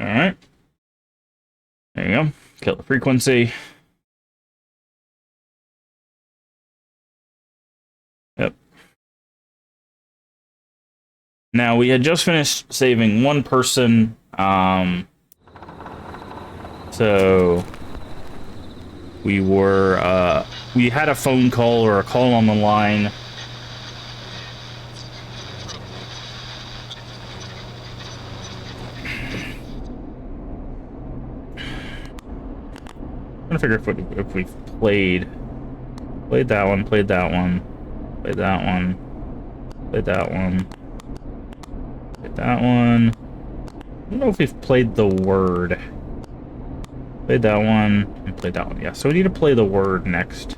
Alright. There you go. Kill the frequency. Yep. Now, we had just finished saving one person. So we were, we had a phone call or a call on the line. I'm trying to figure if we've played that one, played that one, played that one, played that one, played that one. I don't know if we've played the word. Played that one and played that one. Yeah, so we need to play the word next.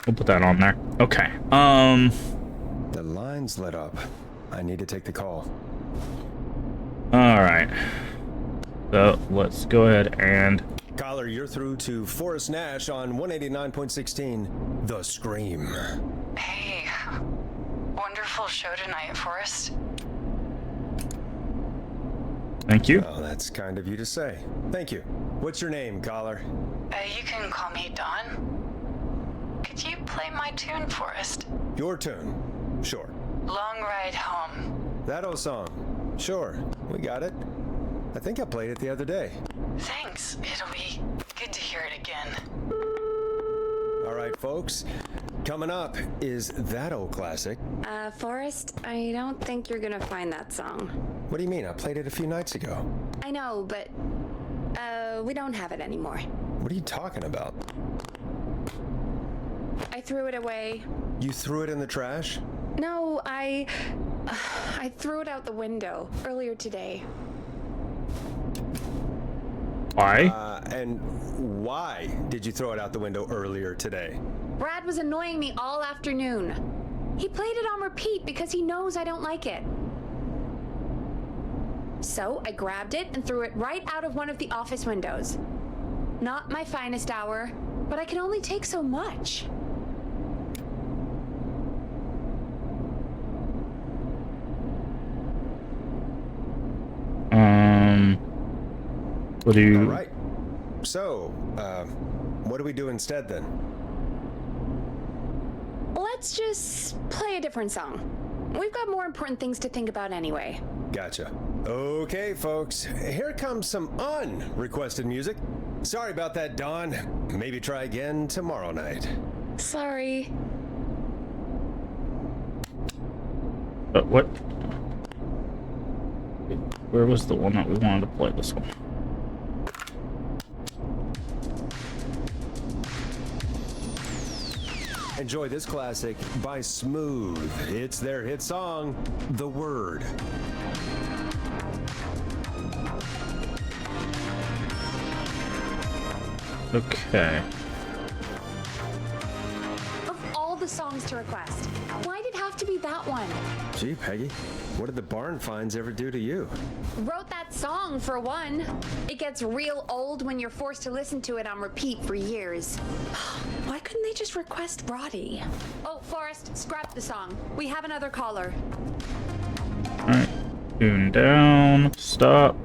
We'll put that on there. Okay. The line's lit up. I need to take the call. All right. So let's go ahead and. Caller, you're through to Forrest Nash on 189.16. The Scream. Hey, wonderful show tonight, Forrest. Thank you. Oh, that's kind of you to say. Thank you. What's your name, caller? You can call me Dawn. Could you play my tune, Forrest? Your tune. Sure. Long Ride Home. That old song. Sure. We got it. I think I played it the other day. Thanks. It'll be good to hear it again. All right, folks. Coming up is that old classic. Forrest, I don't think you're gonna find that song. What do you mean? I played it a few nights ago. I know, but, we don't have it anymore. What are you talking about? I threw it away. You threw it in the trash? No, I threw it out the window earlier today. Why? And why did you throw it out the window earlier today? Brad was annoying me all afternoon. He played it on repeat because he knows I don't like it. So I grabbed it and threw it right out of one of the office windows. Not my finest hour, but I can only take so much. What do you... All right. So, what do we do instead then? Let's just play a different song. We've got more important things to think about anyway. Gotcha. Okay, folks. Here comes some unrequested music. Sorry about that, Dawn. Maybe try again tomorrow night. Sorry. What? Where was the one that we wanted to play this one? Enjoy this classic by Smooth. It's their hit song, The Word. Okay. Of all the songs to request, why'd it have to be that one? Gee, Peggy, what did the barn finds ever do to you? Wrote that song, for one. It gets real old when you're forced to listen to it on repeat for years. Why couldn't they just request Roddy? Oh, Forrest, scrap the song. We have another caller. Alright. Tune down. Stop.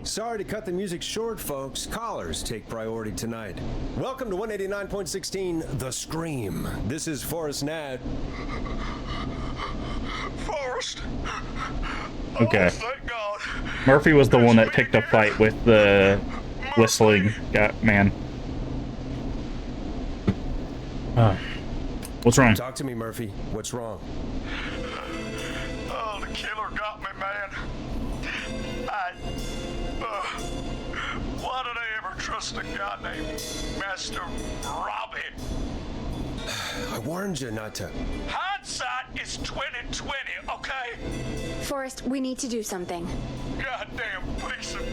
Sorry to cut the music short, folks. Callers take priority tonight. Welcome to 189.16, The Scream. This is Forrest Nash. Forrest. Okay. Oh, thank God. Murphy was the one that picked a fight with the whistling man. What's wrong? Talk to me, Murphy. What's wrong? Oh, the killer got me, man. Why did I ever trust a guy named Master Robin? I warned you not to. Hindsight is 20/20, okay? Forrest, we need to do something. Goddamn piece of... You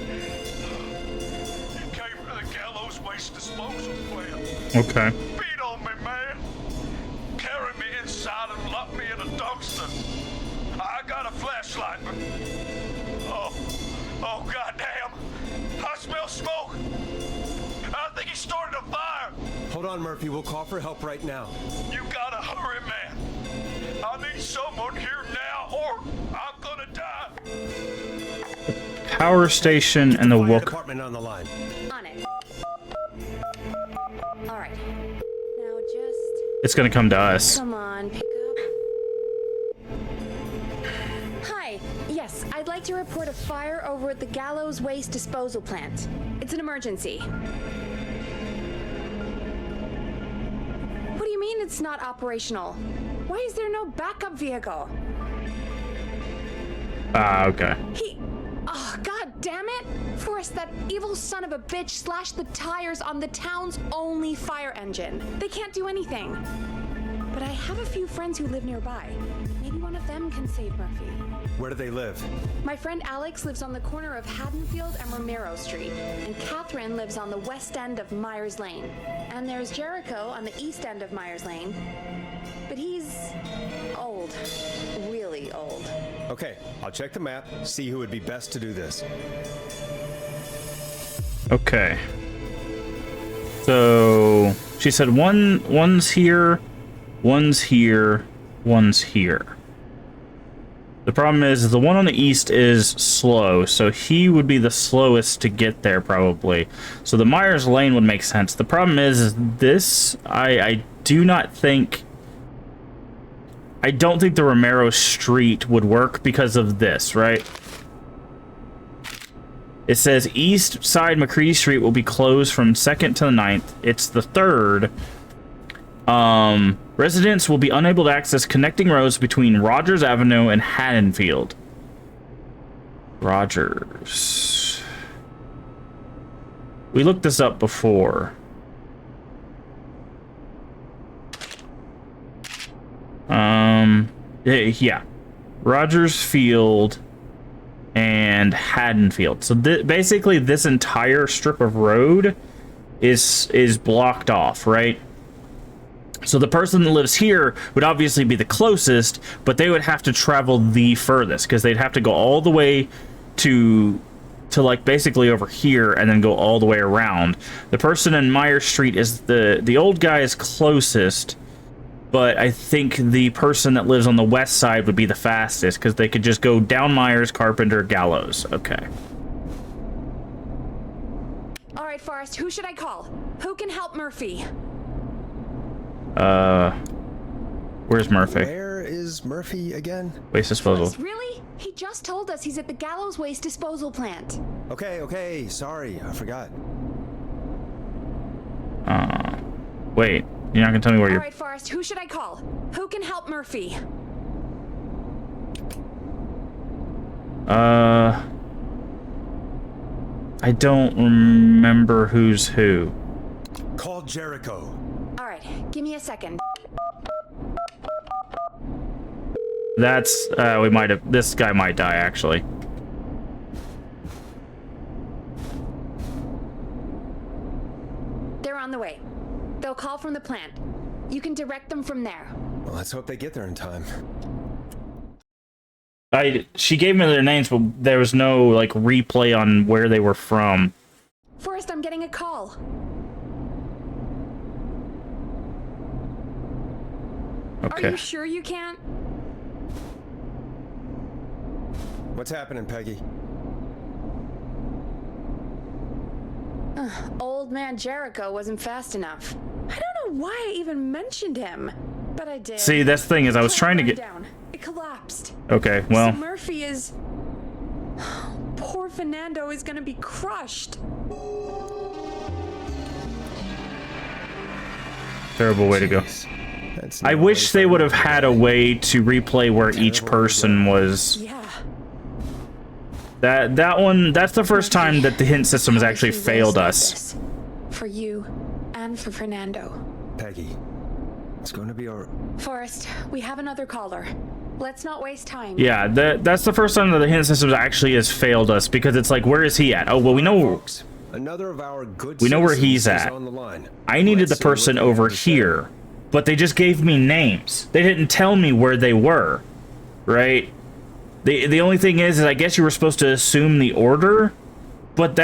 came to the gallows waste disposal plant. Okay. Beat on me, man. Carry me inside and lock me in a dumpster. I got a flashlight, but... Oh, goddamn. I smell smoke. I think he started a fire. Hold on, Murphy. We'll call for help right now. You gotta hurry, man. I need someone here now or I'm gonna die. power station and the Fire walk. department on the line. On it. All right. Now just It's gonna come to us. come on, pick up. Hi. Yes, I'd like to report a fire over at the Gallows Waste Disposal Plant. It's an emergency. What do you mean it's not operational? Why is there no backup vehicle? Ah, okay. Oh, god damn it! Forrest, that evil son of a bitch slashed the tires on the town's only fire engine. They can't do anything. But I have a few friends who live nearby. Maybe one of them can save Murphy. Where do they live? My friend Alex lives on the corner of Haddonfield and Romero Street, and Catherine lives on the west end of Myers Lane. And there's Jericho on the east end of Myers Lane. But he's old. Really old. Okay, I'll check the map, see who would be best to do this. Okay. So she said one's here, one's here, one's here. The problem is the one on the east is slow, so he would be the slowest to get there probably. So the Myers Lane would make sense. The problem is this, I do not think, I don't think the Romero Street would work because of this, right? It says east side McCready Street will be closed from 2nd to the 9th. It's the 3rd. Residents will be unable to access connecting roads between Rogers Avenue and Haddonfield. Rogers. We looked this up before. Yeah. Rogers Field and Haddonfield. So basically this entire strip of road is blocked off, right? So the person that lives here would obviously be the closest, but they would have to travel the furthest because they'd have to go all the way to like basically over here and then go all the way around. The person in Myers Street is the old guy is closest, but I think the person that lives on the west side would be the fastest because they could just go down Myers, Carpenter, Gallows. Okay. All right, Forrest, who should I call? Who can help Murphy? Where's Murphy? Where is Murphy again? Waste disposal. Forrest, really? He just told us he's at the Gallows Waste Disposal Plant. Okay, sorry, I forgot. Wait, you're not gonna tell me where All you're... right, Forrest, who should I call? Who can help Murphy? I don't remember who's who. Call Jericho. All right, give me a second. That's, we might have... This guy might die, actually. They're on the way. They'll call from the plant. You can direct them from there. Well, let's hope they get there in time. She gave me their names, but there was no, like, replay on where they were from. Forrest, I'm getting a call. Okay. Are you sure you can't? What's happening, Peggy? Old man Jericho wasn't fast enough. I don't know why I even mentioned him, but I did. See, that's the thing is I was trying to Plant get... down. It collapsed. Okay, well... So Murphy is... Poor Fernando is gonna be crushed. Terrible way to go. That's I no wish way they for would have Murphy. had a way to replay where each person was... Yeah. That one, that's the first time that the hint system has actually He failed wasted us. this. For you and for Fernando. Peggy, it's going to be all... Forrest, we have another caller. Let's not waste time. Yeah, that's the first time that the hint system actually has failed us because it's like, where is he at? Oh, well, we know... Folks, another of our good We know where citizens he's is at. on the line. I needed Let's the see what person they over have to say. here, but they just gave me names. They didn't tell me where they were, right? The only thing is I guess you were supposed to assume the order, but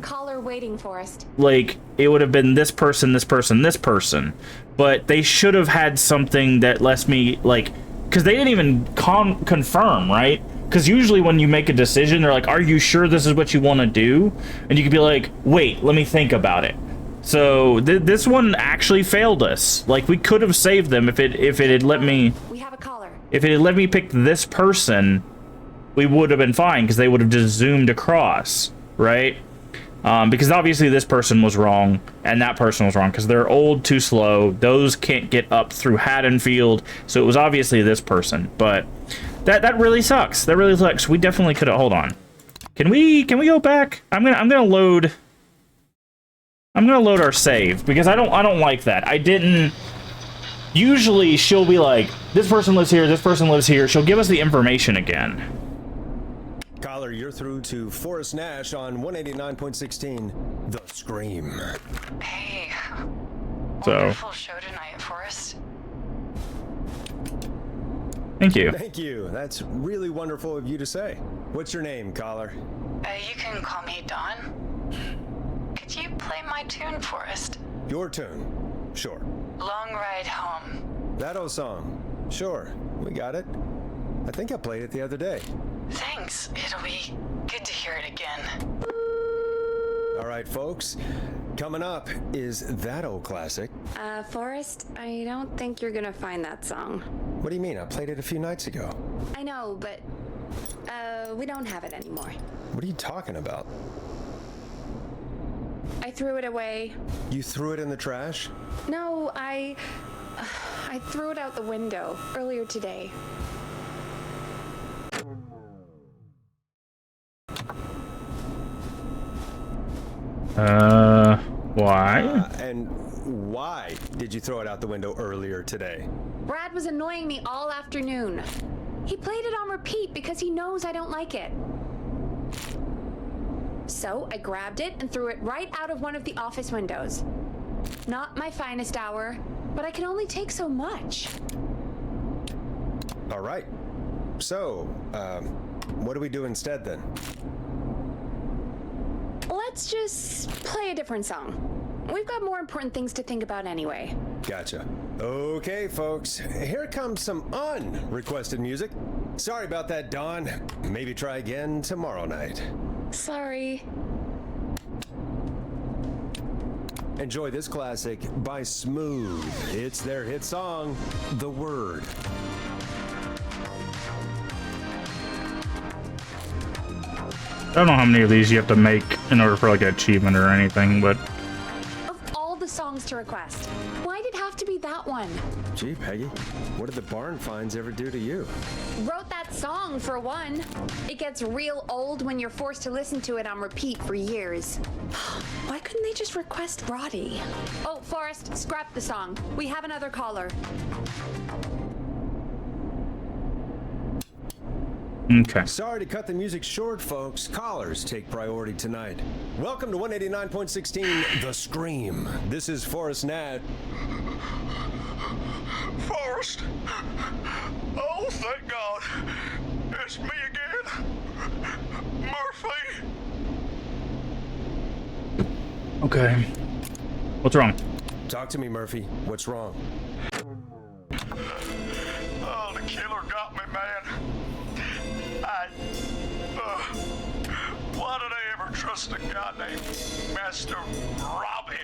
Caller waiting, Forrest. like, it would have been this person, this person, this person. But they should have had something that lets me, like... Because they didn't even confirm, right? Because usually when you make a decision, they're like, are you sure this is what you want to do? And you could be like, wait, let me think about it. So this one actually failed us. Like, we could have saved them if it had let me... We have a caller. If it had let me pick this person, we would have been fine, because they would have just zoomed across, right? Because obviously this person was wrong, and that person was wrong, because they're old, too slow. Those can't get up through Haddonfield, so it was obviously this person. But that really sucks. That really sucks. We definitely could have... Hold on. Can we go back? I'm gonna load our save, because I don't like that. I didn't... Usually she'll be like, this person lives here, this person lives here. She'll give us the information again. Caller, you're through to Forrest Nash on 189.16, The Scream. Hey. So. Wonderful show tonight, Forrest. Thank you. Thank you. That's really wonderful of you to say. What's your name, caller? You can call me Dawn. Could you play my tune, Forrest? Your tune. Sure. Long Ride Home. That old song. Sure. We got it. I think I played it the other day. Thanks. It'll be good to hear it again. All right, folks. Coming up is that old classic. Forrest, I don't think you're gonna find that song. What do you mean? I played it a few nights ago. I know, but, we don't have it anymore. What are you talking about? I threw it away. You threw it in the trash? No, I threw it out the window earlier today. Why? And why did you throw it out the window earlier today? Brad was annoying me all afternoon. He played it on repeat because he knows I don't like it. So I grabbed it and threw it right out of one of the office windows. Not my finest hour, but I can only take so much. All right. So, what do we do instead then? Let's just play a different song. We've got more important things to think about anyway. Gotcha. Okay, folks. Here comes some unrequested music. Sorry about that, Dawn. Maybe try again tomorrow night. Sorry. Enjoy this classic by Smooth. It's their hit song, The Word. I don't know how many of these you have to make in order for like an achievement or anything, but Of all the songs to request, why did it have to be that one? Gee, Peggy, what did the barn finds ever do to you? Wrote that song for one. It gets real old when you're forced to listen to it on repeat for years. Why couldn't they just request Roddy? Oh, Forrest, scrap the song. We have another caller. okay. Sorry to cut the music short, folks. Callers take priority tonight. Welcome to 189.16, The Scream. This is Forrest Nash. Forrest! Oh, thank God! It's me again! Murphy! Okay. What's wrong? Talk to me, Murphy. What's wrong? Oh, the killer got me, man. Why did I ever trust a guy named Master Robbie?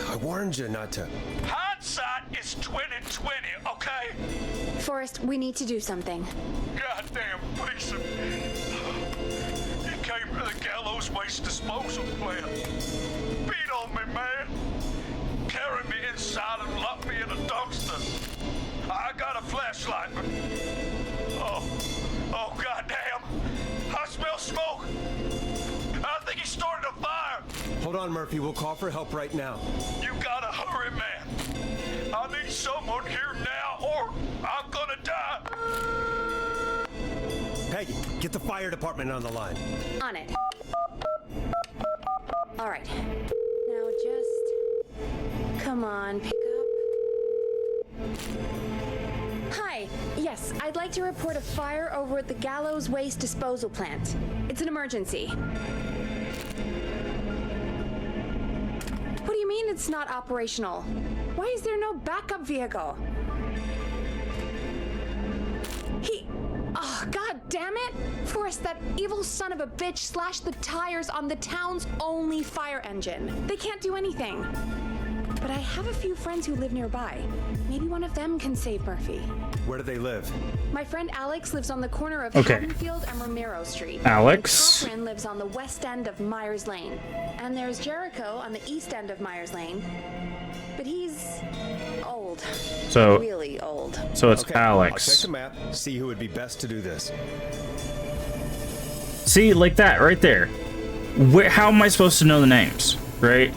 I warned you not to. Hindsight is 20/20, okay? Forrest, we need to do something. Goddamn piece of... He came to the gallows waste disposal plant. Beat on me, man. Carried me inside and locked me in a dumpster. I got a flashlight, but... Oh, goddamn. I smell smoke. I think he started a fire. Hold on, Murphy. We'll call for help right now. You gotta hurry, man. I need someone here now or I'm gonna die. Peggy, get the fire department on the line. On it. All right. Now just... Come on, pick up. Hi. Yes, I'd like to report a fire over at the Gallows Waste Disposal Plant. It's an emergency. What do you mean it's not operational? Why is there no backup vehicle? Oh, God damn it! Forrest, that evil son of a bitch slashed the tires on the town's only fire engine. They can't do anything. But I have a few friends who live nearby. Maybe one of them can save Murphy. Where do they live? My friend Alex lives on the corner of Okay. Haddonfield and Romero Street. Alex. And Catherine lives on the west end of Myers Lane. And there's Jericho on the east end of Myers Lane. But he's old. So Really old. it's Okay, I'll check Alex. the map, see who would be best to do this. See, like that right there. How am I supposed to know the names, right?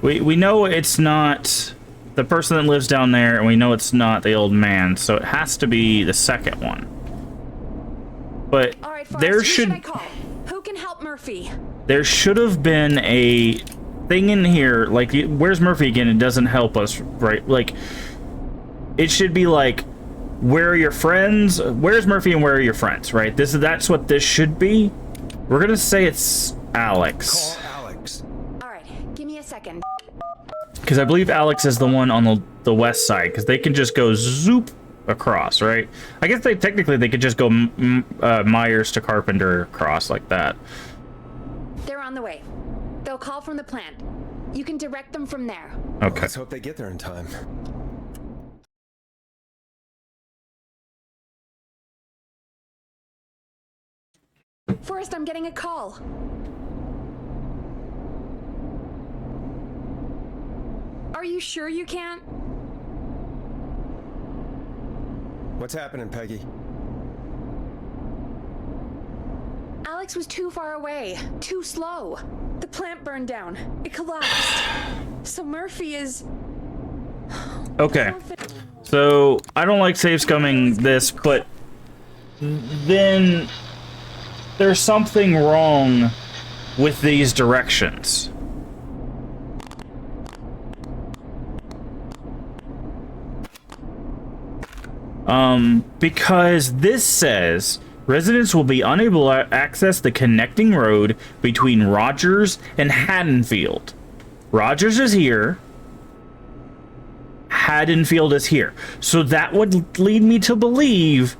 We know it's not the person that lives down there, and we know it's not the old man, so it has to be the second one. But All right, Forrest, there who should I should call? Who can help Murphy? have been a thing in here, like, where's Murphy again? It doesn't help us, right? Like, it should be like, where are your friends? Where's Murphy and where are your friends, right? That's what this should be. We're gonna say it's Alex. Call Alex. All right, give me a second. Because I believe Alex is the one on the west side, because they can just go zoop across, right? I guess they could just go Myers to Carpenter across like that. They're on the way. They'll call from the plant. You can direct them from there. Okay. Let's hope they get there in time. Forrest, I'm getting a call. Are you sure you can't? What's happening, Peggy? Alex was too far away, too slow. The plant burned down. It collapsed. So Murphy is... Okay. So, I don't like save scumming this, but then there's something wrong with these directions. Because this says residents will be unable to access the connecting road between Rogers and Haddonfield. Rogers is here. Haddonfield is here. So that would lead me to believe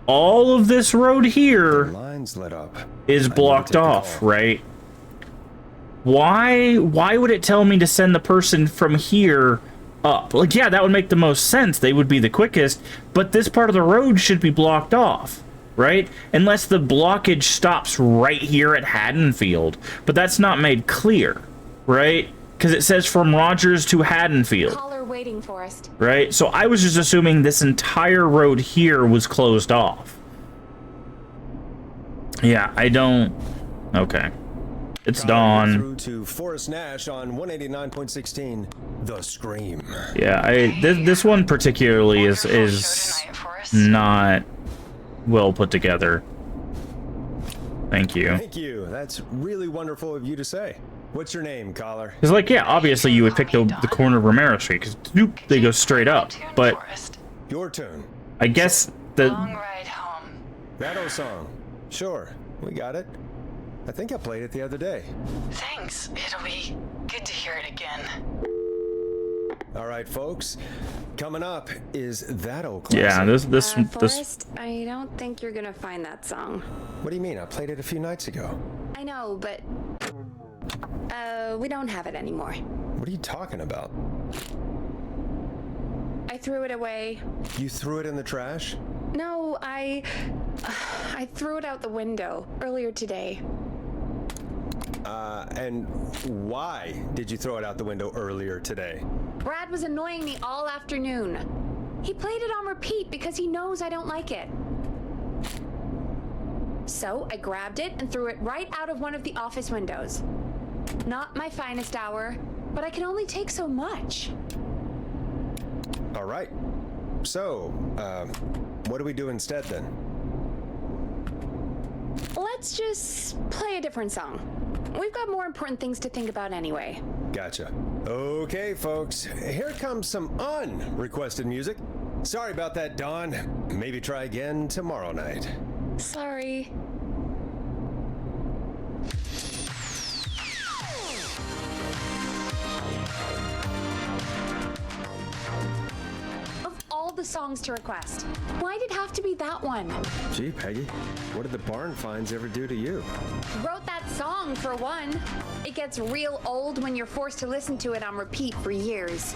all of this road here Lines lit up. is blocked off, right? Why would it tell me to send the person from here up? Like, yeah, that would make the most sense. They would be the quickest, but this part of the road should be blocked off, right? Unless the blockage stops right here at Haddonfield, but that's not made clear, right? Because it says from Rogers to Haddonfield. Caller waiting, Forrest. Right? So I was just assuming this entire road here was closed off. Yeah, I don't... Okay. It's dawn. Through to Forrest Nash on 189.16, The Scream. Yeah, this one particularly is Tonight, Forrest. not well put together. Thank you. Thank you. That's really wonderful of you to say. What's your name, caller? It's like, yeah, obviously you would pick the corner of Romero Street, because they go straight up. But Forrest. Your tune. I guess the... Long ride home. That old song. Sure, we got it. I think I played it the other day. Thanks. It'll be good to hear it again. All right, folks. Coming up is that old classic. Yeah, this Forrest, I don't think you're gonna find that song. What do you mean? I played it a few nights ago. I know, but... we don't have it anymore. What are you talking about? I threw it away. You threw it in the trash? No, I threw it out the window earlier today. And why did you throw it out the window earlier today? Brad was annoying me all afternoon. He played it on repeat because he knows I don't like it. So I grabbed it and threw it right out of one of the office windows. Not my finest hour, but I can only take so much. All right. So, what do we do instead then? Let's just play a different song. We've got more important things to think about anyway. Gotcha. Okay, folks. Here comes some unrequested music. Sorry about that, Dawn. Maybe try again tomorrow night. Sorry. Of all the songs to request, why'd it have to be that one. Gee, Peggy, what did the barn finds ever do to you? Wrote that song, for one. It gets real old when you're forced to listen to it on repeat for years.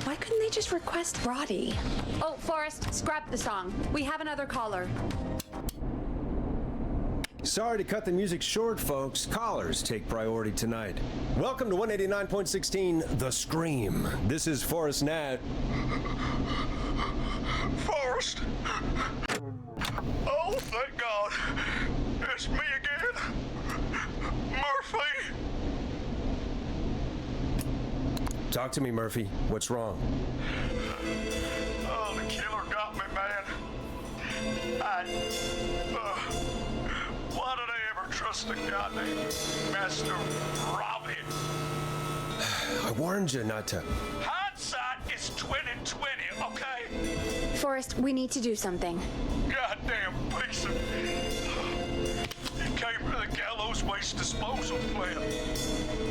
Why couldn't they just request Roddy? Oh, Forrest, scrap the song. We have another caller. Sorry to cut the music short, folks. Callers take priority tonight. Welcome to 189.16 The Scream. This is Forrest Nat. Forrest! Oh, thank God. It's me again. Murphy! Talk to me, Murphy. What's wrong? Oh, the killer got me, man. Why did I ever trust a guy named Master Robin? I warned you not to. Hindsight is 20/20, okay? Forrest, we need to do something. Goddamn piece of... He came to the gallows waste disposal plant.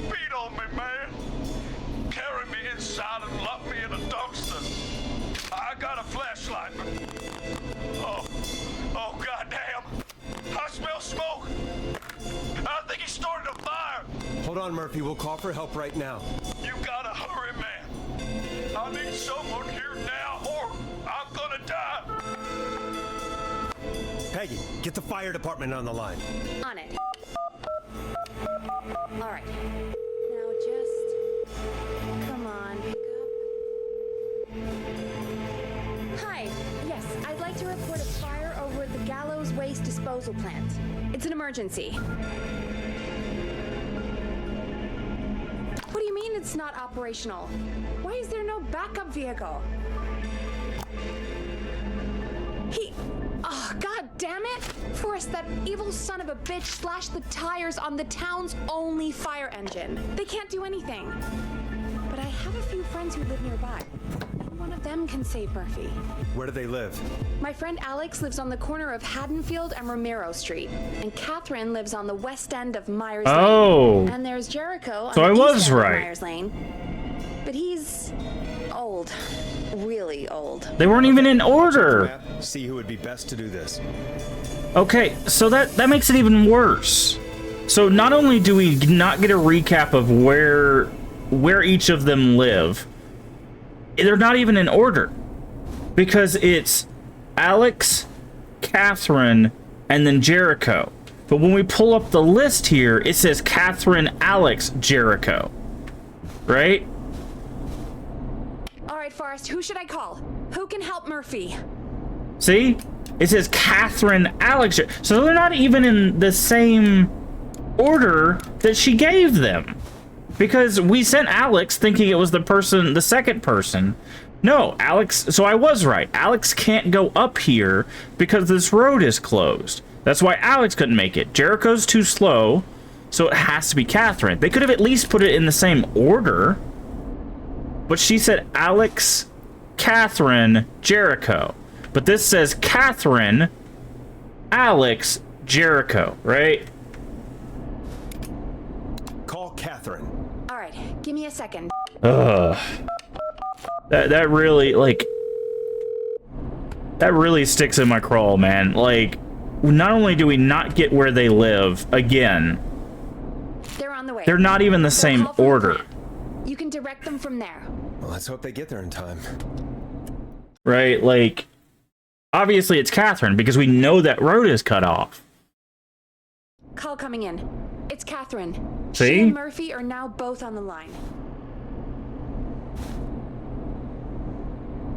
Beat on me, man. Carried me inside and locked me in a dumpster. I got a flashlight, but... Oh, goddamn. I smell smoke. I think he started a fire. Hold on, Murphy. We'll call for help right now. You gotta hurry, man. I need someone here now, or I'm gonna die. Peggy, get the fire department on the line. On it. All right. Now just... Come on, pick up. Hi. Yes, I'd like to report a fire over at the Gallows Waste Disposal Plant. It's an emergency. What do you mean it's not operational? Why is there no backup vehicle? Oh, god damn it! Forrest, that evil son of a bitch slashed the tires on the town's only fire engine. They can't do anything. But I have a few friends who live nearby. One of them can save Murphy. Where do they live? My friend Alex lives on the corner of Haddonfield and Romero Street. And Catherine lives on the west end of Myers Lane. And there's Jericho on So the I east was end of right. Myers Lane. But he's old. Really old. They weren't even in order. See who would be best to do this. Okay, so that makes it even worse. So not only do we not get a recap of where each of them live, they're not even in order. Because it's Alex, Catherine, and then Jericho. But when we pull up the list here, it says Catherine, Alex, Jericho. Right? All right, Forrest, who should I call? Who can help Murphy? See? It says Catherine, Alex. So they're not even in the same order that she gave them. Because we sent Alex thinking it was the second person. No, Alex, so I was right. Alex can't go up here because this road is closed. That's why Alex couldn't make it. Jericho's too slow, so it has to be Catherine. They could have at least put it in the same order. But she said Alex, Catherine, Jericho. But this says Catherine, Alex, Jericho, right? Call Catherine. All right, give me a second. That really, like, that really sticks in my craw, man. Like, not only do we not get where they live, again, They're on the way. they're not even the same call from the order. plant. You can direct them from there. Well, let's hope they get there in time. Right? Like, obviously it's Catherine because we know that road is cut off. Call coming in. It's Catherine. See? She and Murphy are now both on the line.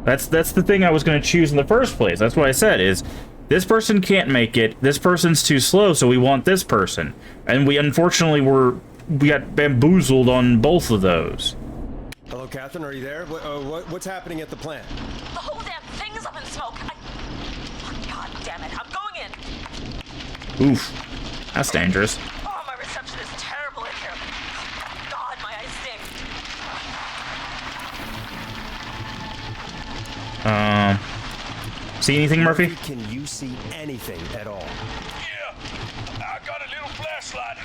That's the thing I was going to choose in the first place. That's what I said, is this person can't make it, this person's too slow, so we want this person. And we unfortunately we got bamboozled on both of those. Hello, Catherine, are you there? What's happening at the plant? The whole damn thing is up in smoke. God damn it, I'm going in. Oof. That's dangerous. Oh, my reception is terrible in here. God, my eyes sting. See anything, Murphy? Can you see anything at all? Yeah, I got a little flashlight.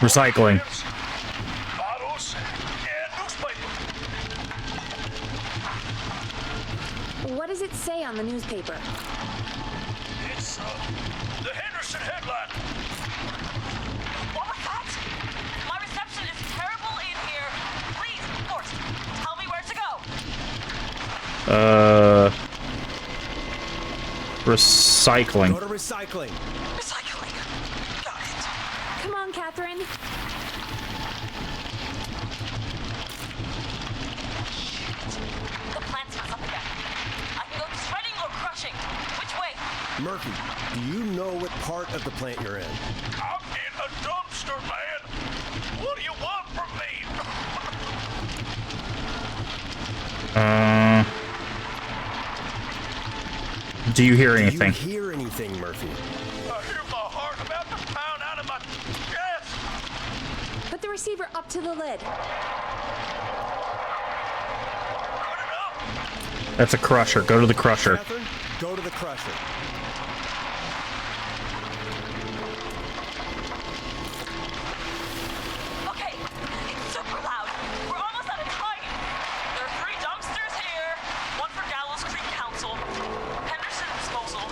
It's like Recycling. bottles and newspaper. What does it say on the newspaper? It's, the Henderson headline. What was that? My reception is terrible in here. Please, Forrest, tell me where to go. Recycling. Go to recycling. Recycling. Got it. Come on, Catherine. The plant smells up again. I can go shredding or crushing. Which way? Murphy, do you know what part of the plant you're in? I'm in a dumpster, man. What do you want from me? Do you hear anything? Do you hear anything, Murphy? I hear my heart about to pound out of my chest. Put the receiver up to the lid. Put it up. That's a crusher. Go to the crusher. Catherine, go to the crusher. Okay, it's super loud. We're almost out of time. There are 3 dumpsters here. One for Gallows Creek Council, Henderson Disposal,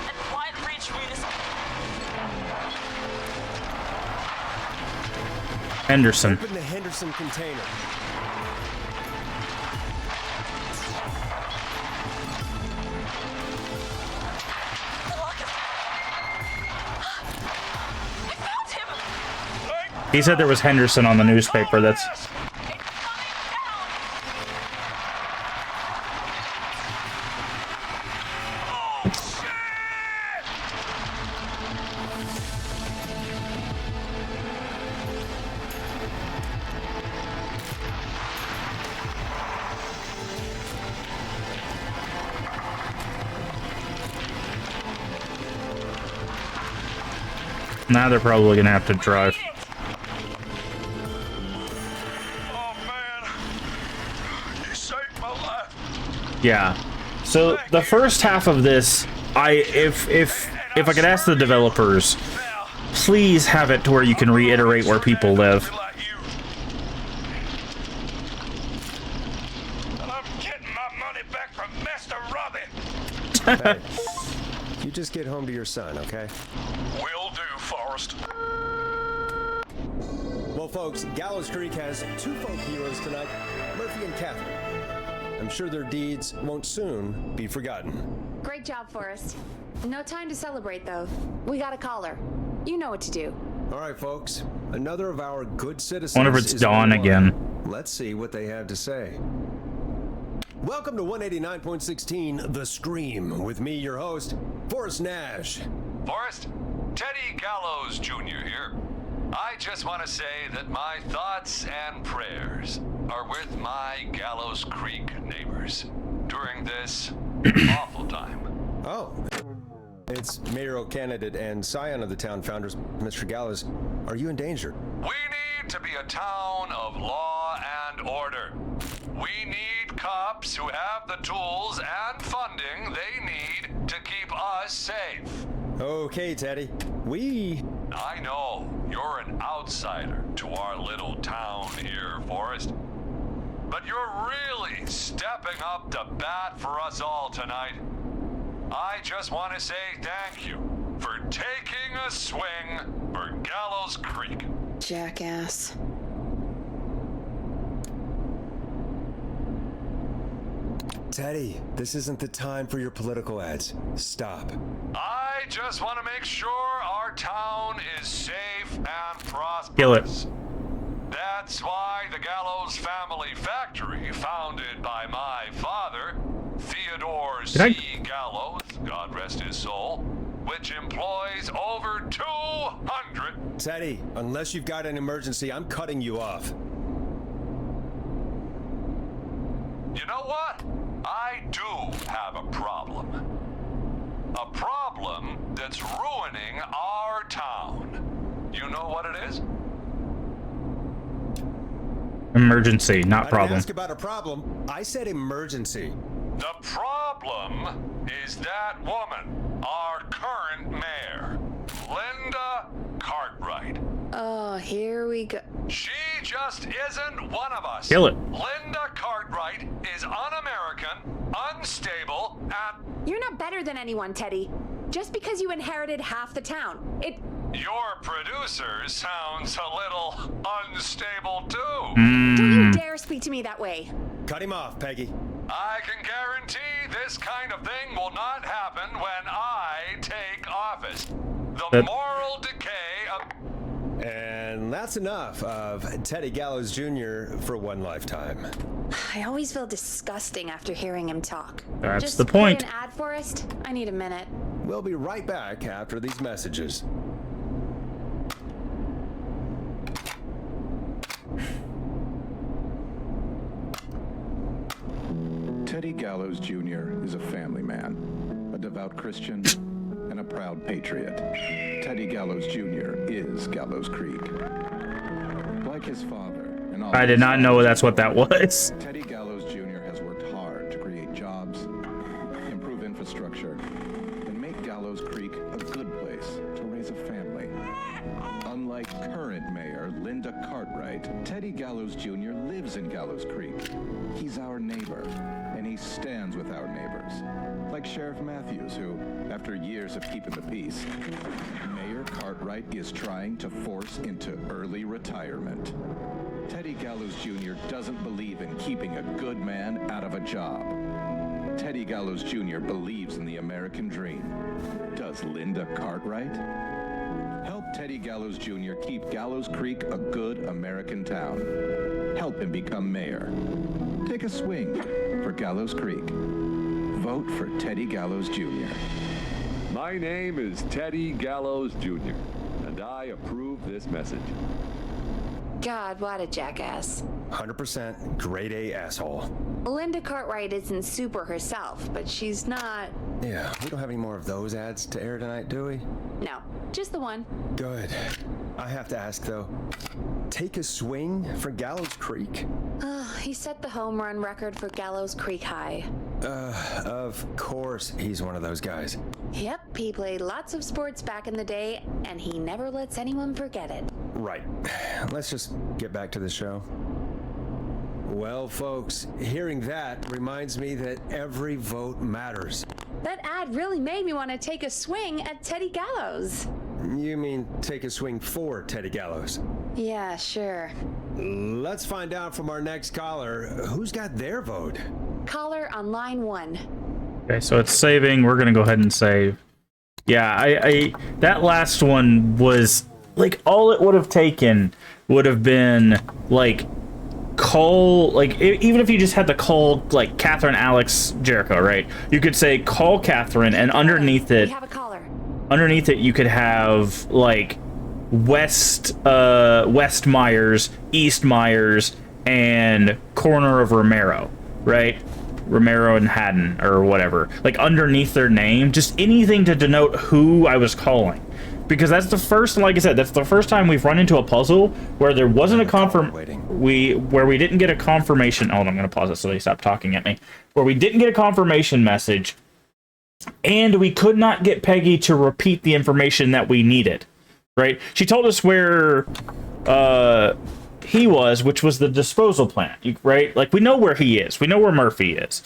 and Quiet Reach Municipal. Henderson. Open the Henderson container. The lock is... I found him! He said there was Henderson on the newspaper. That's It's coming down! Oh, shit! now they're probably gonna have to drive. Oh, man. You saved my life. Yeah. So the first half of this, if I could ask the developers, Now, please have it to where you can reiterate where people live. like you. And I'm getting my money back from Master Robbie. Hey, you just get home to your son, okay? Will do, Forrest. Well, folks, Gallows Creek has 2 folk heroes tonight, Murphy and Catherine. I'm sure their deeds won't soon be forgotten. Great job, Forrest. No time to celebrate, though. We got a caller. You know what to do. All right, folks, another of our good citizens. Wonder if it's is Dawn on the line. again. Let's see what they have to say. Welcome to 189.16 The Scream with me, your host, Forrest Nash. Forrest, Teddy Gallows Jr. here. I just want to say that my thoughts and prayers are with my Gallows Creek neighbors during this awful time. Oh, it's mayoral candidate and scion of the town founders, Mr. Gallows. Are you in danger? We need to be a town of law and order. We need cops who have the tools and funding they need to keep us safe. Okay, Teddy. I know you're an outsider to our little town here, Forrest. But you're really stepping up to bat for us all tonight. I just want to say thank you for taking a swing for Gallows Creek. Jackass. Teddy, this isn't the time for your political ads. Stop. I just want to make sure our town is safe and prosperous. Kill it. That's why the Gallows Family Factory, founded by my father, Theodore C. Gallows, God rest his soul, which employs over 200. Teddy, unless you've got an emergency, I'm cutting you off. You know what? I do have a problem. A problem that's ruining our town. You know what it is? Emergency, not I didn't problem. ask about a problem. I said emergency. The problem is that woman, our current mayor, Linda Cartwright. Oh, here we go. She just isn't one of us. Kill it. Linda Cartwright is un-American, unstable, and You're not better than anyone, Teddy. Just because you inherited half the town. your producer sounds a little unstable too. Don't you dare speak to me that way. Cut him off, Peggy. I can guarantee this kind of thing will not happen when I take office. The moral decay of... And that's enough of Teddy Gallows Jr. for one lifetime. I always feel disgusting after hearing him talk. That's Just the point. play an ad, Forrest. I need a minute. We'll be right back after these messages. Teddy Gallows Jr. is a family man, a devout Christian, and a proud patriot. Teddy Gallows Jr. is Gallows Creek. Like his father and all I did not know that's what that was. Teddy Gallows Jr. has worked hard to create jobs, improve infrastructure, and make Gallows Creek a good place to raise a family. Unlike current mayor Linda Cartwright, Teddy Gallows Jr. lives in Gallows Creek. He's our neighbor, and he stands with our neighbors. Like Sheriff Matthews, who, after years of keeping the peace, Mayor Cartwright is trying to force into early retirement. Teddy Gallows Jr. doesn't believe in keeping a good man out of a job. Teddy Gallows Jr. believes in the American dream. Does Linda Cartwright? Help Teddy Gallows Jr. keep Gallows Creek a good American town. Help him become mayor. Take a swing for Gallows Creek. Vote for Teddy Gallows Jr. My name is Teddy Gallows Jr., and I approve this message. God, what a jackass. 100% grade A asshole. Linda Cartwright isn't super herself, but she's not... Yeah, we don't have any more of those ads to air tonight, do we? No, just the one. Good. I have to ask, though. Take a swing for Gallows Creek? He set the home run record for Gallows Creek High. Of course he's one of those guys. Yep, he played lots of sports back in the day, and he never lets anyone forget it. Right. Let's just get back to the show. Well, folks, hearing that reminds me that every vote matters. That ad really made me want to take a swing at Teddy Gallows. You mean take a swing for Teddy Gallows? Yeah, sure. Let's find out from our next caller who's got their vote. Caller on line 1. Okay, so it's saving. We're gonna go ahead and save. Yeah, I that last one was like all it would have taken would have been like call, like even if you just had to call like Catherine Alex Jericho, right? You could say call Catherine, and underneath it, We have a caller. underneath it you could have like West Myers, East Myers, and corner of Romero, right? Romero and Haddon or whatever, like underneath their name, just anything to denote who I was calling, because that's the first, like I said, that's the first time we've run into a puzzle where there wasn't a where we didn't get a confirmation. Oh, I'm gonna pause it so they stop talking at me. Where we didn't get a confirmation message, and we could not get Peggy to repeat the information that we needed. Right? She told us where he was, which was the disposal plant, right? Like, we know where he is. We know where Murphy is.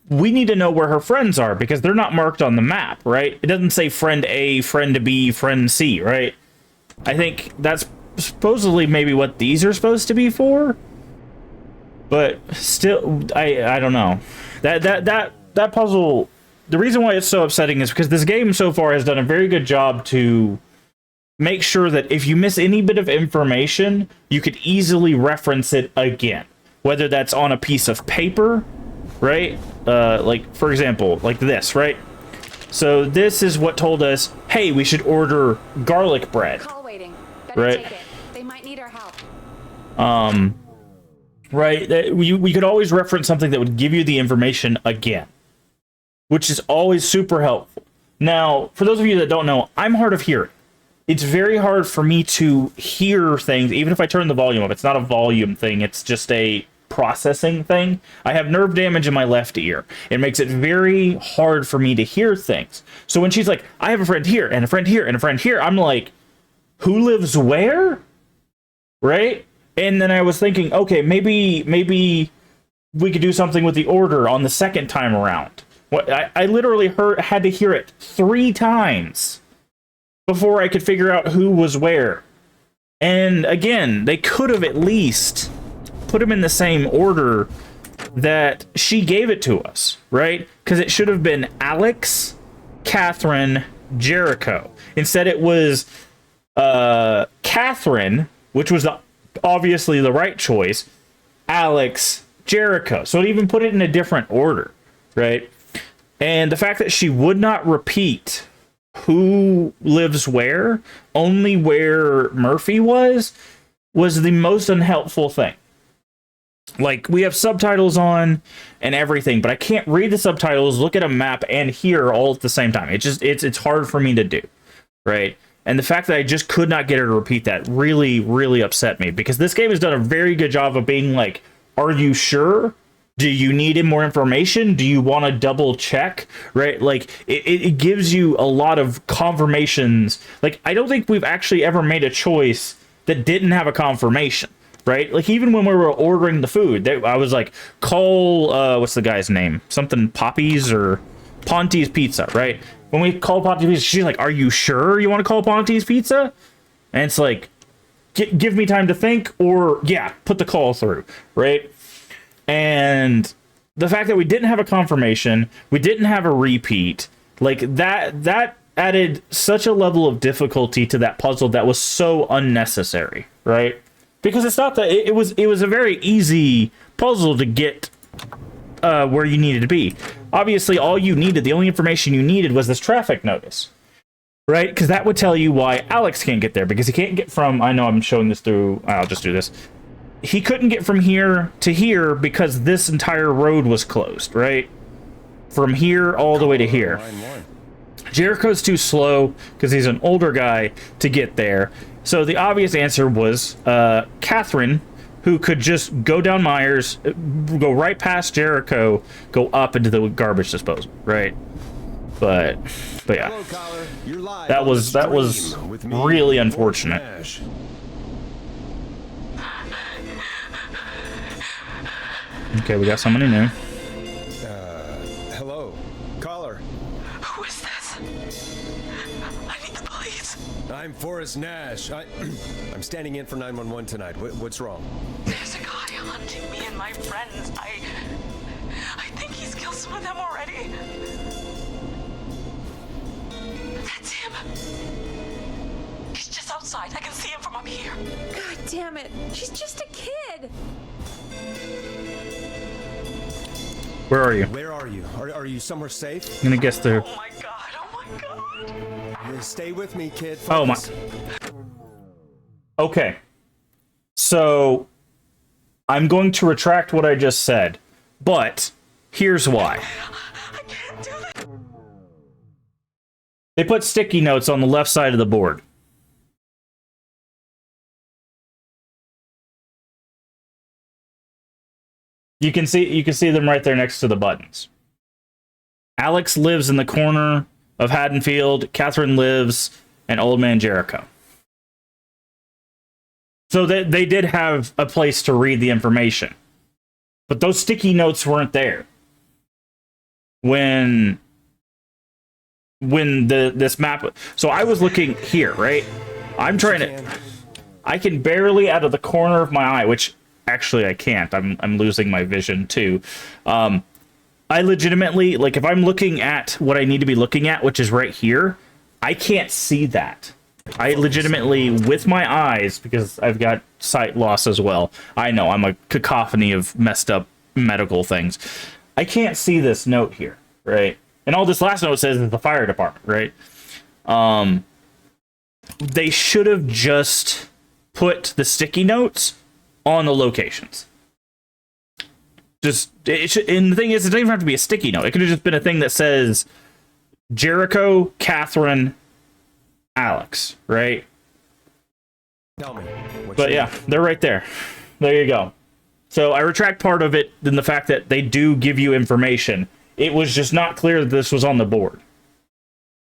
We need to know where her friends are, because they're not marked on the map, right? It doesn't say friend A, friend B, friend C, right? I think that's supposedly maybe what these are supposed to be for. But still, I don't know. That puzzle, the reason why it's so upsetting is because this game so far has done a very good job to make sure that if you miss any bit of information, you could easily reference it again. Whether that's on a piece of paper, right? Like, for example, like this, right? So this is what told us, hey, we should order garlic bread. Call waiting. Better Right. take it. They might need our help. Right? We could always reference something that would give you the information again, which is always super helpful. Now, for those of you that don't know, I'm hard of hearing. It's very hard for me to hear things, even if I turn the volume up. It's not a volume thing, it's just a processing thing. I have nerve damage in my left ear. It makes it very hard for me to hear things. So when she's like, I have a friend here, and a friend here, and a friend here, I'm like, who lives where, right? And then I was thinking, okay, maybe we could do something with the order on the second time around. I literally had to hear it 3 times before I could figure out who was where. And again, they could have at least put them in the same order that she gave it to us, right? Because it should have been Alex, Catherine, Jericho. Instead, it was Catherine, which was obviously the right choice, Alex, Jericho. So it even put it in a different order, right? And the fact that she would not repeat who lives where, only where Murphy was the most unhelpful thing. Like, we have subtitles on and everything, but I can't read the subtitles, look at a map, and hear all at the same time. It's hard for me to do, right? And the fact that I just could not get her to repeat that really, really upset me, because this game has done a very good job of being like, are you sure? Do you need more information? Do you want to double check? Right? Like, it gives you a lot of confirmations. Like, I don't think we've actually ever made a choice that didn't have a confirmation, right? Like, even when we were ordering the food, I was like, call, what's the guy's name? Something Poppy's or Ponte's Pizza, right? When we call Ponte's Pizza, she's like, are you sure you want to call Ponte's Pizza? And it's like, give me time to think, or, yeah, put the call through, right? And the fact that we didn't have a confirmation, we didn't have a repeat, like that added such a level of difficulty to that puzzle that was so unnecessary, right? Because it's not that it was a very easy puzzle to get where you needed to be. Obviously, the only information you needed was this traffic notice, right? Because that would tell you why Alex can't get there, because he can't get from, I know I'm showing this through, I'll just do this. He couldn't get from here to here because this entire road was closed, right? From here all the way to here. Jericho's too slow because he's an older guy to get there. So the obvious answer was Catherine, who could just go down Myers, go right past Jericho, go up into the garbage disposal, right? But yeah, that was really unfortunate. Okay, we got somebody new. Hello, caller. Who is this? I need the police. I'm Forrest Nash. I'm standing in for 911 tonight. What's wrong? There's a guy hunting me and my friends. I think he's killed some of them already. That's him. He's just outside. I can see him from up here. God damn it. She's just a kid. Where are you? Where are you? Are you somewhere safe? I'm gonna guess there. Oh my god, oh my god. Stay with me, kid. Oh my. Okay. So, I'm going to retract what I just said, but here's why. I can't do this. They put sticky notes on the left side of the board. You can see them right there next to the buttons. Alex lives in the corner of Haddonfield. Catherine lives in Old Man Jericho. So they did have a place to read the information. But those sticky notes weren't there. When this map... So I was looking here, right? I'm trying to... I can barely out of the corner of my eye, which... Actually, I can't. I'm losing my vision too. I legitimately, like, if I'm looking at what I need to be looking at, which is right here, I can't see that. I legitimately, with my eyes, because I've got sight loss as well. I know, I'm a cacophony of messed up medical things. I can't see this note here, right? And all this last note says is the fire department, right? They should have just put the sticky notes on the locations. And the thing is, it doesn't even have to be a sticky note. It could have just been a thing that says Jericho, Catherine, Alex, right? Tell me. But yeah, they're right there. There you go. So I retract part of it in the fact that they do give you information. It was just not clear that this was on the board.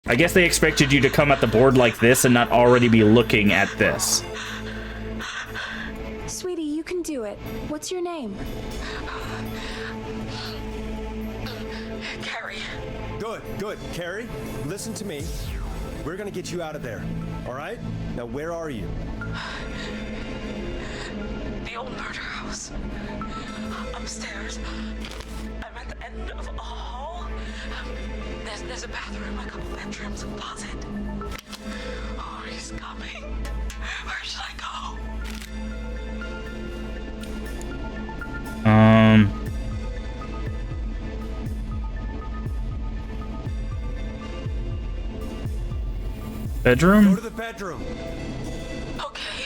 I guess they expected you to come at the board like this and not already be looking at this. Sweetie, you can do it. What's your name? Carrie. Good. Carrie, listen to me. We're gonna get you out of there, all right? Now, where are you? The old murder house. Upstairs. I'm at the end of a hall. There's a bathroom, a couple bedrooms, a closet. Oh, he's coming. Where should I go? Bedroom? Go to the bedroom. Okay,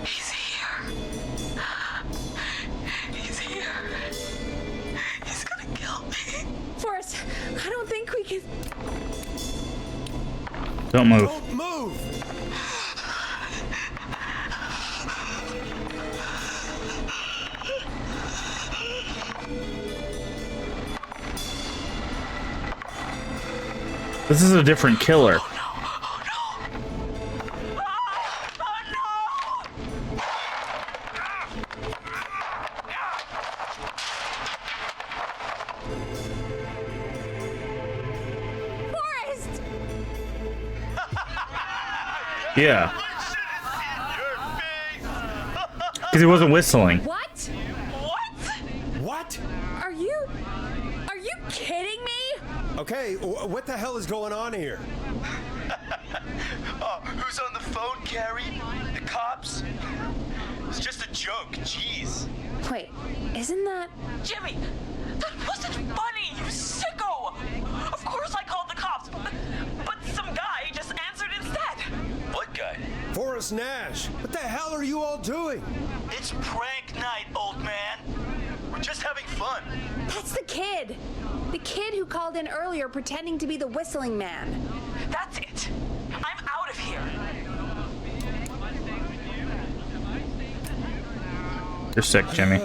He's here. He's here. He's gonna kill me. Forrest, I don't think we can... Don't move. Don't move! This is a different killer. Forrest! Yeah. Because he wasn't whistling. What? What? Are you kidding me? Okay, what the hell is going on here? Who's on the phone, Carrie? The cops? It's just a joke, jeez. Wait, isn't that... Jimmy, that wasn't funny, you sicko! Of course I called the cops, but some guy just answered instead. What guy? Forrest Nash, what the hell are you all doing? It's prank night, old man. We're just having fun. That's the kid! The kid who called in earlier pretending to be the whistling man. That's it. I'm out of here. You're sick, Jimmy.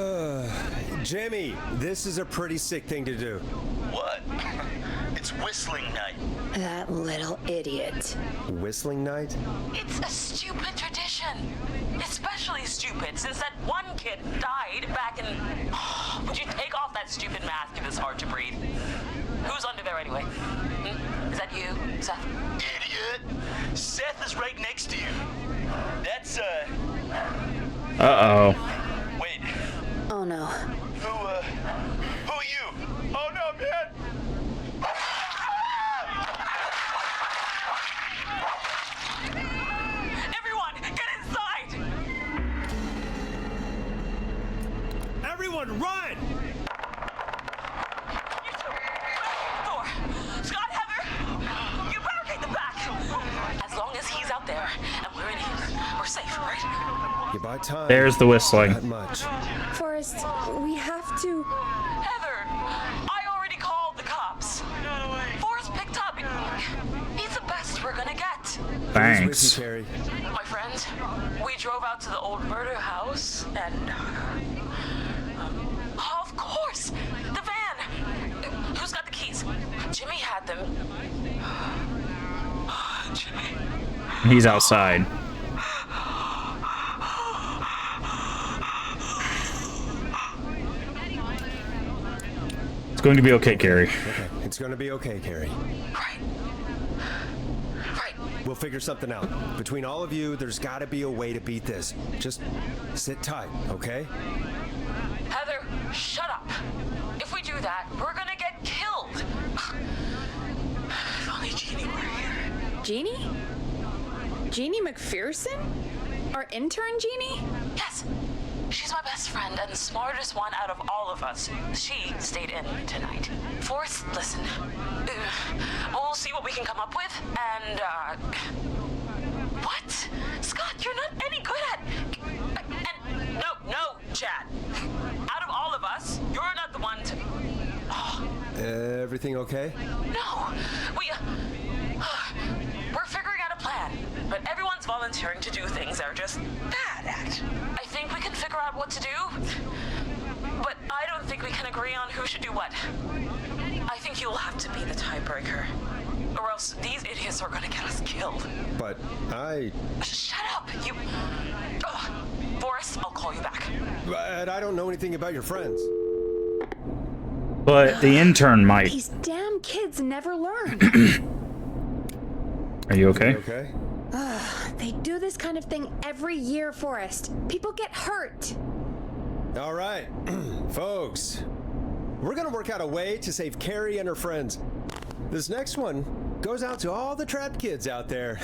Jimmy, this is a pretty sick thing to do. What? It's whistling night. That little idiot. Whistling night? It's a stupid tradition. Especially stupid since that one kid died back in... Would you take off that stupid mask if it's hard to breathe? Who's under there anyway? Is that you, Seth? Idiot! Seth is right next to you. That's, Uh-oh. Wait. Oh no. Who are you? Oh no, man! Everyone, get inside! Everyone, run! You two, door. Scott, Heather, you barricade the back. As long as he's out there and we're in here, we're safe, right? You buy time. There's the whistling. Not much. Forrest, we have to... Heather, I already called the cops. Forrest picked up. He's the best we're gonna get. Thanks. Who's with you, Carrie? My friend, we drove out to the old murder house and... of course! The van! Who's got the keys? Jimmy had them. Jimmy. He's outside. It's going to be okay, Carrie. Okay, it's gonna be okay, Carrie. Right. We'll figure something out. Between all of you, there's gotta be a way to beat this. Just sit tight, okay? Heather, shut up. If we do that, we're gonna get killed. If only Jeannie were here. Jeannie? Jeannie McPherson? Our intern Jeannie? Yes. She's my best friend and the smartest one out of all of us. She stayed in tonight. Forrest, listen. We'll see what we can come up with, and, What? Scott, you're not any good at... And, no, Chad. Out of all of us, you're not the one to... Oh. Everything okay? No, we're figuring out a plan, but everyone's volunteering to do things they're just bad at. I think we can figure out what to do, but agree on who should do what. I think you'll have to be the tiebreaker. Or else these idiots are gonna get us killed. But I... Shut up, you... Ugh. Forrest, I'll call you back. But I don't know anything about your friends. But the intern might. These damn kids never learn. Are you okay? Okay. They do this kind of thing every year, Forrest. People get hurt. All right, folks. We're gonna work out a way to save Carrie and her friends. This next one goes out to all the trapped kids out there.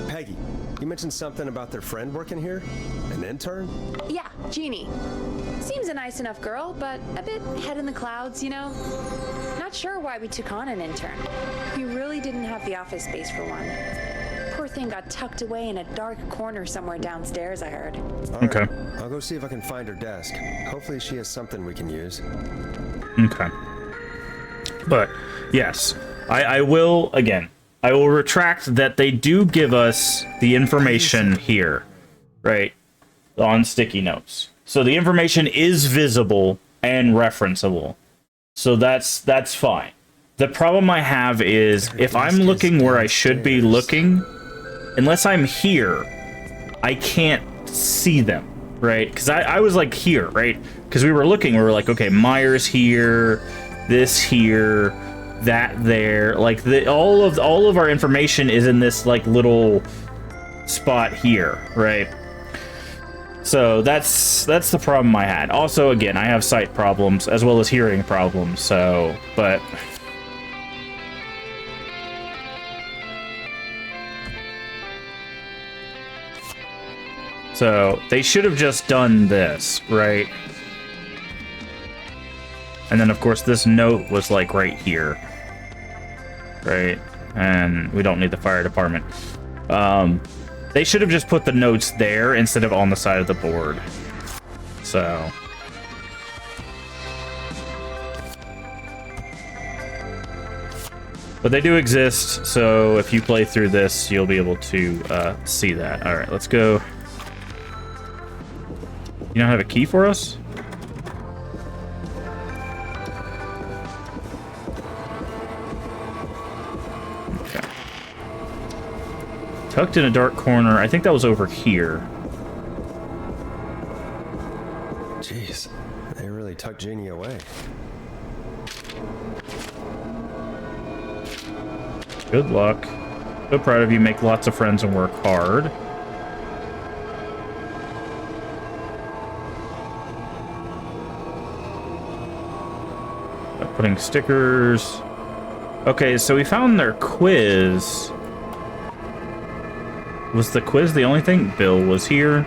Peggy, you mentioned something about their friend working here? An intern? Yeah, Jeannie. Seems a nice enough girl, but a bit head in the clouds, you know? Not sure why we took on an intern. We really didn't have the office space for one. Poor thing got tucked away in a dark corner somewhere downstairs, I heard. All right, Okay. I'll go see if I can find her desk. Hopefully she has something we can use. Okay. But, yes. I will, again, I will retract that they do give us the information here, right? On sticky notes. So the information is visible and referenceable. So that's fine. The problem I have is if I'm looking where I should be looking, unless I'm here, I can't see them, right? Because I was like here, right? Because we were looking, we were like, okay, Myers here, this here, that there. Like all of our information is in this like little spot here, right? So that's the problem I had. Also, again, I have sight problems as well as hearing problems. So, but. So, they should have just done this, right? And then, of course, this note was, like, right here. Right? And we don't need the fire department. They should have just put the notes there instead of on the side of the board. So... But they do exist, so if you play through this, you'll be able to see that. Alright, let's go... You don't have a key for us? Okay. Tucked in a dark corner. I think that was over here. Jeez, they really tucked Jeannie away. Good luck. So proud of you. Make lots of friends and work hard. Putting stickers. Okay, so we found their quiz. Was the quiz the only thing? Bill was here.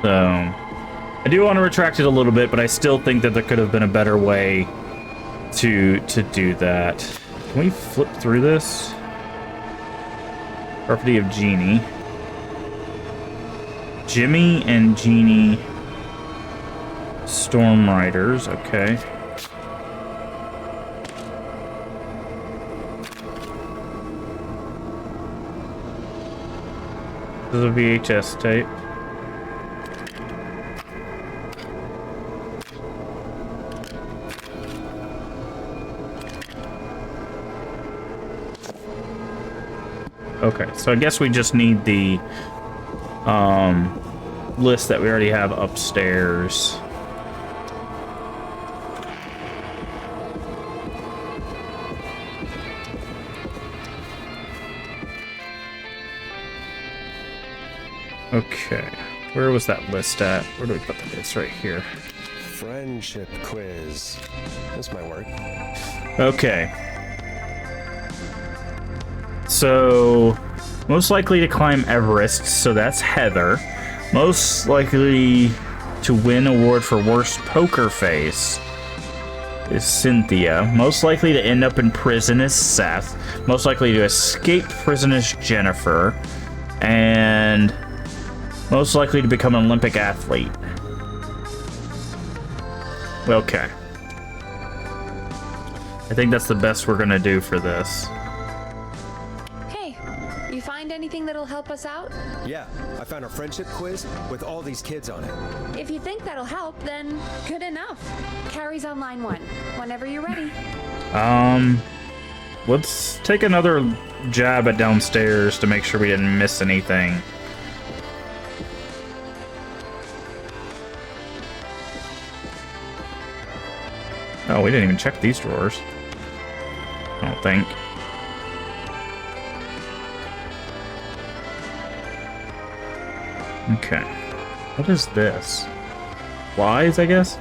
So, I do want to retract it a little bit, but I still think that there could have been a better way to do that. Can we flip through this? Property of Jeannie. Jimmy and Jeannie Storm Riders, okay. This is a VHS tape. Okay, so I guess we just need the list that we already have upstairs. Okay, where was that list at? Where do we put that? It's right here. Friendship quiz. This might work. Okay. So, most likely to climb Everest, so that's Heather. Most likely to win award for worst poker face is Cynthia. Most likely to end up in prison is Seth. Most likely to escape prison is Jennifer. And most likely to become an Olympic athlete Okay. I think that's the best we're gonna do for this. Hey, you find anything that'll help us out? Yeah, I found a friendship quiz with all these kids on it. If you think that'll help, then good enough. Carrie's on line 1. Whenever you're ready. Let's take another jab at downstairs to make sure we didn't miss anything. Oh, we didn't even check these drawers. I don't think. Okay. What is this? Flies, I guess?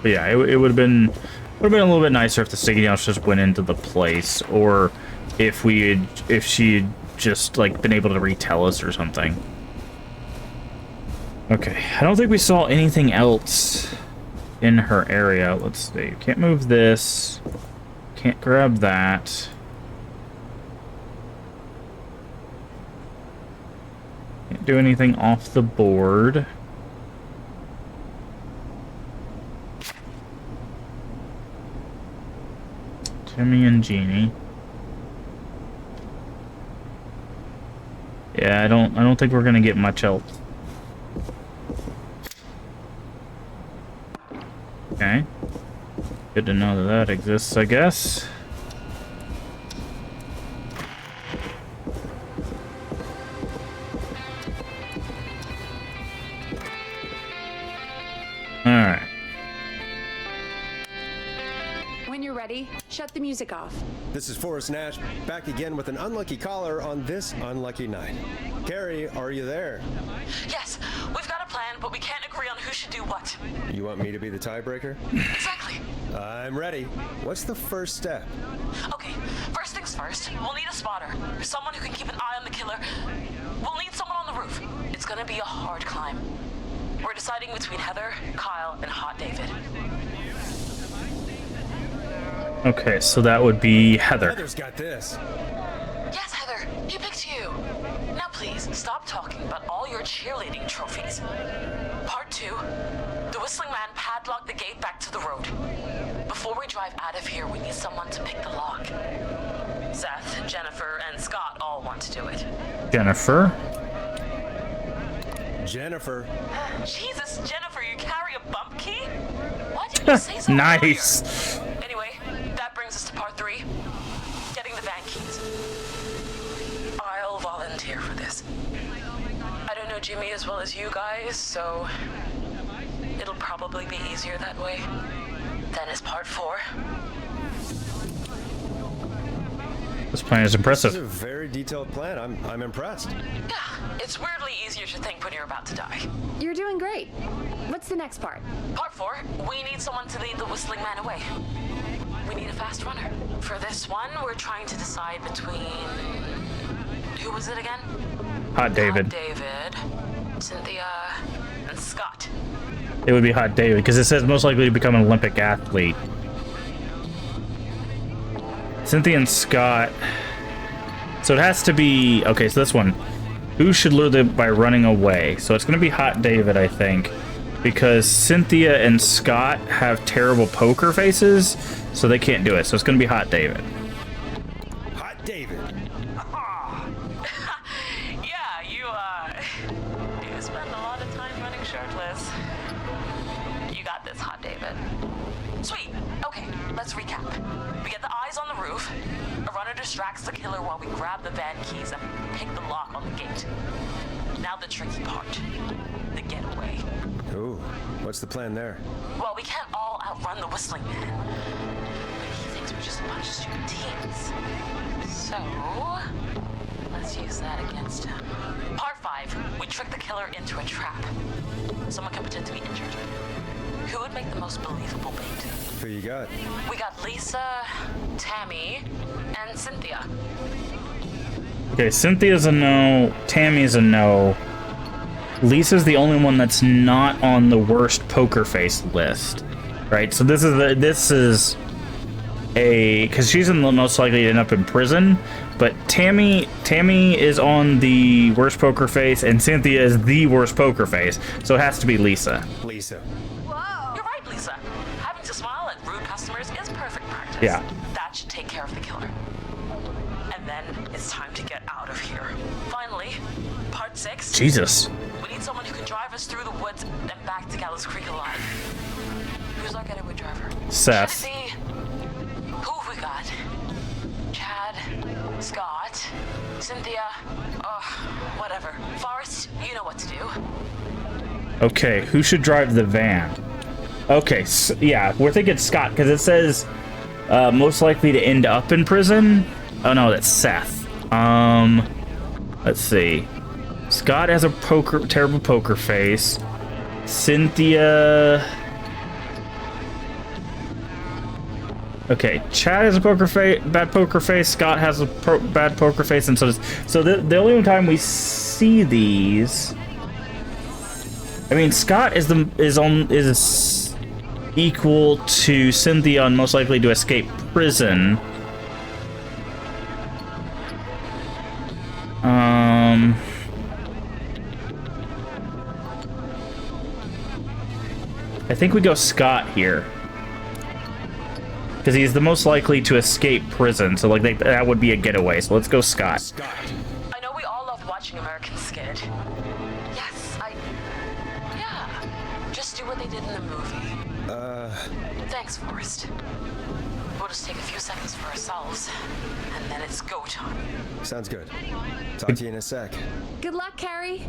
But yeah, it would have been a little bit nicer if the sticky notes just went into the place, or if she had just like been able to retell us or something. Okay, I don't think we saw anything else in her area. Let's see. Can't move this. Can't grab that. Can't do anything off the board. Timmy and Jeannie. Yeah, I don't think we're gonna get much else. Okay. Good to know that that exists, I guess. Alright. When you're ready, shut the music off. This is Forrest Nash, back again with an unlucky caller on this unlucky night. Carrie, are you there? Yes, we've got a plan, but we can't agree on who should do what. You want me to be the tiebreaker? Exactly. I'm ready. What's the first step? Okay, first things first, we'll need a spotter. Someone who can keep an eye on the killer. We'll need someone on the roof. It's gonna be a hard climb. We're deciding between Heather, Kyle, and Hot David. Okay, so that would be Heather. Heather's got this. Yes, Heather, he picked you. Now please, stop talking about all your cheerleading trophies. Part 2, the Whistling Man padlocked the gate back to the road. Before we drive out of here, we need someone to pick the lock. Seth, Jennifer, and Scott all want to do it. Jennifer. Jennifer. Jesus, Jennifer, you carry a bump key? Why didn't you say so Nice. earlier? Anyway, that brings us to part 3, getting the van keys. I'll volunteer for this. I don't know Jimmy as well as you guys, so it'll probably be easier that way. Then is part 4. This plan is impressive. This is a very detailed plan. I'm impressed. Yeah, it's weirdly easier to think when you're about to die. You're doing great. What's the next part? Part 4, we need someone to lead the Whistling Man away. We need a fast runner. For this one, we're trying to decide between... Who was it again? Hot David. Hot David, Cynthia, and Scott. It would be Hot David because it says most likely to become an Olympic athlete. Cynthia and Scott. So it has to be... Okay, so this one. Who should lure them by running away? So it's going to be Hot David, I think. Because Cynthia and Scott have terrible poker faces, so they can't do it. So it's going to be Hot David. Hot David. Yeah, you spend a lot of time running shirtless. You got this, Hot David. Sweet. Okay, let's recap. We get the eyes on the roof. A runner distracts the killer while we grab the van keys and pick the lock on the gate. Now the tricky part. The getaway. Ooh, what's the plan there? Well, we can't all outrun the Whistling Man. But he thinks we're just a bunch of stupid teens. So, let's use that against him. Part 5, we trick the killer into a trap. Someone can pretend to be injured. Who would make the most believable bait? Who you got? We got Lisa, Tammy, and Cynthia. Okay, Cynthia's a no. Tammy's a no. Lisa's the only one that's not on the worst poker face list, right? So this is because she's most likely to end up in prison. But Tammy is on the worst poker face, and Cynthia is the worst poker face. So it has to be Lisa. Lisa. Whoa. You're right, Lisa. Having to smile at rude customers is perfect practice. Yeah. That should take care of the killer. And then it's time to get out of here. Finally, part 6. Jesus. We need someone who can drive us through the woods and back to Gallows Creek alive. Who's our getaway driver? Seth. Should it be... Who have we got? Chad, Scott, Cynthia, whatever. Forrest, you know what to do. Okay, who should drive the van? Okay, so, yeah, we're thinking Scott, because it says most likely to end up in prison. Oh no, that's Seth. Let's see. Scott has a terrible poker face. Cynthia... Okay, Chad has a bad poker face. Scott has a bad poker face, and so does. So the only time we see these, I mean, Scott is equal to Cynthia and most likely to escape prison. I think we go Scott here. Because he's the most likely to escape prison, so like that would be a getaway. So let's go Scott. Scott. I know we all love watching American Skid. Yes, yeah. Just do what they did in the movie. Thanks, Forrest. We'll just take a few seconds for ourselves, and then it's go time. Sounds good. Talk to you in a sec. Good luck, Carrie.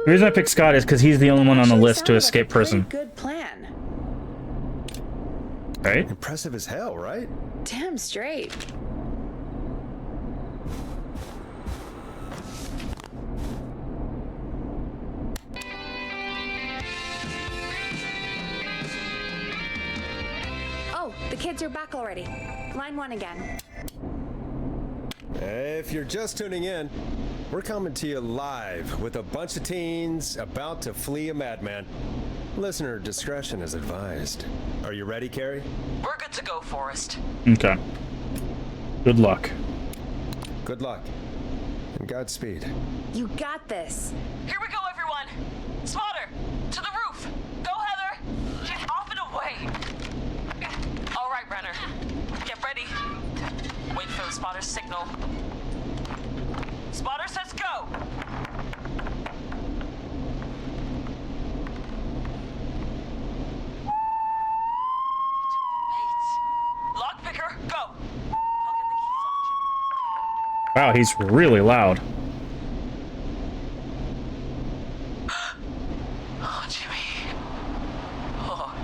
The reason I picked Scott is because he's the only one on the list to escape prison. Good plan. Right? Impressive as hell, right? Damn straight. Oh, the kids are back already. Line 1 again. If you're just tuning in, we're coming to you live with a bunch of teens about to flee a madman. Listener discretion is advised. Are you ready, Carrie? We're good to go, Forrest. Okay. Good luck. Good luck. And Godspeed. You got this. Here we go, everyone. Spotter, to the roof. Go, Heather. She's off and away. All right, Renner. Get ready. Wait for the spotter's signal. Spotter says go. Lockpicker, go. I'll get the keys off Jimmy. Wow, he's really loud. Oh, Jimmy. Oh,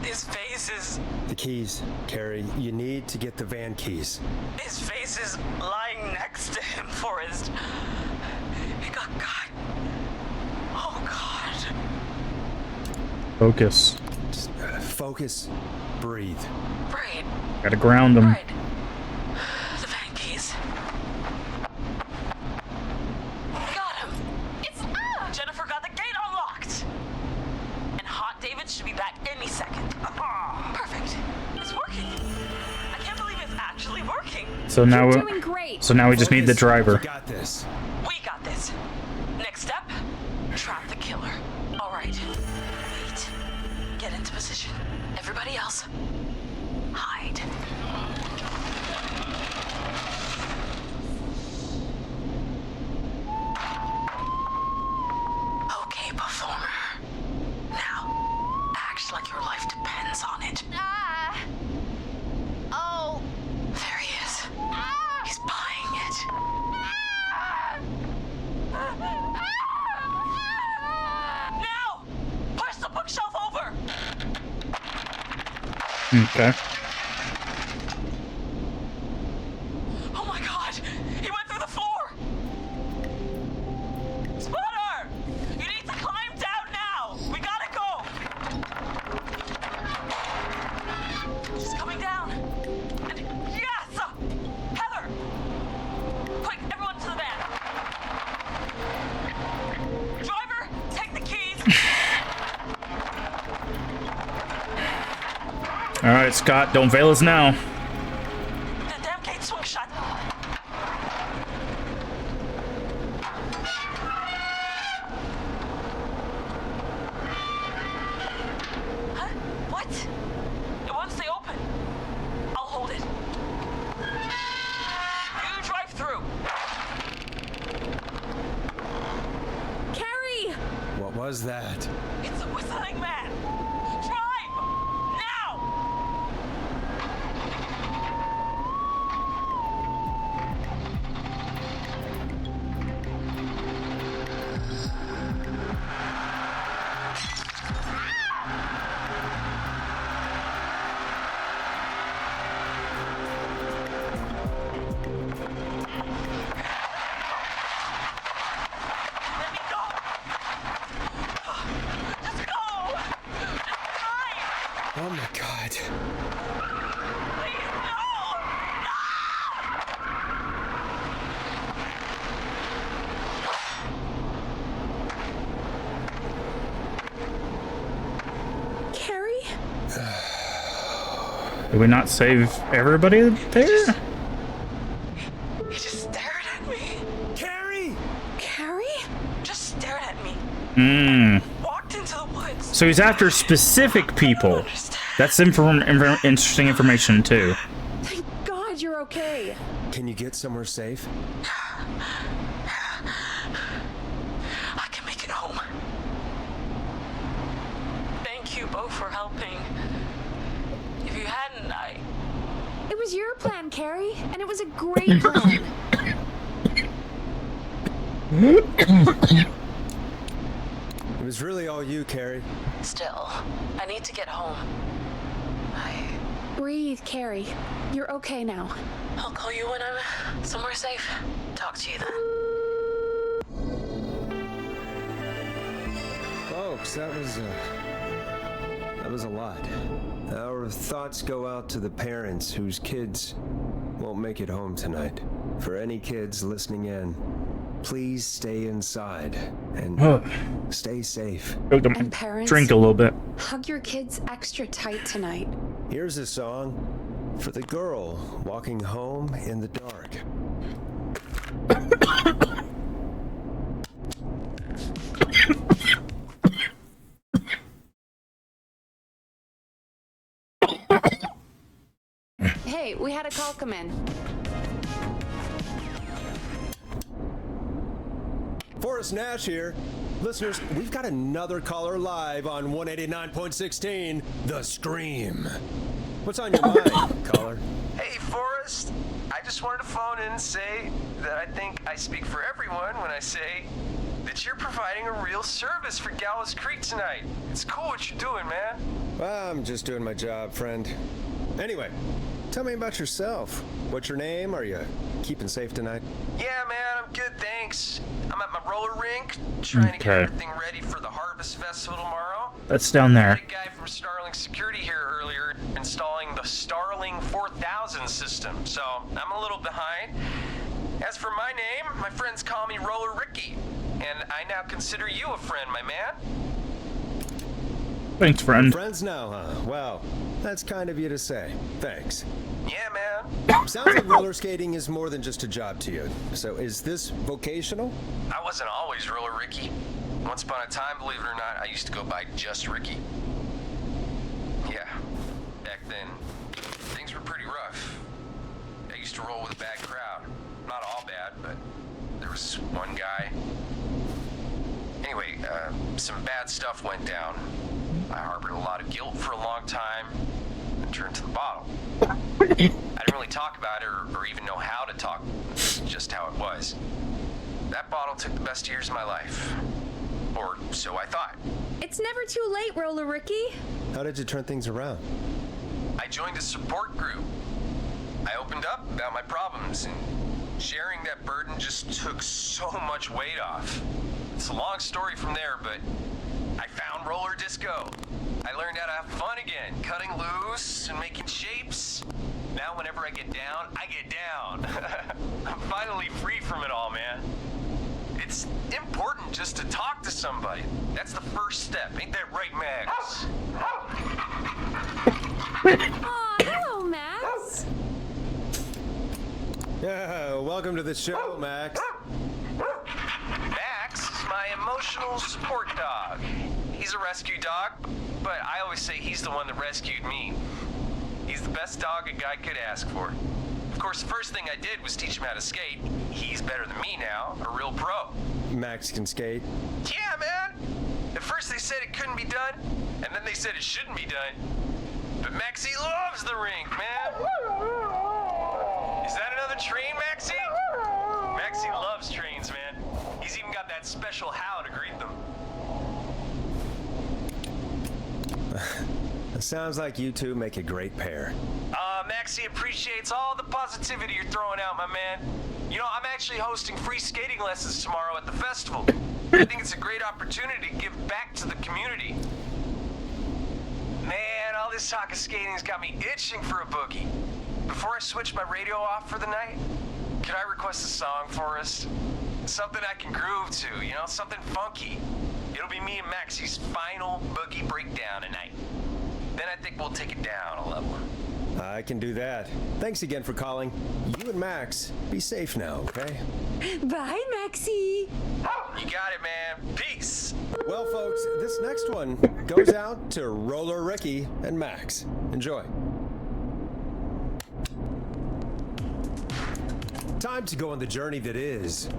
his face is... The keys, Carrie. You need to get the van keys. His face is lying next to him, Forrest. He got caught. Oh, God. Focus. Just focus. Breathe. Right. Gotta ground him. Right. The van keys. Got him. It's Jennifer got the gate unlocked. And Hot David should be back any second. Perfect. It's working. I can't believe it's actually working. So now You're we doing great. So now we just need the driver. You got this. We got this. Next step, trap the killer. All right. Wait. Get into position. Everybody else, hide. Okay, performer. Now, act like your life depends on it. Oh. There he is. He's buying it. Now! Push the bookshelf over! Okay. Oh my God! He went through the floor! Spotter! You need to climb down now! We gotta go! She's coming down. And yes! Heather! Quick, everyone to the van! Driver, take the keys! All right, Scott, don't fail us now. The damn gate swung shut. Huh? What? It won't stay open. I'll hold it. You drive through. Carrie! What was that? It's a whistling man. Drive! Now! Let me go! Just go! Just drive! Oh my god. Please, no! Carrie? Did we not save everybody there? He just stared at me. Carrie! Carrie? Just stared at me. Walked into the woods. So he's after specific people. That's interesting information too. Thank God you're okay. Can you get somewhere safe? I can make it home. Thank you both for helping. If you hadn't, It was your plan, Carrie, and it was a great plan. It was really all you, Carrie. Still, I need to get home. Breathe, Carrie. You're okay now. I'll call you when I'm somewhere safe. Talk to you then. Folks, that was a lot. Our thoughts go out to the parents whose kids won't make it home tonight. For any kids listening in, please stay inside and stay safe. And parents, Drink a little bit. hug your kids extra tight tonight. Here's a song for the girl walking home in the dark. Hey, we had a call come in. Forrest Nash here. Listeners, we've got another caller live on 189.16, The Scream. What's on your mind, caller? Hey, Forrest. I just wanted to phone in and say that I think I speak for everyone when I say that you're providing a real service for Gallows Creek tonight. It's cool what you're doing, man. Well, I'm just doing my job, friend. Anyway, tell me about yourself. What's your name? Are you keeping safe tonight? Yeah, man, I'm good, thanks. I'm at my roller rink, trying to get everything ready for the Harvest Festival tomorrow. That's down there. The guy from Starling Security here earlier installing the Starling 4000 system, so I'm a little behind. As for my name, my friends call me Roller Ricky, and I now consider you a friend, my man. Thanks, friend. Friends now, huh? Well, that's kind of you to say. Thanks. Yeah, man. Sounds like roller skating is more than just a job to you. So is this vocational? I wasn't always Roller Ricky. Once upon a time, believe it or not, I used to go by just Ricky. Yeah, back then, things were pretty rough. I used to roll with a bad crowd. Not all bad, but there was one guy. Anyway, some bad stuff went down. I harbored a lot of guilt for a long time and turned to the bottle. I didn't really talk about it or even know how to talk. It's just how it was. That bottle took the best years of my life. Or so I thought. It's never too late, Roller Ricky. How did you turn things around? I joined a support group. I opened up about my problems, and sharing that burden just took so much weight off. It's a long story from there, but I found roller disco. I learned how to have fun again, cutting loose and making shapes. Now whenever I get down, I get down. I'm finally free from it all, man. It's important just to talk to somebody. That's the first step. Ain't that right, Max? Aw, hello, Max. Yeah, welcome to the show, Max. Max is my emotional support dog. He's a rescue dog, but I always say he's the one that rescued me. He's the best dog a guy could ask for. Of course, the first thing I did was teach him how to skate. He's better than me now, a real pro. Max can skate. Yeah, man. At first they said it couldn't be done, and then they said it shouldn't be done. But Maxie loves the rink, man. Is that another train, Maxie? Maxie loves trains, man. He's even got that special how to greet them. It sounds like you two make a great pair. Maxie appreciates all the positivity you're throwing out, my man. You know, I'm actually hosting free skating lessons tomorrow at the festival. I think it's a great opportunity to give back to the community. Man, all this talk of skating's got me itching for a boogie. Before I switch my radio off for the night, could I request a song, Forrest? Something I can groove to, you know, something funky. It'll be me and Maxie's final boogie breakdown tonight. Then I think we'll take it down a level. I can do that. Thanks again for calling. You and Max, be safe now, okay? Bye, Maxie. You got it, man. Peace. Well, folks, this next one goes out to Roller Ricky and Max. Enjoy. Time to go on the journey that is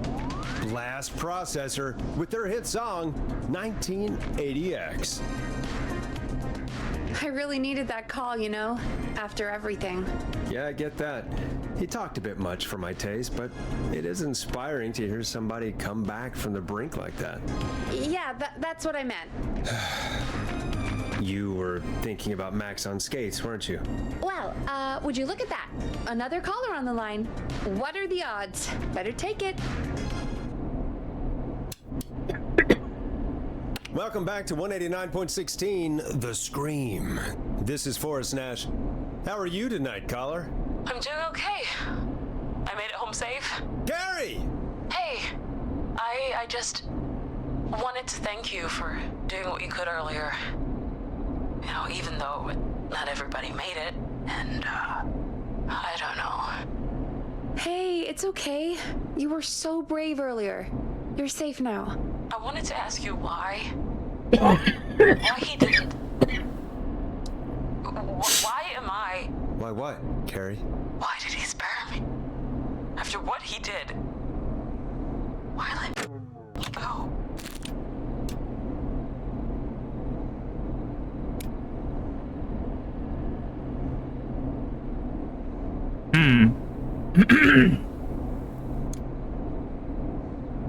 Blast Processor with their hit song 1980X. I really needed that call, you know, after everything. Yeah, I get that. He talked a bit much for my taste, but it is inspiring to hear somebody come back from the brink like that. Yeah, that's what I meant. You were thinking about Max on skates, weren't you? Well, would you look at that? Another caller on the line. What are the odds? Better take it. Welcome back to 189.16, The Scream. This is Forrest Nash. How are you tonight, caller? I'm doing okay. I made it home safe. Gary! Hey, I just wanted to thank you for doing what you could earlier. You know, even though not everybody made it, and, I don't know. Hey, it's okay. You were so brave earlier. You're safe now. I wanted to ask you why he didn't. Why am I? Why what, Carrie? Why did he spare me? After what he did, why let me go?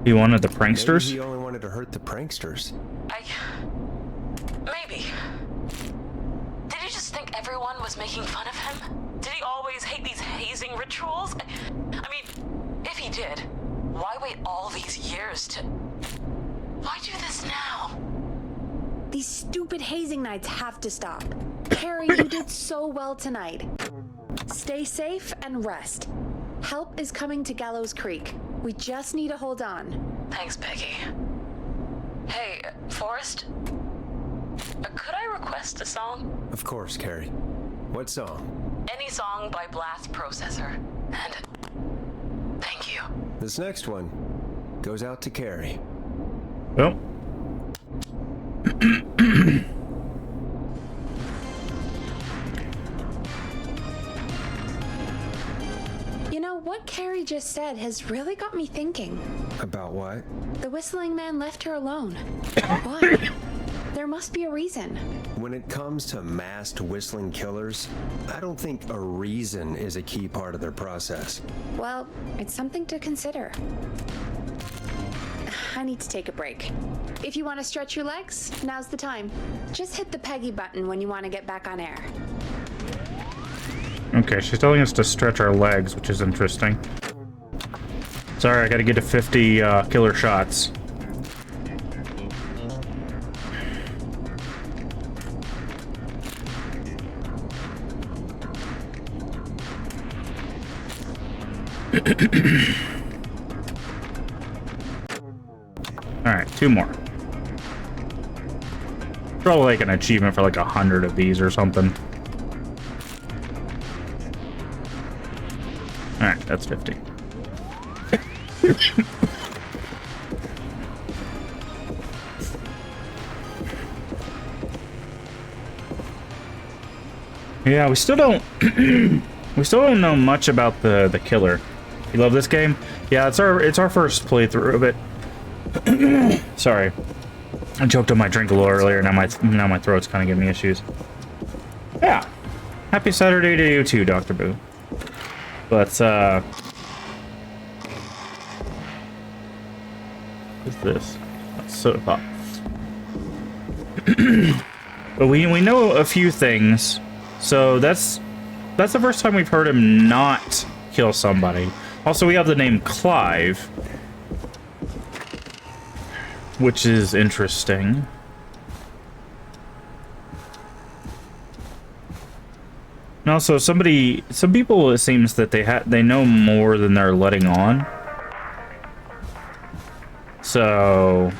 He wanted the pranksters? Maybe he only wanted to hurt the pranksters. Maybe. Did he just think everyone was making fun of him? Did he always hate these hazing rituals? I mean, if he did, why wait all these years to... Why do this now? These stupid hazing nights have to stop. Carrie, you did so well tonight. Stay safe and rest. Help is coming to Gallows Creek. We just need to hold on. Thanks, Peggy. Hey, Forrest? Could I request a song? Of course, Carrie. What song? Any song by Blast Processor. And thank you. This next one goes out to Carrie. Well. You know, what Carrie just said has really got me thinking. About what? The whistling man left her alone. Why? There must be a reason. When it comes to masked whistling killers, I don't think a reason is a key part of their process. Well, it's something to consider. I need to take a break. If you want to stretch your legs, now's the time. Just hit the Peggy button when you want to get back on air. Okay, she's telling us to stretch our legs, which is interesting. Sorry, I gotta get to 50 killer shots. Alright, 2 more. Probably like an achievement for like 100 of these or something. Alright, that's 50. Yeah, we still don't we still don't know much about the killer. You love this game? Yeah, it's our first playthrough of it. Sorry. I choked on my drink a little earlier, now my throat's kind of giving me issues. Yeah. Happy Saturday to you too, Dr. Boo. But what's this? That's soda pop. But we know a few things. So that's the first time we've heard him not kill somebody. Also, we have the name Clive, which is interesting. And also, some people, it seems that they know more than they're letting on. So,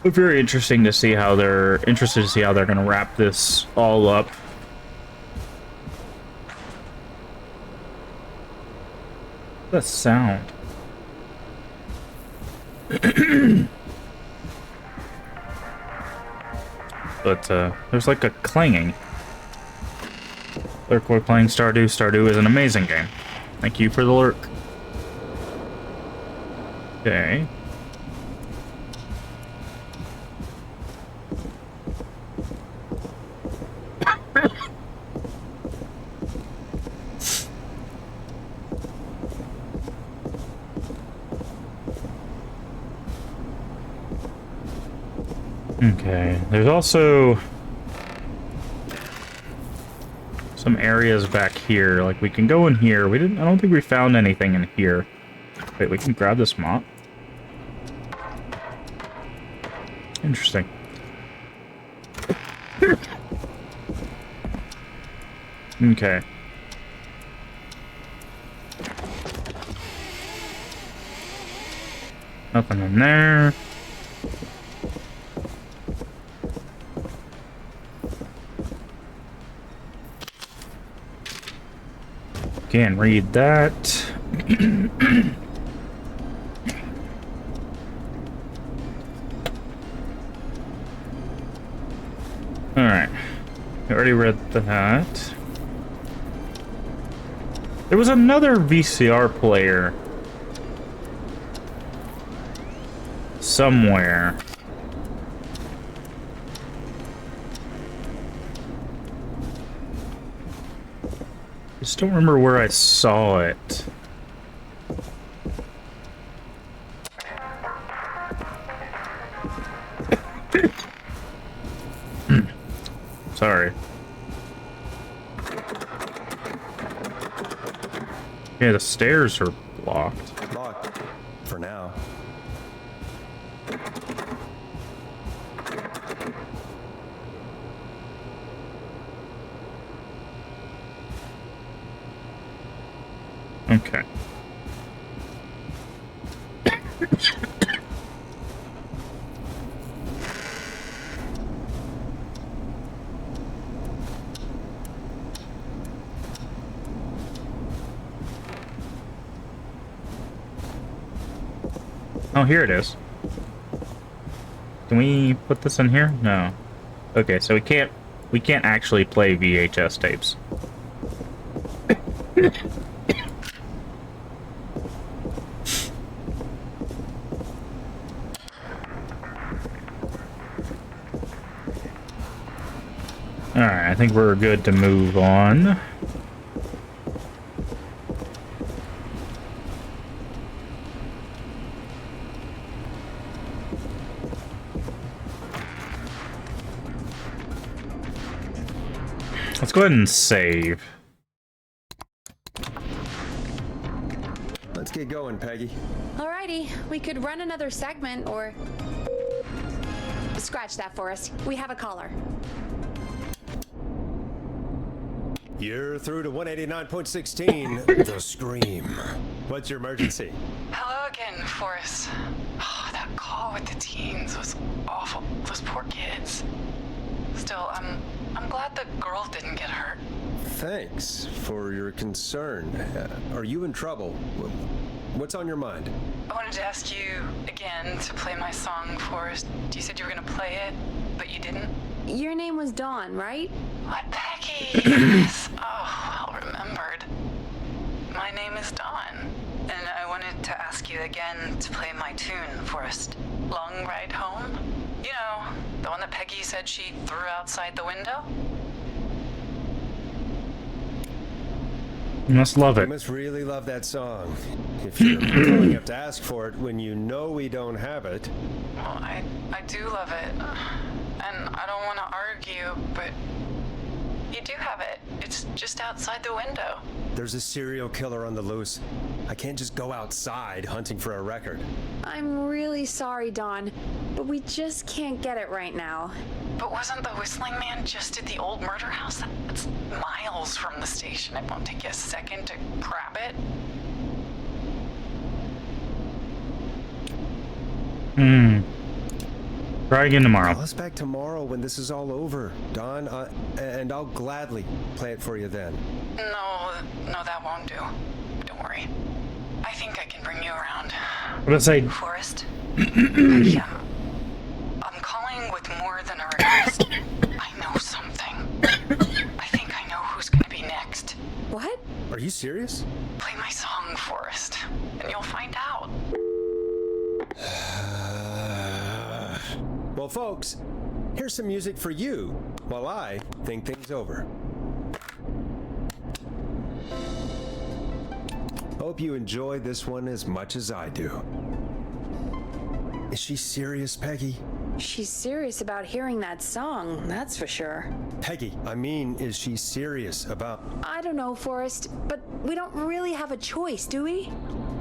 it's very interesting to see how they're going to wrap this all up. What's that sound? But there's like a clanging. Lurk, we're playing Stardew. Stardew is an amazing game. Thank you for the lurk. Okay. Okay, there's also some areas back here. Like, we can go in here. I don't think we found anything in here. Wait, we can grab this mop. Interesting. Okay. Nothing in there. Can't read that. Alright. I already read that. There was another VCR player somewhere. I just don't remember where I saw it. Sorry. Yeah, the stairs are blocked. Locked. For now. Okay. Oh, here it is. Can we put this in here? No. Okay, so we can't actually play VHS tapes. Alright, I think we're good to move on. Let's go ahead and save. Let's get going, Peggy. Alrighty, we could run another segment or... Scratch that, Forrest. We have a caller. You're through to 189.16, The Scream. What's your emergency? Hello again, Forrest. Oh, that call with the teen. the girl didn't get hurt. Thanks for your concern. Are you in trouble? What's on your mind? I wanted to ask you again to play my song, Forrest. You said you were gonna play it, but you didn't. Your name was Dawn, right? What, Peggy? Yes. Oh, well remembered. My name is Dawn, and I wanted to ask you again to play my tune, Forrest. Long Ride Home? You know, the one that Peggy said she threw outside the window? You must love You it. must really love that song. If you're going up to ask for it when you know we don't have it. Well, I do love it. And I don't want to argue, but you do have it. It's just outside the window. There's a serial killer on the loose. I can't just go outside hunting for a record. I'm really sorry, Dawn, but we just can't get it right now. But wasn't the Whistling Man just at the old murder house? That's miles from the station. It won't take you a second to grab it. Try again tomorrow. Call us back tomorrow when this is all over, Don, and I'll gladly play it for you then. No, that won't do. Don't worry. I think I can bring you around. What did I say? Forrest? Yeah. I'm calling with more than a request. I know something. I think I know who's gonna be next. What? Are you serious? Play my song, Forrest, and you'll find out. Well, folks, here's some music for you while I think things over. Hope you enjoyed this one as much as I do. Is she serious, Peggy? She's serious about hearing that song, that's for sure. Peggy, I mean, is she serious about... I don't know, Forrest, but we don't really have a choice, do we?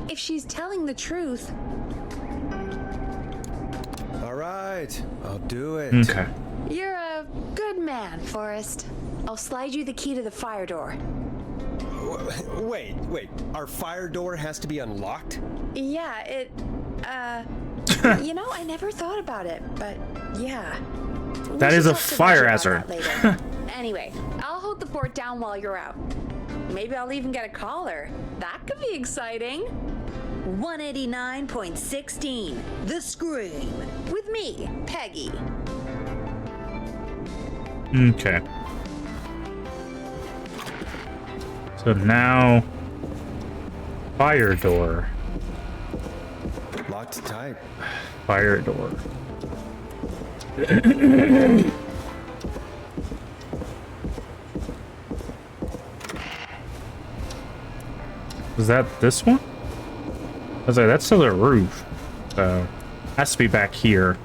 If she's telling the truth... All right, I'll do it. Okay. You're a good man, Forrest. I'll slide you the key to the fire door. Wait, our fire door has to be unlocked? Yeah, you know, I never thought about it, but yeah. That is a fire hazard. Anyway, I'll hold the fort down while you're out. Maybe I'll even get a caller. That could be exciting. 189.16, The Scream. With me, Peggy. Okay. So now, fire door. Locked tight. Fire door. Is that this one? I was like, that's still a roof. So, has to be back here.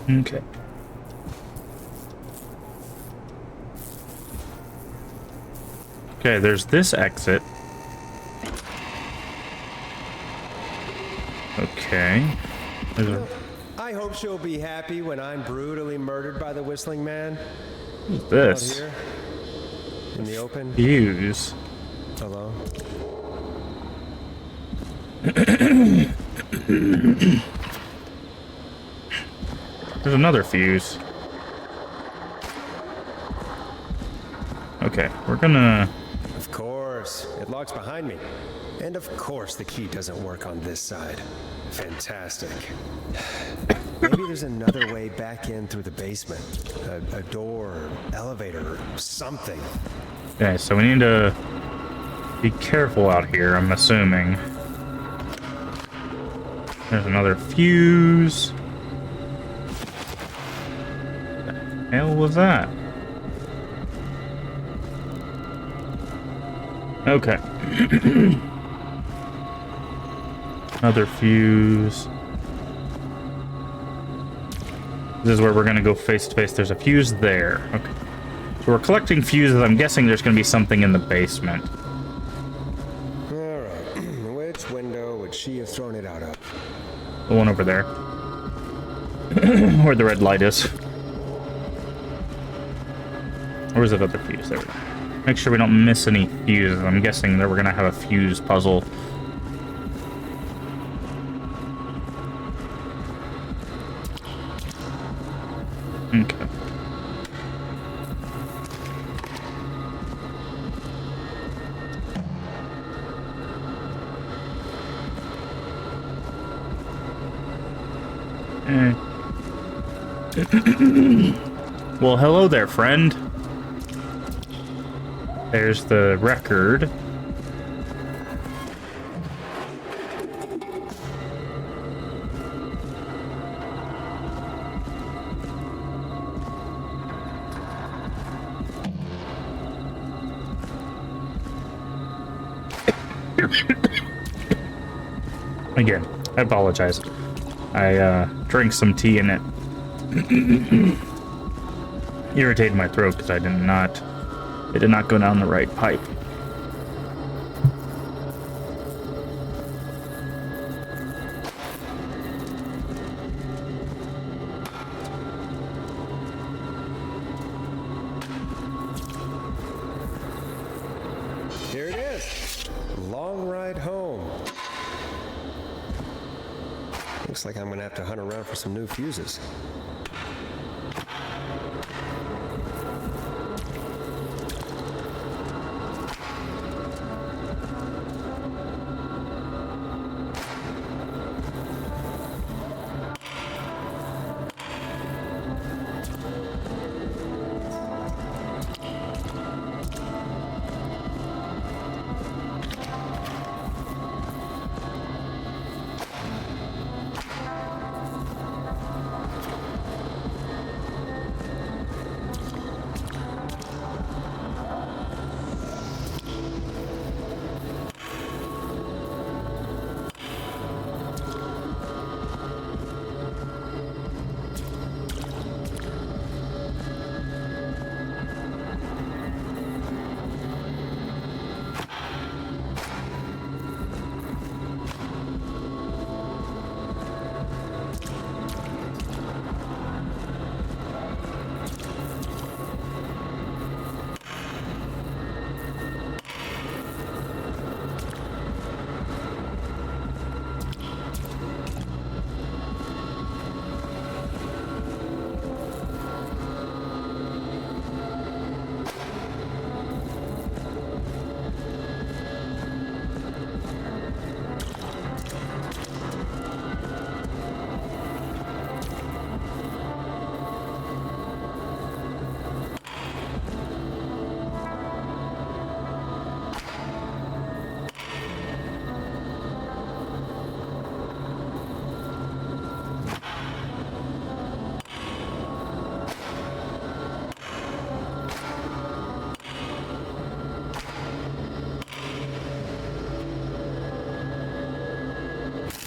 Okay. Okay, there's this exit. Okay. I hope she'll be happy when I'm brutally murdered by the Whistling Man. What's this? Out here, in the open. Fuse. Hello. There's another fuse. Okay, we're gonna... Of course, it locks behind me. And of course the key doesn't work on this side. Fantastic. Maybe there's another way back in through the basement. A door, or elevator, or something. Okay, so we need to be careful out here, I'm assuming. There's another fuse. What the hell was that? Okay. Another fuse. This is where we're gonna go face to face. There's a fuse there. Okay. So we're collecting fuses. I'm guessing there's gonna be something in the basement. Alright. Which window would she have thrown it out of? The one over there. Where the red light is. Or is it other fuse? There we go. Make sure we don't miss any fuses. I'm guessing that we're gonna have a fuse puzzle. Okay. Well, hello there, friend. There's the record. Again, I apologize. I drank some tea and it irritated my throat because it did not go down the right pipe. Here it is. Long ride home. Looks like I'm gonna have to hunt around for some new fuses.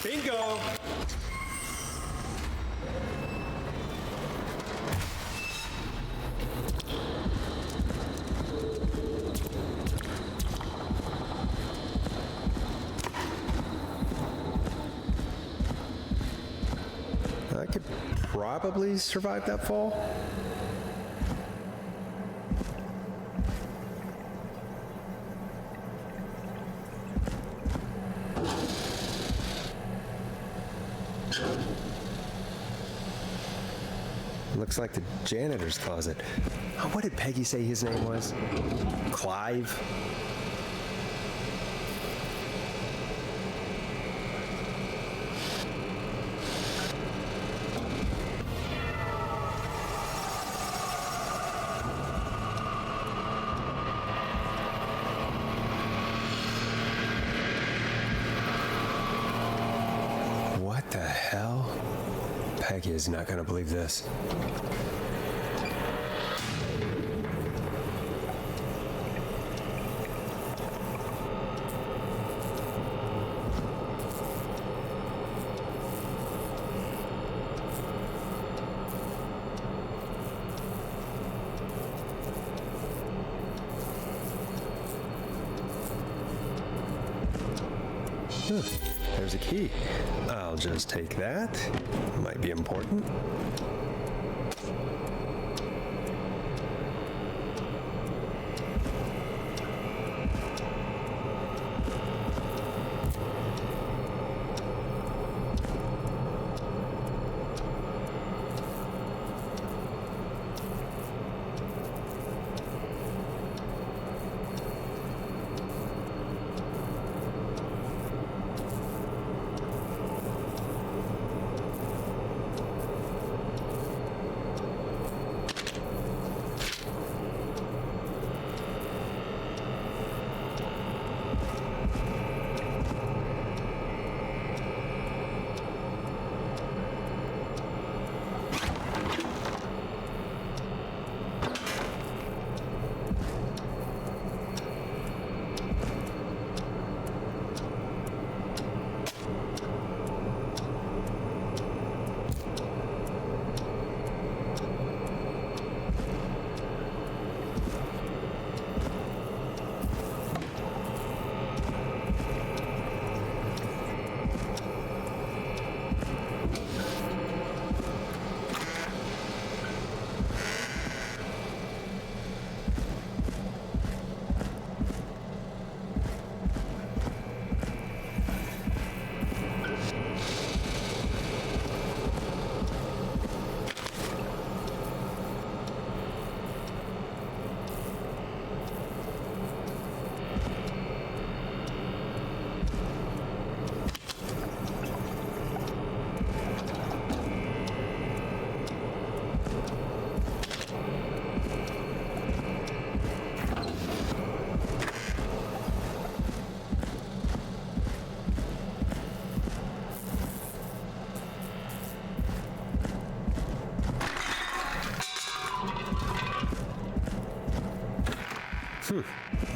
Bingo! I could probably survive that fall. Looks like the janitor's closet. Oh, what did Peggy say his name was? Clive? What the hell? Peggy is not gonna believe this. There's a key. I'll just take that. Might be important.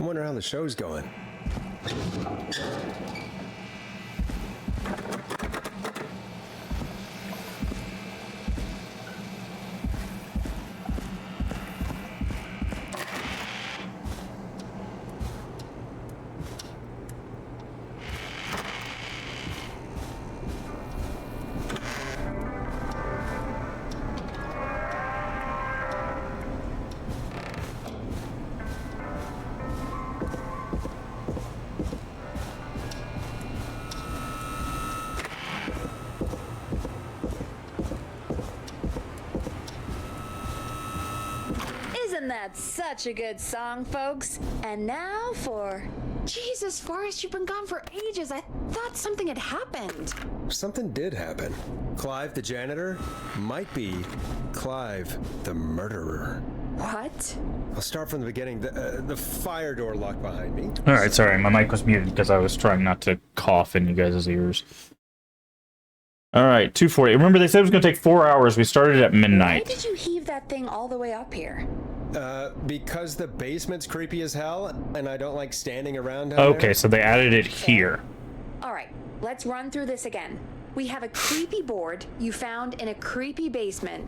wonder how the show's going. Isn't that such a good song, folks? And now for... Jesus, Forrest, you've been gone for ages. I thought something had happened. Something did happen. Clive the janitor might be Clive the murderer. What? I'll start from the beginning. The fire door locked behind me. All right, sorry, my mic was muted because I was trying not to cough in you guys' ears. All right, 2:40. Remember, they said it was going to take 4 hours. We started at midnight. Why did you heave that thing all the way up here? Because the basement's creepy as hell, and I don't like standing around down Okay, there. so they added it here. All right, let's run through this again. We have a creepy board you found in a creepy basement,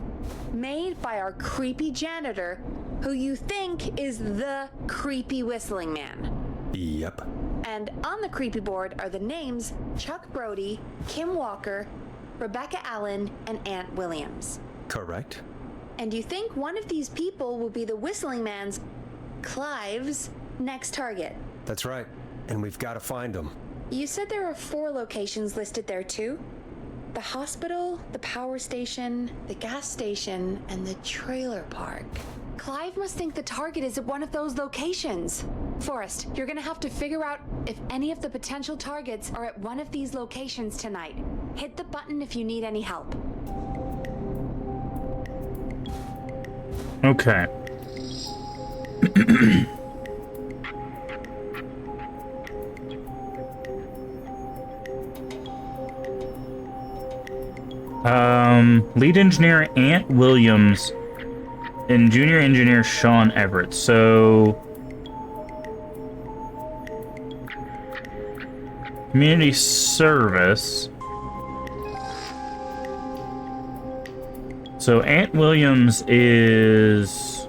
made by our creepy janitor, who you think is the creepy whistling man. Yep. And on the creepy board are the names Chuck Brody, Kim Walker, Rebecca Allen, and Aunt Williams. Correct. And you think one of these people will be the whistling man's, Clive's, next target. That's right. And we've got to find them. You said there are 4 locations listed there too? The hospital, the power station, the gas station, and the trailer park. Clive must think the target is at one of those locations. Forrest, you're gonna have to figure out if any of the potential targets are at one of these locations tonight. Hit the button if you need any help. Okay. Lead engineer Ant Williams and junior engineer Sean Everett. So community service. So Ant Williams is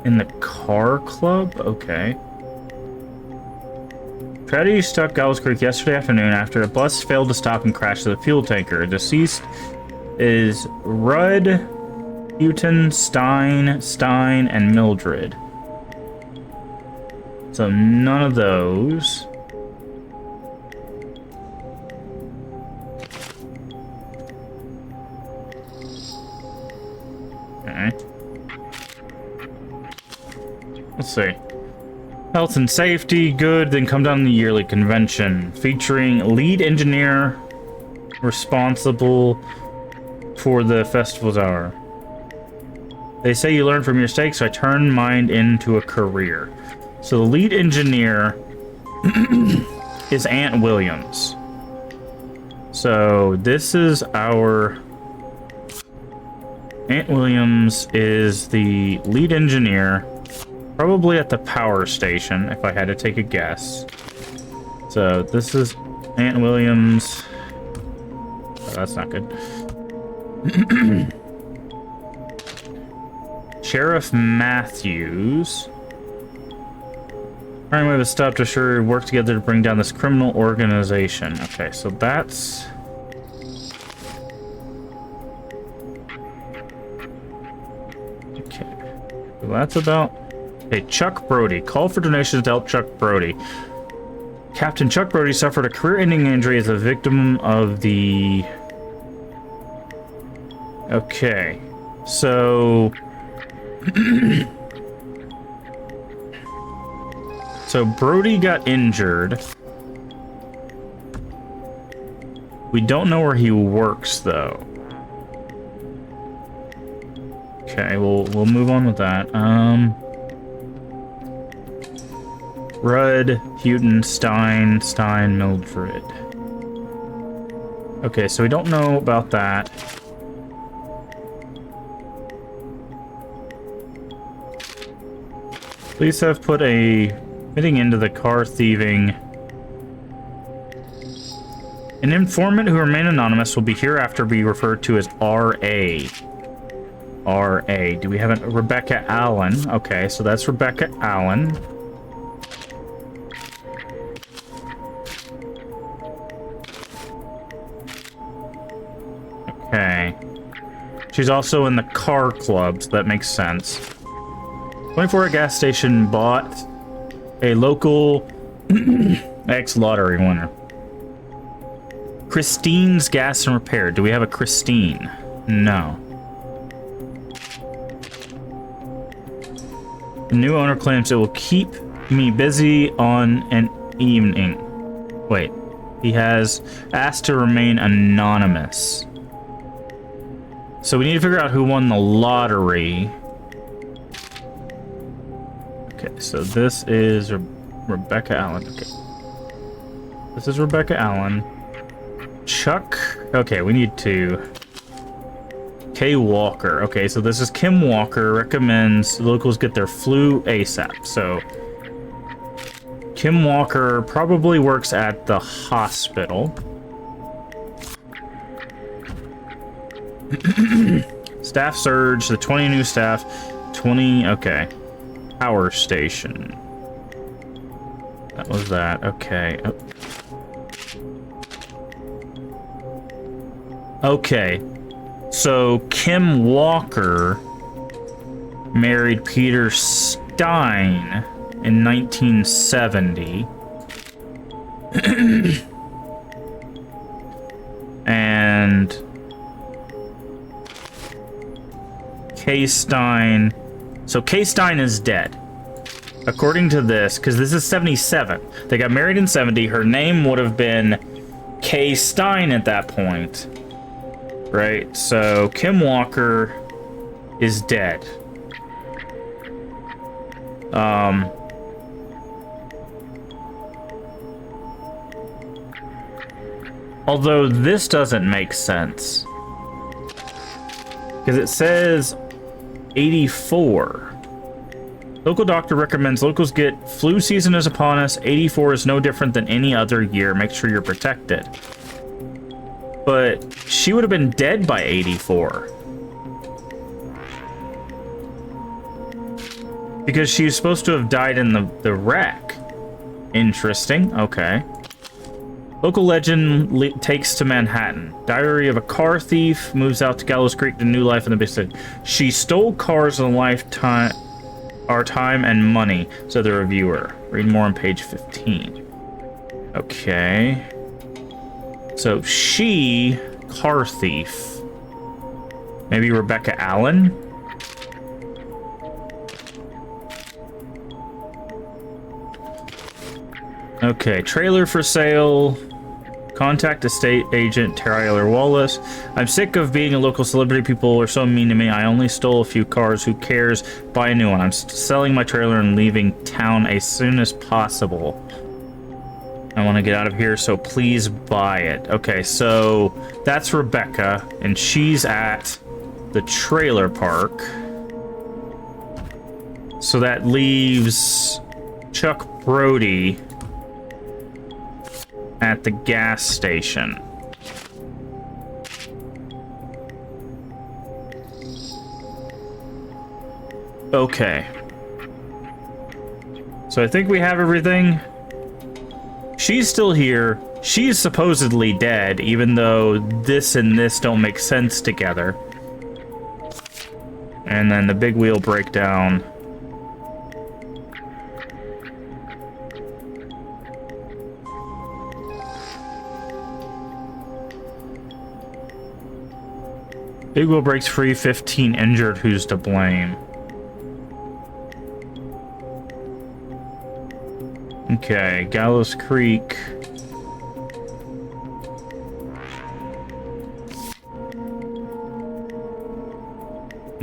in the car club? Okay. Tragedy struck Gallows Creek yesterday afternoon after a bus failed to stop and crashed the fuel tanker. Deceased is Rudd, Houghton, Stein, and Mildred. So none of those. Okay. Let's see. Health and safety, good. Then come down to the yearly convention featuring lead engineer responsible for the festival's hour. They say you learn from your mistakes, so I turned mine into a career. So the lead engineer is Ant Williams. So this is our... Ant Williams is the lead engineer, probably at the power station, if I had to take a guess. So this is Ant Williams. Oh, that's not good. Sheriff Matthews. Crime wave has stopped to assure we work together to bring down this criminal organization. Okay, so that's... Okay. So that's about... Okay, Chuck Brody. Call for donations to help Chuck Brody. Captain Chuck Brody suffered a career-ending injury as a victim of the... Okay. So... So Brody got injured. We don't know where he works, though. Okay, we'll move on with that. Rudd, Houghton, Stein, Mildred. Okay, so we don't know about that. Police have put a fitting into the car thieving. An informant who remain anonymous will be hereafter be referred to as R.A. R.A. Do we have a Rebecca Allen? Okay, so that's Rebecca Allen. Okay. She's also in the car club, so that makes sense. 24 gas station bought a local ex-lottery winner. Christine's Gas and Repair. Do we have a Christine? No. The new owner claims it will keep me busy on an evening. Wait. He has asked to remain anonymous. So we need to figure out who won the lottery. Okay, so this is Rebecca Allen. Okay. This is Rebecca Allen. Chuck. Okay, we need to. Kay Walker. Okay, so this is Kim Walker. Recommends locals get their flu ASAP. So Kim Walker probably works at the hospital. Staff surge. The 20 new staff. 20. Okay. Power station. That was that. Okay. Oh. Okay, so Kim Walker married Peter Stein in 1970. And Kay Stein. So Kay Stein is dead. According to this, because this is 77. They got married in 70. Her name would have been Kay Stein at that point. Right, so Kim Walker is dead. Although this doesn't make sense. Because it says 84. Local doctor recommends locals get flu season is upon us. 84 is no different than any other year. Make sure you're protected. But she would have been dead by 84. Because she was supposed to have died in the wreck. Interesting. Okay. Local legend takes to Manhattan. Diary of a car thief moves out to Gallows Creek to new life in the big city. She stole cars in a lifetime, our time and money, said the reviewer. Read more on page 15. Okay. So she, car thief. Maybe Rebecca Allen? Okay, trailer for sale. Contact estate agent Tyler Wallace. I'm sick of being a local celebrity. People are so mean to me. I only stole a few cars. Who cares? Buy a new one. I'm selling my trailer and leaving town as soon as possible. I want to get out of here, so please buy it. Okay, so that's Rebecca, and she's at the trailer park. So that leaves Chuck Brody at the gas station. Okay. So I think we have everything. She's still here. She's supposedly dead, even though this and this don't make sense together. And then the big wheel breakdown. Big wheel breaks free, 15 injured. Who's to blame? Okay, Gallows Creek.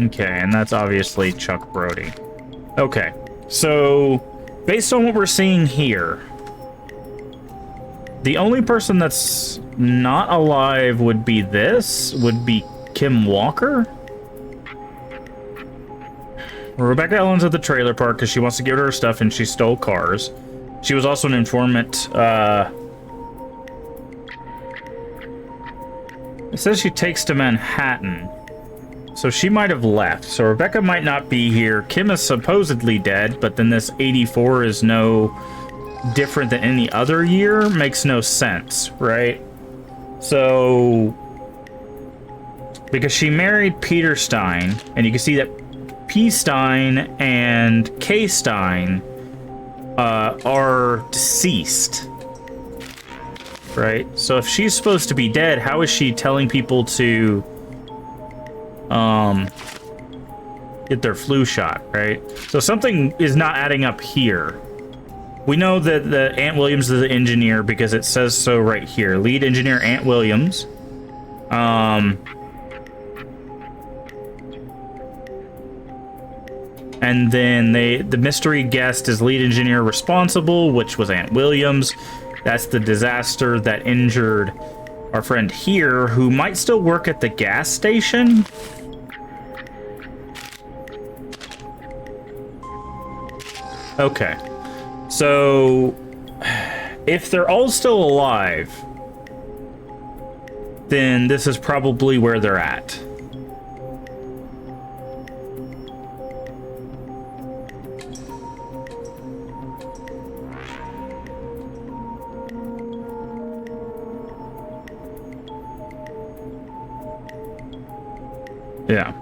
Okay, and that's obviously Chuck Brody. Okay, so based on what we're seeing here, the only person that's not alive would be Kim Walker? Rebecca Allen's at the trailer park because she wants to give her stuff and she stole cars. She was also an informant. It says she takes to Manhattan. So she might have left. So Rebecca might not be here. Kim is supposedly dead, but then this 84 is no different than any other year. Makes no sense, right? So, because she married Peter Stein, and you can see that P. Stein and K. Stein are deceased, right? So if she's supposed to be dead, how is she telling people to get their flu shot, right? So something is not adding up here. We know that the Ant Williams is the engineer because it says so right here. Lead engineer Ant Williams. And then the mystery guest is lead engineer responsible, which was Ant Williams. That's the disaster that injured our friend here, who might still work at the gas station. Okay. So, if they're all still alive, then this is probably where they're at. Yeah.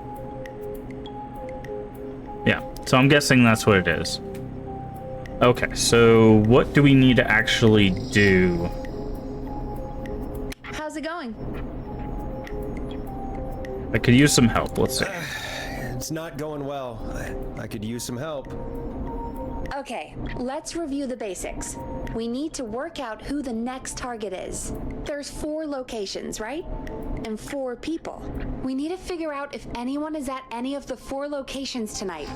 Yeah, so I'm guessing that's what it is. Okay, so what do we need to actually do? How's it going? I could use some help, let's see. It's not going well. I could use some help. Okay, let's review the basics. We need to work out who the next target is. There's 4 locations, right? And 4 people. We need to figure out if anyone is at any of the 4 locations tonight.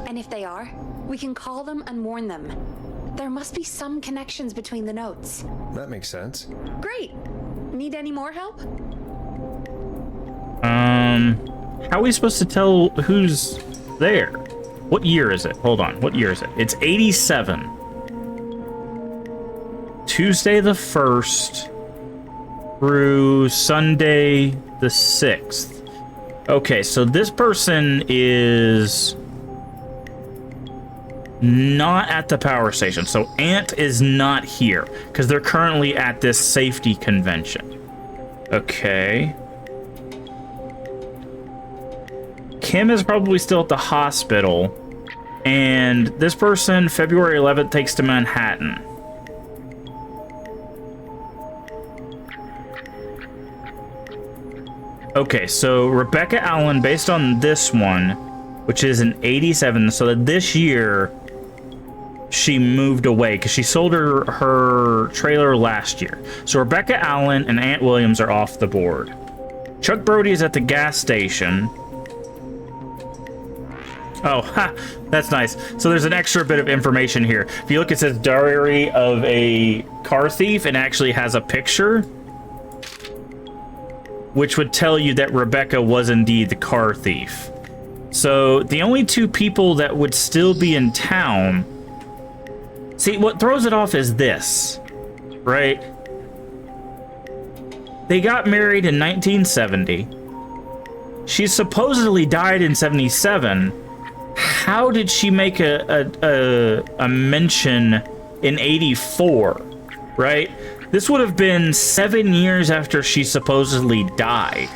And if they are, we can call them and warn them. There must be some connections between the notes. That makes sense. Great. Need any more help? How are we supposed to tell who's there? What year is it? Hold on, what year is it? It's 87. Tuesday the 1st through Sunday the 6th. Okay, so this person is not at the power station. So Ant is not here because they're currently at this safety convention. Okay. Kim is probably still at the hospital. And this person, February 11th, takes to Manhattan. Okay, so Rebecca Allen, based on this one, which is an 87, so that this year she moved away because she sold her trailer last year. So Rebecca Allen and Ant Williams are off the board. Chuck Brody is at the gas station. Oh, ha, that's nice. So there's an extra bit of information here. If you look, it says Diary of a Car Thief, and actually has a picture, which would tell you that Rebecca was indeed the car thief. So the only 2 people that would still be in town... See, what throws it off is this, right? They got married in 1970. She supposedly died in 77. How did she make a mention in 84, right? This would have been 7 years after she supposedly died.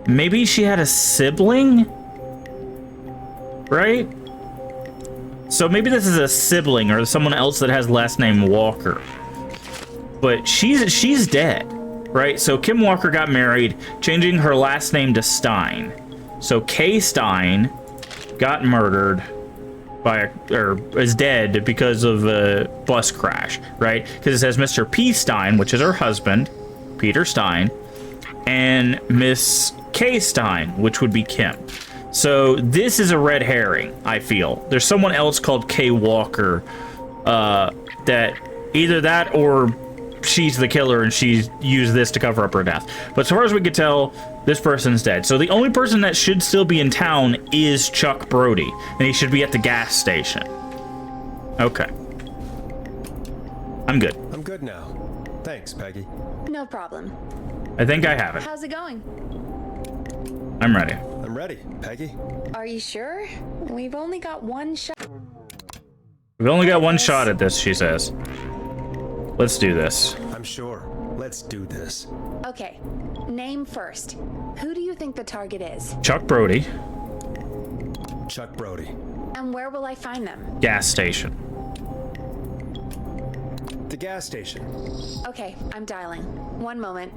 Maybe she had a sibling, right? So maybe this is a sibling or someone else that has last name Walker. But she's dead, right? So Kim Walker got married, changing her last name to Stein. So Kay Stein got murdered by or is dead because of a bus crash, right? Because it says Mr. P. Stein, which is her husband, Peter Stein, and Miss Kay Stein, which would be Kim. So this is a red herring, I feel. There's someone else called Kay Walker that either that or she's the killer and she's used this to cover up her death. But as far as we could tell, this person's dead. So the only person that should still be in town is Chuck Brody, and he should be at the gas station. Okay. I'm good. I'm good now. Thanks, Peggy. No problem. I think I have it. How's it going? I'm ready. I'm ready, Peggy. Are you sure? We've only got one shot. We've only got one shot at this, she says. Let's do this. I'm sure. Let's do this. Okay, name first. Who do you think the target is? Chuck Brody. Chuck Brody. And where will I find them? Gas station. The gas station. Okay, I'm dialing. One moment.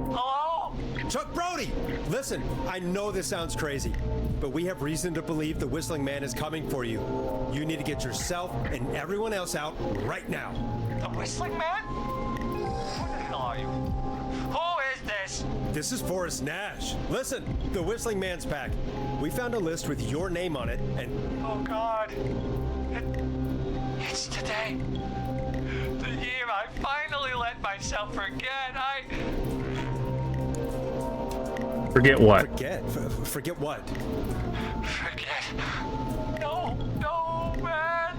Hello? Chuck Brody! Listen, I know this sounds crazy, but we have reason to believe the Whistling Man is coming for you. You need to get yourself and everyone else out right now. The Whistling Man? Who the hell are you? Who is this? This is Forrest Nash. Listen, the Whistling Man's back. We found a list with your name on it, and Oh God. It's today. The year I finally let myself forget. Forget what? forget what? Forget. No, man.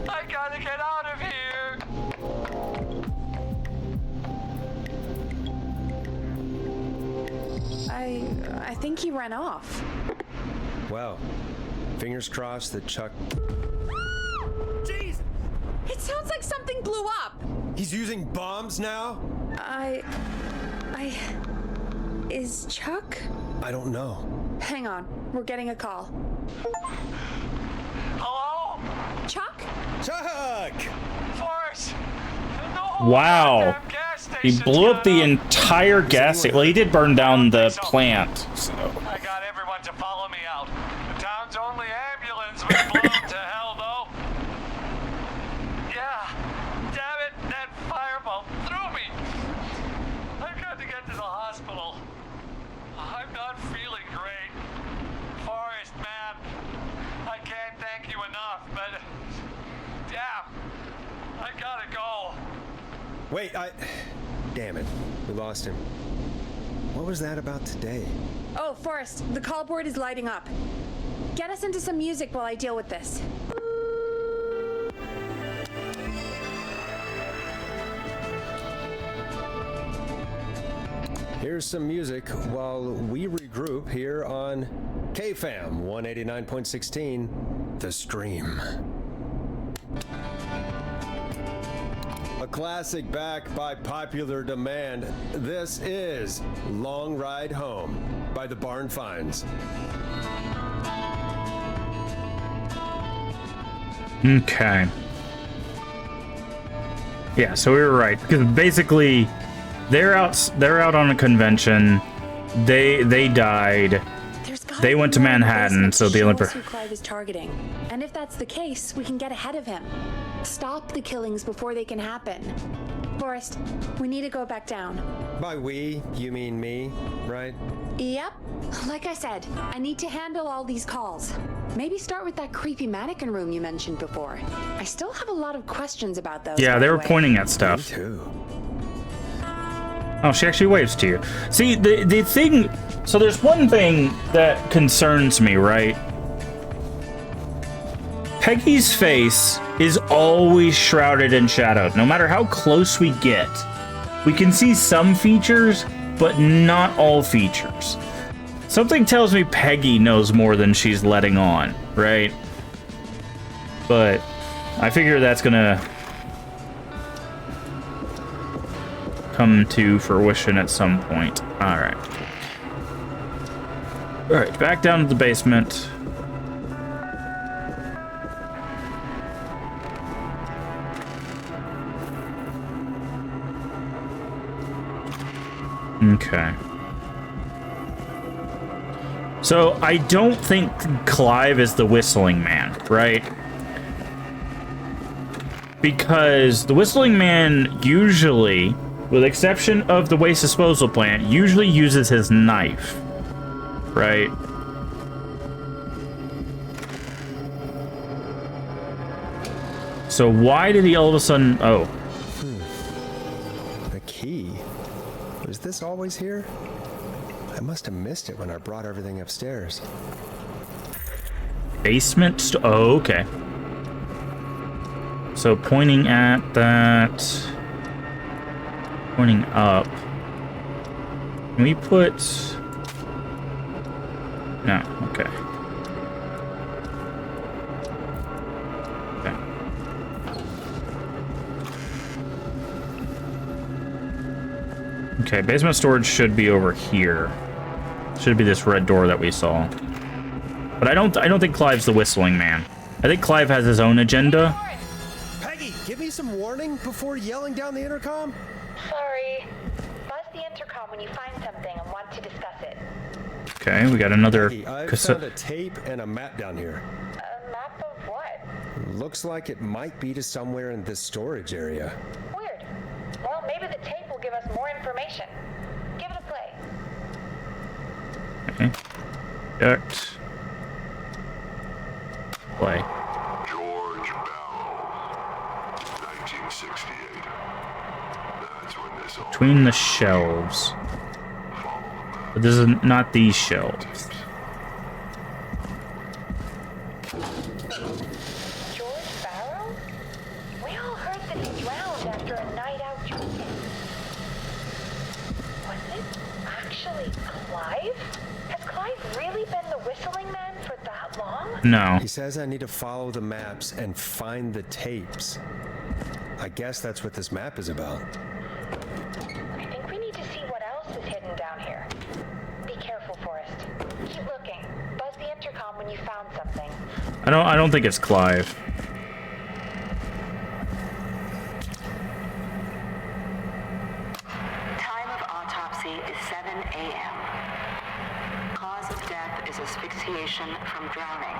I gotta get out of here. I think he ran off. Well, fingers crossed that Chuck... Jeez! It sounds like something blew up. He's using bombs now? Is Chuck? I don't know. Hang on, we're getting a call. Hello? Chuck? Chuck! Forrest! Wow. He blew up the entire gas station. Well, he did burn down the plant, so. I got everyone to follow me out. The town's only ambulance was blown to hell, though. Yeah. Damn it, that fireball threw me. I've got to get to the hospital. I'm not feeling great. Forrest, man. I can't thank you enough, but... yeah. I gotta go. Wait, Damn it. We lost him. What was that about today? Oh, Forrest, the call board is lighting up. Get us into some music while I deal with this. Here's some music while we regroup here on KFAM 189.16, The Stream. A classic back by popular demand. This is Long Ride Home by the Barn Finds. Okay. Yeah, so we were right, because basically they're out on a convention. They died. They went to Manhattan, so the Olympic. Who Clive is targeting, and if that's the case, we can get ahead of him. Stop the killings before they can happen. Forrest, we need to go back down. By we, you mean me, right? Yep. Like I said, I need to handle all these calls. Maybe start with that creepy mannequin room you mentioned before. I still have a lot of questions about those. Yeah, they were pointing at stuff. Me too. Oh, she actually waves to you. See, the thing... So there's one thing that concerns me, right? Peggy's face is always shrouded in shadow. No matter how close we get, we can see some features, but not all features. Something tells me Peggy knows more than she's letting on, right? But I figure that's gonna come to fruition at some point. Alright. Alright, back down to the basement. Okay. So, I don't think Clive is the Whistling Man, right? Because the Whistling Man usually, with the exception of the waste disposal plant, usually uses his knife, right? So why did he all of a sudden... Oh. The key? Was this always here? I must have missed it when I brought everything upstairs. Basement? Oh, okay. So pointing at that... Pointing up. Can we put... No, okay. Okay. Okay, basement storage should be over here. Should be this red door that we saw. But I don't think Clive's the whistling man. I think Clive has his own agenda. Peggy, give me some warning before yelling down the intercom. Sorry. Buzz the intercom when you find something and want to discuss it. Okay, we got another Peggy, I cassette. found a tape and a map down here. A map of what? Looks like it might be to somewhere in this storage area. Weird. Well, maybe the tape will give us more information. Give it a play. Okay. Duct. Play. George Barrow, 1968. That's when this all Between the shelves. But this is not these shelves. George Barrow? We all heard that he drowned after a night out drinking. Was it actually Clive? Has Clive really been the whistling man for that long? No. He says I need to follow the maps and find the tapes. I guess that's what this map is about. I think we need to see what else is hidden down here. Be careful, Forrest. Keep looking. Buzz the intercom when you found something. I don't think it's Clive. Time of autopsy is 7 a.m. Cause of death is asphyxiation from drowning.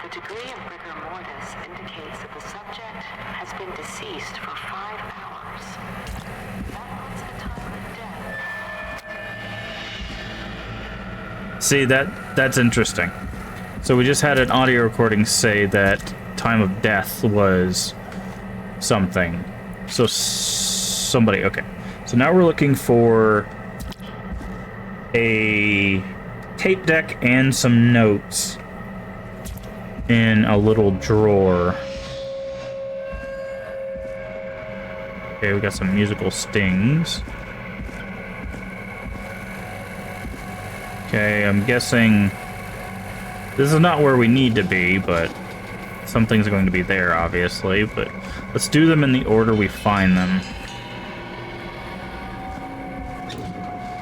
The degree of rigor mortis indicates that the subject has been deceased for 5 hours. That puts the time of death. See, that's interesting. So we just had an audio recording say that time of death was something. So somebody, okay. So now we're looking for a tape deck and some notes in a little drawer. Okay, we got some musical stings. Okay, I'm guessing this is not where we need to be, but something's going to be there, obviously. But let's do them in the order we find them.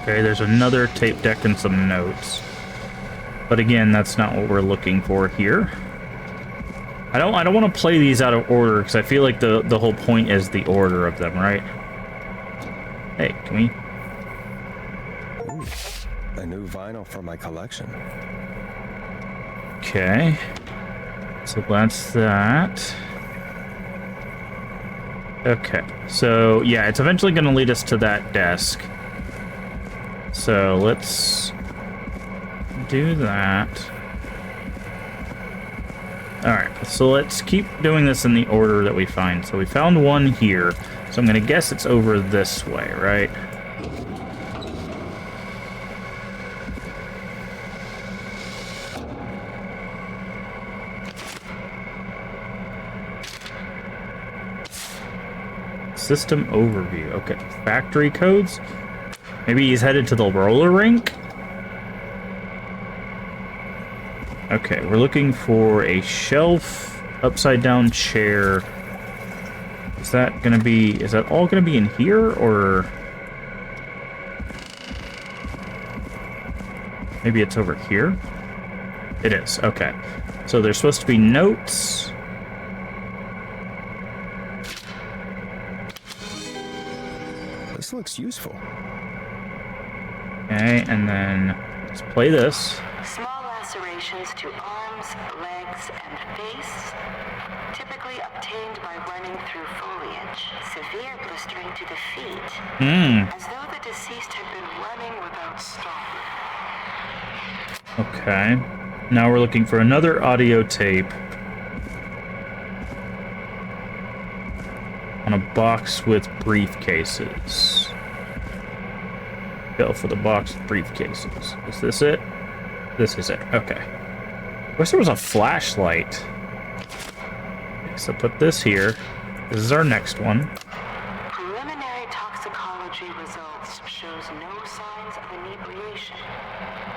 Okay, there's another tape deck and some notes. But again, that's not what we're looking for here. I don't want to play these out of order, because I feel like the whole point is the order of them, right? Hey, can we... Ooh, a new vinyl for my collection. Okay. So that's that. Okay. So, yeah, it's eventually going to lead us to that desk. So let's do that. Alright, so let's keep doing this in the order that we find. So we found one here, so I'm going to guess it's over this way, right? System overview. Okay, factory codes. Maybe he's headed to the roller rink? Okay, we're looking for a shelf, upside down chair. Is that gonna be, is that all gonna be in here, or? Maybe it's over here? It is, okay. So there's supposed to be notes. This looks useful. Okay, and then let's play this. Small lacerations to arms, legs, and face, typically obtained by running through foliage. Severe blistering to the feet, as though the deceased had been running without stopping. Okay. Now we're looking for another audio tape. on a box with briefcases. Go for the box with briefcases. Is this it? This is it. Okay. I wish there was a flashlight. Okay, so put this here. This is our next one. Preliminary toxicology results shows no signs of inebriation.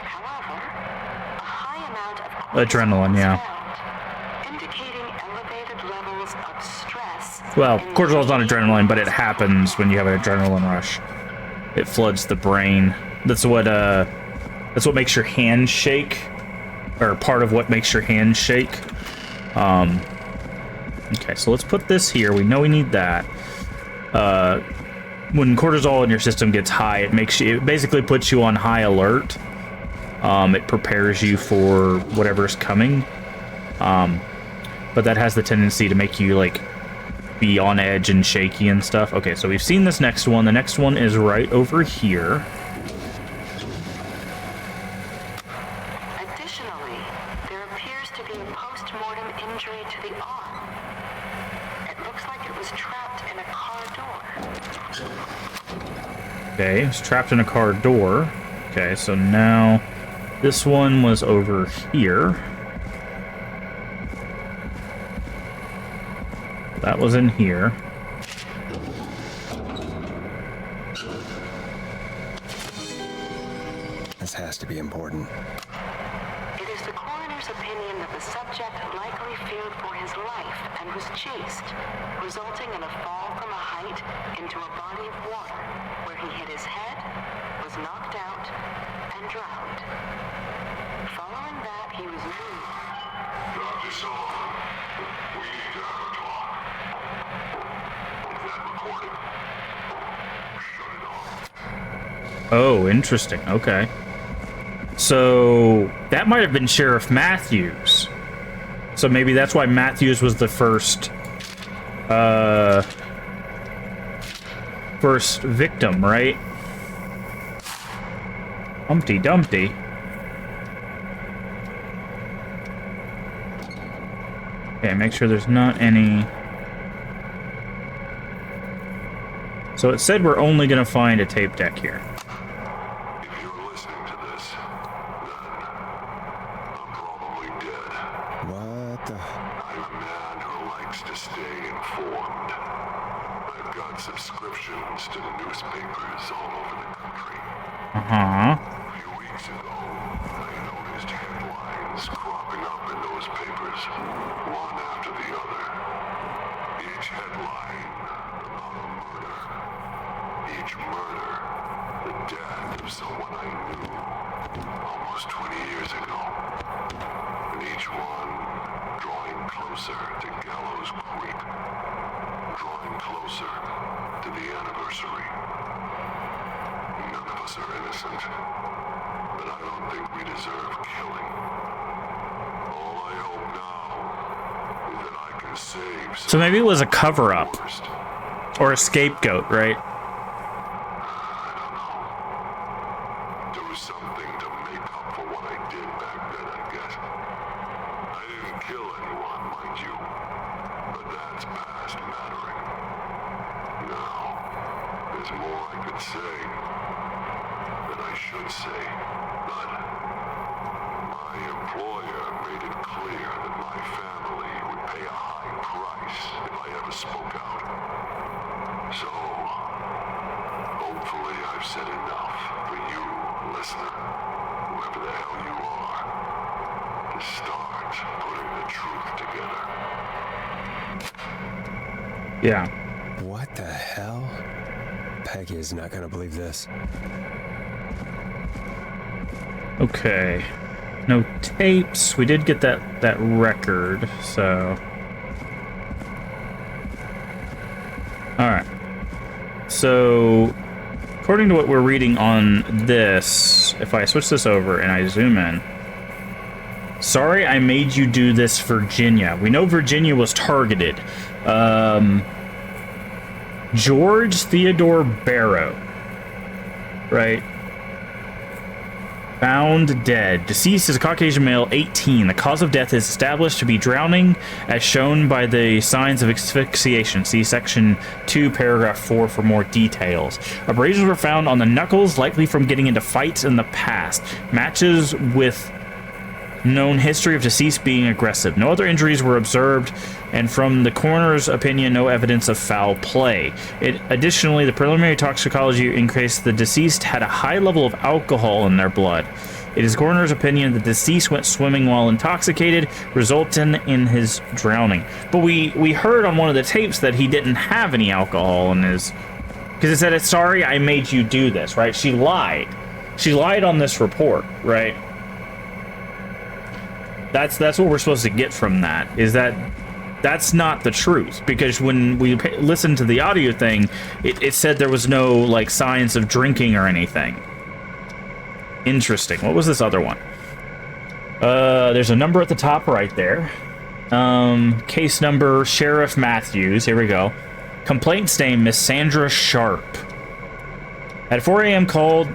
However, a high amount of Adrenaline, yeah. indicating elevated levels of stress. Well, cortisol's not adrenaline, but it happens when you have an adrenaline rush. It floods the brain. That's what makes your hands shake, or part of what makes your hands shake. Okay, so let's put this here. We know we need that. When cortisol in your system gets high, it basically puts you on high alert. It prepares you for whatever's coming. But that has the tendency to make you like be on edge and shaky and stuff. Okay, so we've seen this next one. The next one is right over here. Additionally, there appears to be a post-mortem injury to the arm. It looks like it was trapped in a car door. Okay, it's trapped in a car door. Okay, so now this one was over here. That was in here. This has to be important. It is the coroner's opinion that the subject likely feared for his life and was chased, resulting in a fall from a height into a body of water, where he hit his head, was knocked out, and drowned. Following that, he was moved. Dr. Sullivan, we need to have a talk. That recording. Shut it off. Oh, interesting. Okay. So that might have been Sheriff Matthews. So maybe that's why Matthews was the first victim, right? Humpty Dumpty. Okay, make sure there's not any. So it said we're only gonna find a tape deck here. If you're listening to this, then I'm probably dead. What the? I'm a man who likes to stay informed. I've got subscriptions to newspapers all over the country. Uh-huh. A few weeks ago, I noticed headlines cropping up in those papers, one after the other. Each headline about a murder. Each murder, the death of someone I knew almost 20 years ago. And each one drawing closer to Gallows Creek. Drawing closer to the anniversary. None of us are innocent, but I don't think we deserve killing. All I hope now is that I can save So maybe it was a cover-up. first. Or a scapegoat, right? I don't know. Do something to make up for what I did back then, I guess. I didn't kill anyone, mind you, but that's past mattering. Now, there's more I could say than I should say, but my employer made it clear that my family would pay a high price if I ever spoke out. So, hopefully I've said enough for you, listener, whoever the hell you are, to start putting the truth together. Yeah. What the hell? Peggy is not gonna believe this. Okay. No tapes. We did get that record, so. Alright. So, according to what we're reading on this, if I switch this over and I zoom in. Sorry I made you do this, Virginia. We know Virginia was targeted. George Theodore Barrow. Right? Found dead. Deceased is a Caucasian male, 18. The cause of death is established to be drowning, as shown by the signs of asphyxiation. See section 2, paragraph 4 for more details. Abrasions were found on the knuckles, likely from getting into fights in the past. Matches with known history of deceased being aggressive. No other injuries were observed, and from the coroner's opinion, no evidence of foul play. Additionally, the preliminary toxicology indicates the deceased had a high level of alcohol in their blood. It is the coroner's opinion the deceased went swimming while intoxicated, resulting in his drowning. But we heard on one of the tapes that he didn't have any alcohol in his... Because it said, sorry, I made you do this, right? She lied. She lied on this report, right? That's what we're supposed to get from that, is that that's not the truth. Because when we listened to the audio thing, it said there was no, like, signs of drinking or anything. Interesting. What was this other one? There's a number at the top right there. Case number, Sheriff Matthews. Here we go. Complaints name, Miss Sandra Sharp. At 4 a.m. call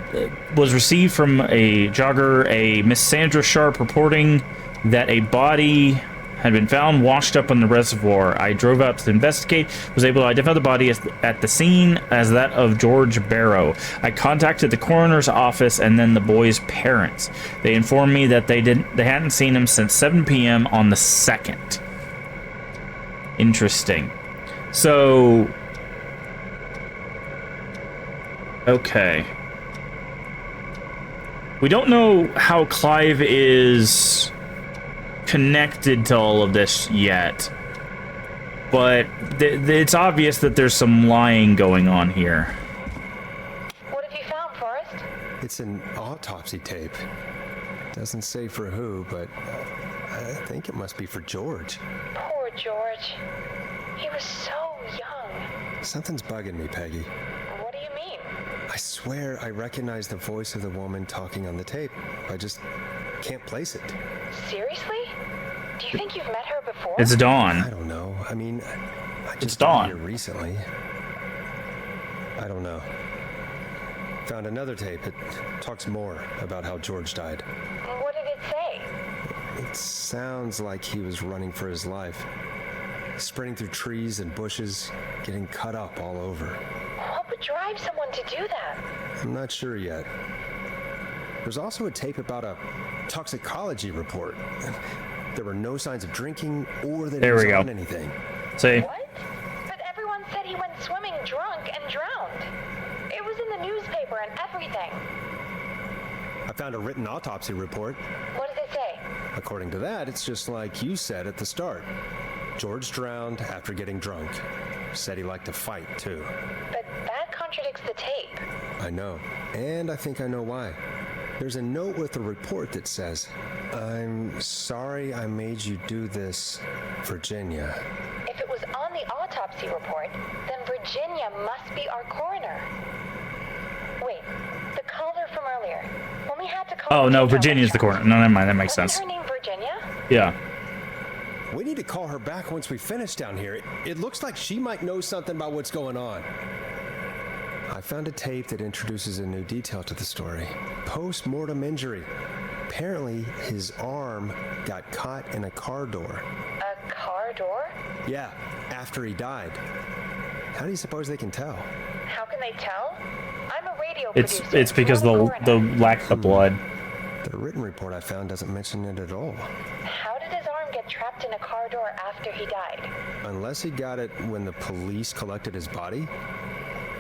was received from a jogger, a Miss Sandra Sharp, reporting that a body had been found washed up in the reservoir. I drove out to investigate, was able to identify the body at the scene as that of George Barrow. I contacted the coroner's office and then the boy's parents. They informed me that they hadn't seen him since 7 p.m. on the 2nd. Interesting. So, okay. We don't know how Clive is connected to all of this yet, but it's obvious that there's some lying going on here. What have you found, Forrest? It's an autopsy tape. Doesn't say for who, but I think it must be for George. Poor George. He was so young. Something's bugging me, Peggy. What do you mean? I swear I recognize the voice of the woman talking on the tape. I just can't place it. Seriously? Do you think you've met her before? It's Dawn. I don't know. I mean, I just Dawn. got here recently. I don't know. Found another tape. It talks more about how George died. What did it say? It sounds like he was running for his life. Sprinting through trees and bushes, getting cut up all over. What would drive someone to do that? I'm not sure yet. There's also a tape about a toxicology report. There were no signs of drinking or that he was on anything. See? What? But everyone said he went swimming drunk and drowned. It was in the newspaper and everything. I found a written autopsy report. What did it say? According to that, it's just like you said at the start. George drowned after getting drunk. Said he liked to fight, too. But that contradicts the tape. I know. And I think I know why. There's a note with the report that says, "I'm sorry I made you do this, Virginia." If it was on the autopsy report, then Virginia must be our coroner. Wait, the caller from earlier. When we had to call... Oh, no, Virginia's the coroner. No, never mind. That makes sense. Wasn't her name Virginia? Yeah. We need to call her back once we finish down here. It looks like she might know something about what's going on. I found a tape that introduces a new detail to the story. Post-mortem injury. Apparently, his arm got caught in a car door. A car door? Yeah, after he died. How do you suppose they can tell? How can they tell? I'm a radio It's producer. because the lack of blood. The written report I found doesn't mention it at all. How did his arm get trapped in a car door after he died? Unless he got it when the police collected his body,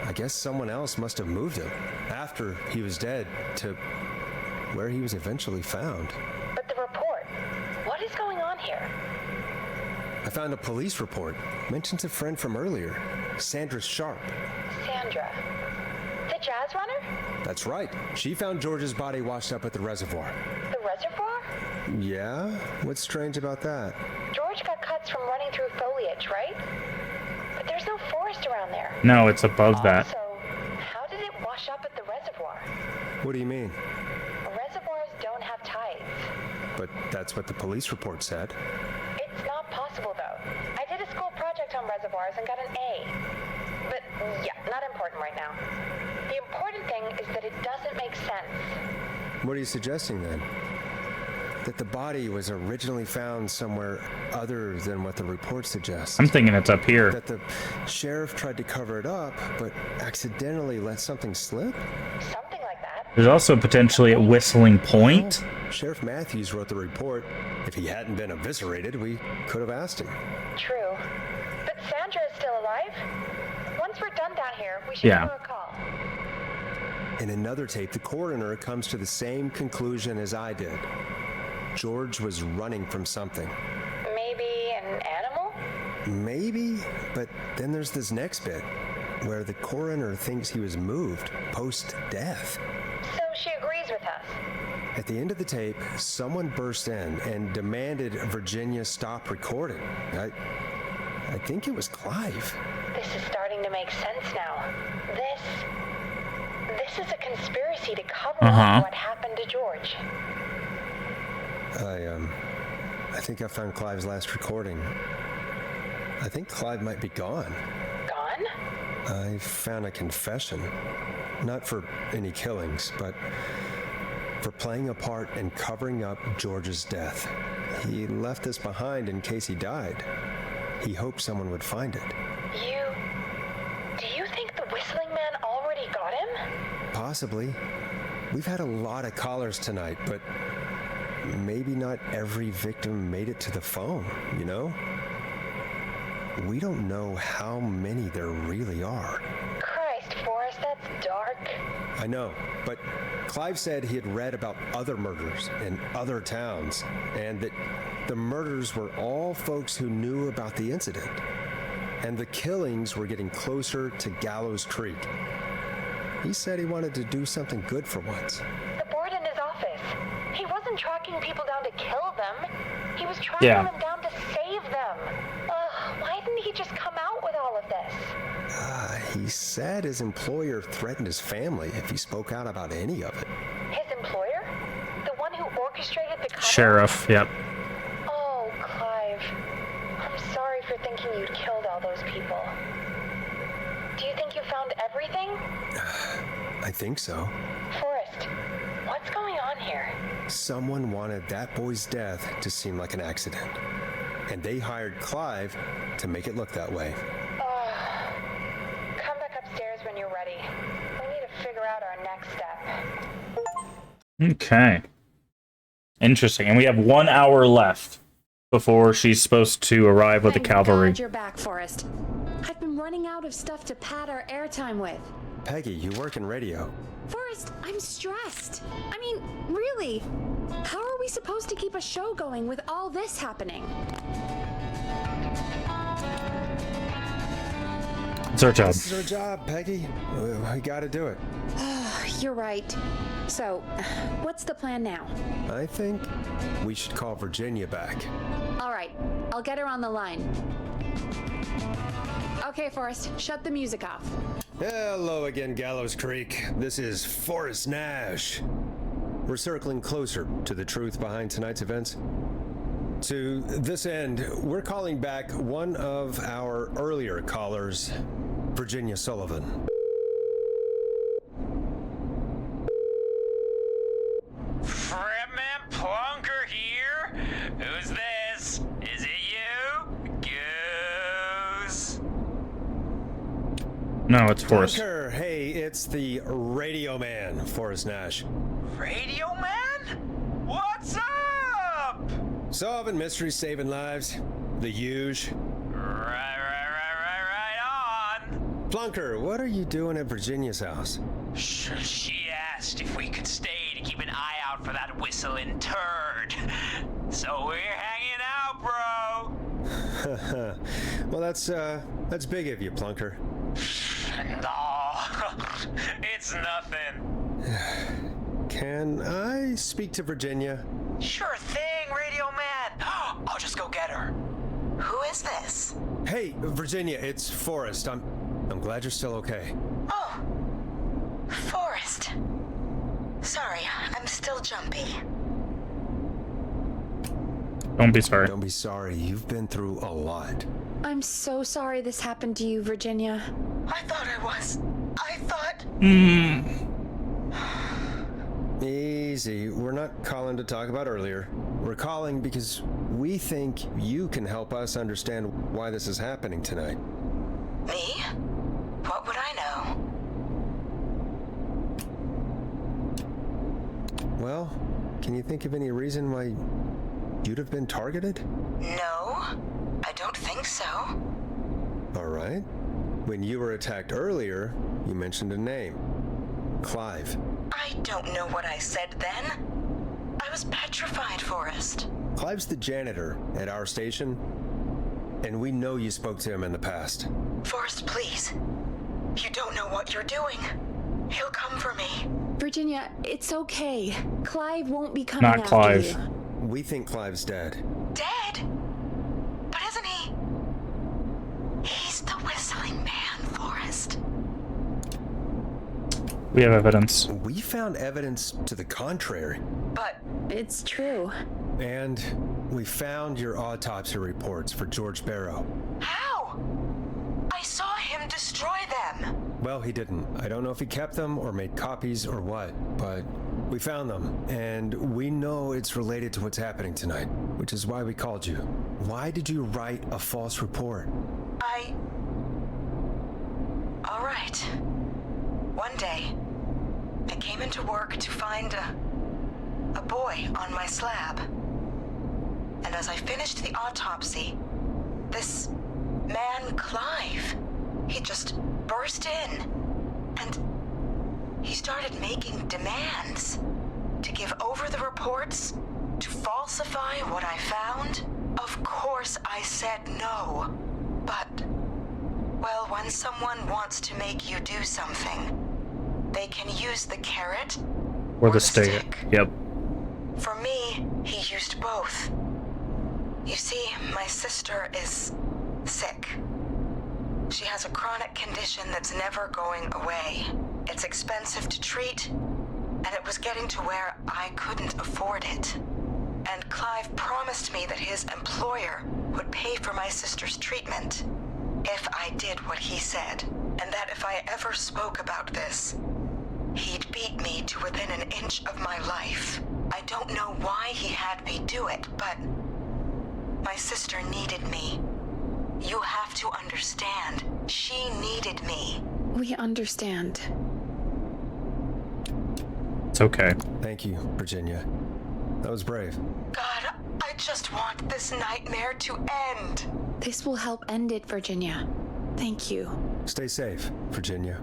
I guess someone else must have moved him after he was dead to where he was eventually found. But the report, what is going on here? I found a police report. Mentions a friend from earlier, Sandra Sharp. Sandra. The jazz runner? That's right. She found George's body washed up at the reservoir. The reservoir? Yeah? What's strange about that? George got cuts from running through foliage, right? But there's no forest around there. No, it's above that. So, how did it wash up at the reservoir? What do you mean? Reservoirs don't have tides. But that's what the police report said. It's not possible, though. I did a school project on reservoirs and got an A. But, yeah, not important right now. The important thing is that it doesn't make sense. What are you suggesting then? That the body was originally found somewhere other than what the report suggests. I'm thinking it's up here. That the sheriff tried to cover it up, but accidentally let something slip? Something like that. There's also potentially a whistling point. Well, Sheriff Matthews wrote the report. If he hadn't been eviscerated, we could have asked him. True. But Sandra is still alive? Once we're done down here, we should Yeah. give her a call. In another tape, the coroner comes to the same conclusion as I did. George was running from something. Maybe an animal? Maybe, but then there's this next bit where the coroner thinks he was moved post-death. So she agrees with us. At the end of the tape, someone burst in and demanded Virginia stop recording. I think it was Clive. This is starting to make sense now. This is a conspiracy to cover up what happened to George. I think I found Clive's last recording. I think Clive might be gone. Gone? I found a confession. Not for any killings, but for playing a part in covering up George's death. He left this behind in case he died. He hoped someone would find it. Do you think the whistling man already got him? Possibly. We've had a lot of callers tonight, but maybe not every victim made it to the phone, you know? We don't know how many there really are. Christ, Forrest, that's dark. I know, but Clive said he had read about other murders in other towns, and that the murders were all folks who knew about the incident. And the killings were getting closer to Gallows Creek. He said he wanted to do something good for once. The board in his office. He wasn't tracking people down to kill them. He was tracking them down to save them. Why didn't he just come out with all of this? He said his employer threatened his family if he spoke out about any of it. His employer? The one who orchestrated the cover-up? Sheriff, yep. Oh, Clive. I'm sorry for thinking you'd killed all those people. Do you think you found everything? I think so. Forrest, what's going on here? Someone wanted that boy's death to seem like an accident. And they hired Clive to make it look that way. Come back upstairs when you're ready. We need to figure out our next step. Okay. Interesting. And we have 1 hour left before she's supposed to arrive with the cavalry. Thank God you're back, Forrest. I've been running out of stuff to pad our airtime with. Peggy, you work in radio. Forrest, I'm stressed. I mean, really, how are we supposed to keep a show going with all this happening? It's our job. This is our job, Peggy. We gotta do it. You're right. So, what's the plan now? I think we should call Virginia back. All right, I'll get her on the line. Okay, Forrest, shut the music off. Hello again, Gallows Creek. This is Forrest Nash. We're circling closer to the truth behind tonight's events. To this end, we're calling back one of our earlier callers, Virginia Sullivan. Fredman Plunker here. Who's this? Is it you? Goose. No, it's Forrest. Plunker, hey, it's the Radio Man, Forrest Nash. Radio Man? What's up? Solving mysteries, saving lives. The huge. Right on. Plunker, what are you doing at Virginia's house? She asked if we could stay to keep an eye out for that whistling turd. So we're hanging out, bro. Well, that's big of you, Plunker. No, it's nothing. Can I speak to Virginia? Sure thing, Radio Man. I'll just go get her. Who is this? Hey, Virginia, it's Forrest. I'm glad you're still okay. Oh, Forrest. Sorry, I'm still jumpy. Don't be sorry. Don't be sorry. You've been through a lot. I'm so sorry this happened to you, Virginia. I thought I was. I thought... easy. We're not calling to talk about earlier. We're calling because we think you can help us understand why this is happening tonight. Me? What would I know? Well, can you think of any reason why you'd have been targeted? No, I don't think so. All right. When you were attacked earlier, you mentioned a name. Clive. I don't know what I said then. I was petrified, Forrest. Clive's the janitor at our station, and we know you spoke to him in the past. Forrest, please. You don't know what you're doing. He'll come for me. Virginia, it's okay. Clive won't be coming Not after Clive. you. We think Clive's dead. Dead? But isn't he? He's the whistling man, Forrest. We have evidence. We found evidence to the contrary. But it's true. And we found your autopsy reports for George Barrow. How? I saw him destroy them. Well, he didn't. I don't know if he kept them or made copies or what, but we found them, and we know it's related to what's happening tonight, which is why we called you. Why did you write a false report? All right. One day, I came into work to find a boy on my slab. And as I finished the autopsy, this man, Clive, he just burst in, and he started making demands to give over the reports, to falsify what I found. Of course I said no, but, well, when someone wants to make you do something, they can use the carrot Or the stick. Yep. For me, he used both. You see, my sister is sick. She has a chronic condition that's never going away. It's expensive to treat, and it was getting to where I couldn't afford it. And Clive promised me that his employer would pay for my sister's treatment if I did what he said, and that if I ever spoke about this, he'd beat me to within an inch of my life. I don't know why he had me do it, but my sister needed me. You have to understand, she needed me. We understand. It's okay. Thank you, Virginia. That was brave. God, I just want this nightmare to end. This will help end it, Virginia. Thank you. Stay safe, Virginia.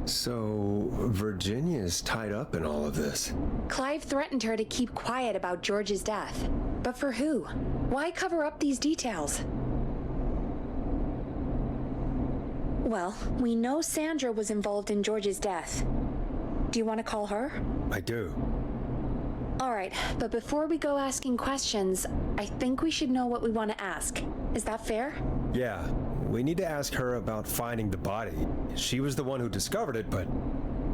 So, Virginia's tied up in all of this. Clive threatened her to keep quiet about George's death. But for who? Why cover up these details? Well, we know Sandra was involved in George's death. Do you want to call her? I do. All right, but before we go asking questions, I think we should know what we want to ask. Is that fair? Yeah, we need to ask her about finding the body. She was the one who discovered it, but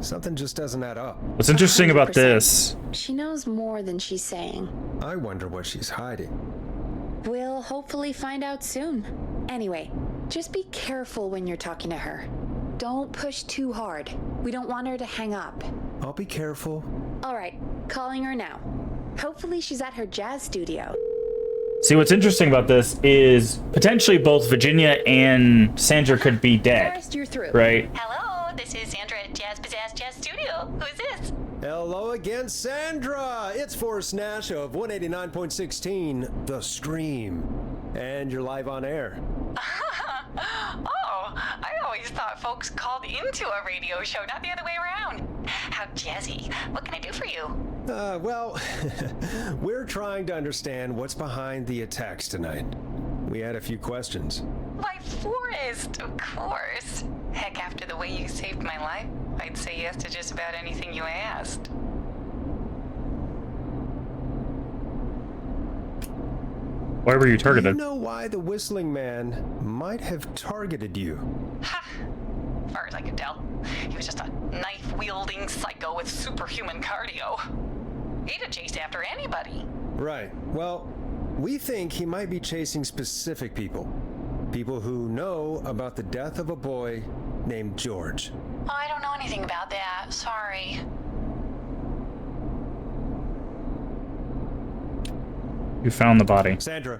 something just doesn't add up. What's interesting about 100%. this? She knows more than she's saying. I wonder what she's hiding. We'll hopefully find out soon. Anyway, just be careful when you're talking to her. Don't push too hard. We don't want her to hang up. I'll be careful. All right, calling her now. Hopefully she's at her jazz studio. See, what's interesting about this is potentially both Virginia and Sandra could be dead. First, you're through. Right? Hello, this is Sandra at Jazz Pizzazz Jazz Studio. Who's this? Hello again, Sandra! It's Forrest Nash of 189.16, The Scream. And you're live on air. Oh, I always thought folks called into a radio show, not the other way around. How jazzy. What can I do for you? Well, we're trying to understand what's behind the attacks tonight. We had a few questions. Why, Forrest, of course. Heck, after the way you saved my life, I'd say yes to just about anything you asked. Why were you targeted? Do you know why the Whistling Man might have targeted you? Ha! As far as I could tell, he was just a knife-wielding psycho with superhuman cardio. He'd have chased after anybody. Right. Well, we think he might be chasing specific people. People who know about the death of a boy named George. Oh, I don't know anything about that. Sorry. You found the body. Sandra,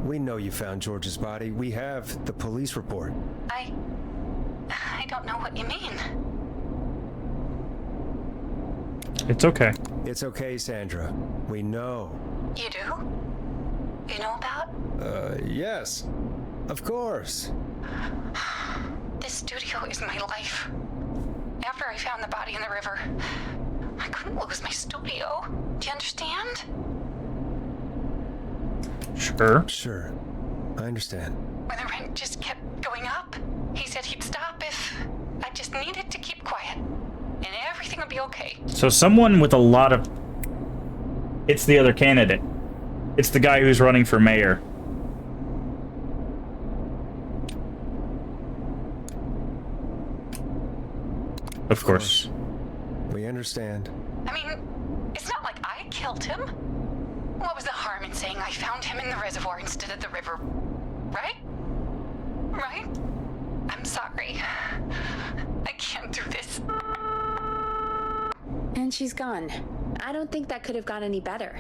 we know you found George's body. We have the police report. I don't know what you mean. It's okay. It's okay, Sandra. We know. You do? You know about? Yes. Of course. This studio is my life. After I found the body in the river, I couldn't lose my studio. Do you understand? Sure. I understand. When the rent just kept going up, he said he'd stop if I just needed to keep quiet. And everything would be okay. So someone with a lot of... It's the other candidate. It's the guy who's running for mayor. Of course. We understand. I mean, it's not like I killed him. What was the harm in saying I found him in the reservoir instead of the river? Right? Right? I'm sorry. I can't do this. And she's gone. I don't think that could have gone any better.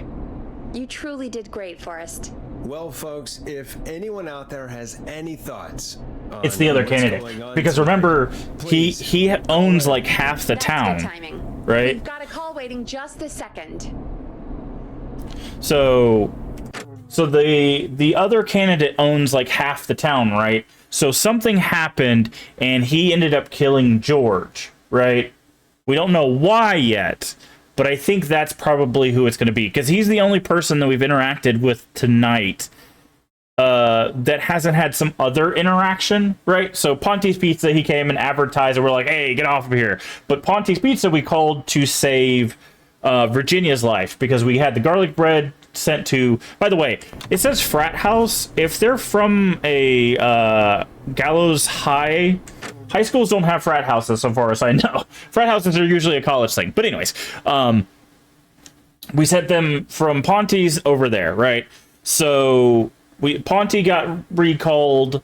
You truly did great, Forrest. Well, folks, if anyone out there has any thoughts... It's the other candidate. Because remember, he owns like half the town. Good timing. Right? We've got a call waiting just a second. So the other candidate owns like half the town, right? So something happened and he ended up killing George, right? We don't know why yet, but I think that's probably who it's going to be, because he's the only person that we've interacted with tonight that hasn't had some other interaction, right? So Ponte's Pizza, he came and advertised, and we're like, hey, get off of here. But Ponte's Pizza we called to save Virginia's life, because we had the garlic bread sent to... By the way, it says frat house. If they're from a Gallows High schools don't have frat houses, so far as I know. Frat houses are usually a college thing. But anyways, we sent them from Ponte's over there, right? So Ponte got recalled,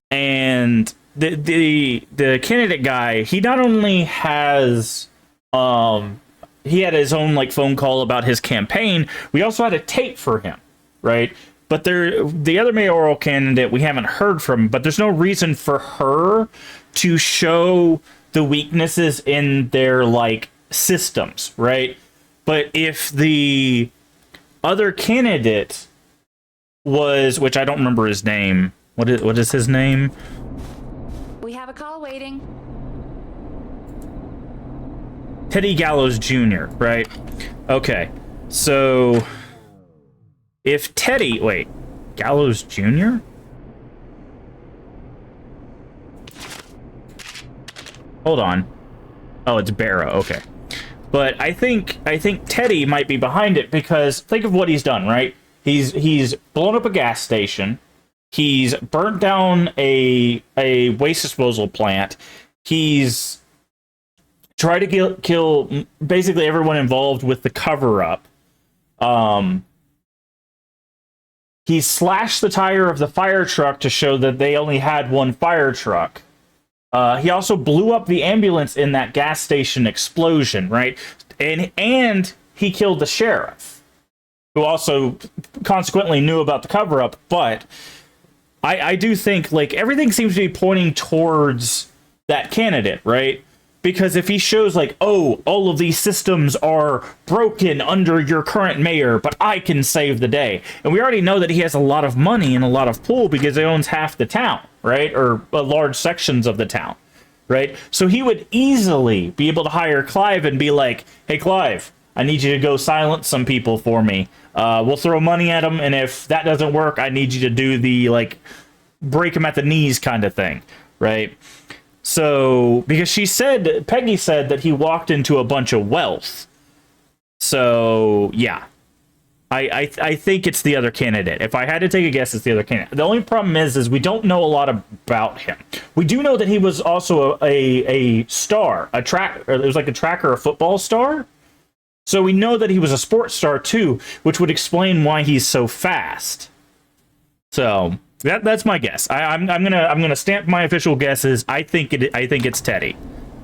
and the candidate guy, he not only has he had his own like phone call about his campaign, we also had a tape for him, right? But the other mayoral candidate we haven't heard from, but there's no reason for her to show the weaknesses in their like systems, right? But if the other candidate was, which I don't remember his name, what is his name? We have a call waiting. Teddy Gallows Jr., right? Okay, so if Teddy... Wait, Gallows Jr.? Hold on. Oh, it's Barrow, okay. But I think Teddy might be behind it, because think of what he's done, right? He's blown up a gas station. He's burnt down a waste disposal plant. He's tried to kill basically everyone involved with the cover-up. He slashed the tire of the fire truck to show that they only had one fire truck. He also blew up the ambulance in that gas station explosion, right? And he killed the sheriff, who also consequently knew about the cover-up. But I do think, like, everything seems to be pointing towards that candidate, right? Because if he shows, like, oh, all of these systems are broken under your current mayor, but I can save the day. And we already know that he has a lot of money and a lot of pull because he owns half the town, right? Or large sections of the town, right? So he would easily be able to hire Clive and be like, hey, Clive, I need you to go silence some people for me. We'll throw money at them, and if that doesn't work, I need you to do the, like, break them at the knees kind of thing, right? So, because Peggy said that he walked into a bunch of wealth. So, yeah. I think it's the other candidate. If I had to take a guess, it's the other candidate. The only problem is we don't know a lot about him. We do know that he was also a star, it was like a tracker, a football star. So we know that he was a sports star too, which would explain why he's so fast. So, That's my guess. I'm gonna stamp my official guesses. I think it's Teddy.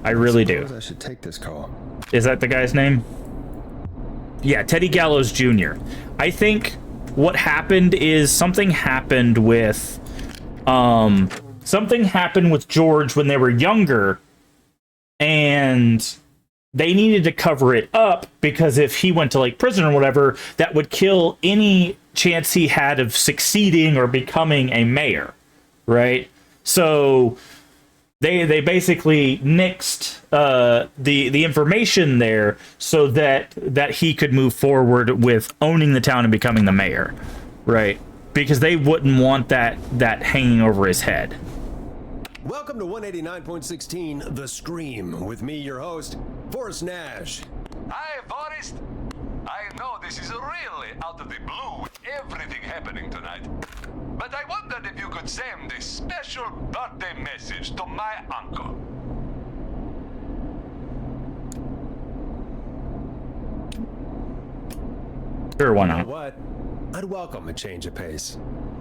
I really do. I should take this call. Is that the guy's name? Yeah, Teddy Gallows Jr. I think what happened is something happened with George when they were younger, and they needed to cover it up because if he went to like prison or whatever, that would kill any chance he had of succeeding or becoming a mayor, right? So they basically nixed the information there so that he could move forward with owning the town and becoming the mayor, right? Because they wouldn't want that hanging over his head. Welcome to 189.16 The Scream with me, your host, Forrest Nash. Hi, Forrest. I know this is really out of the blue with everything happening tonight, but I wondered if you could send a special birthday message to my uncle. Sure, why not? You know what? I'd welcome a change of pace.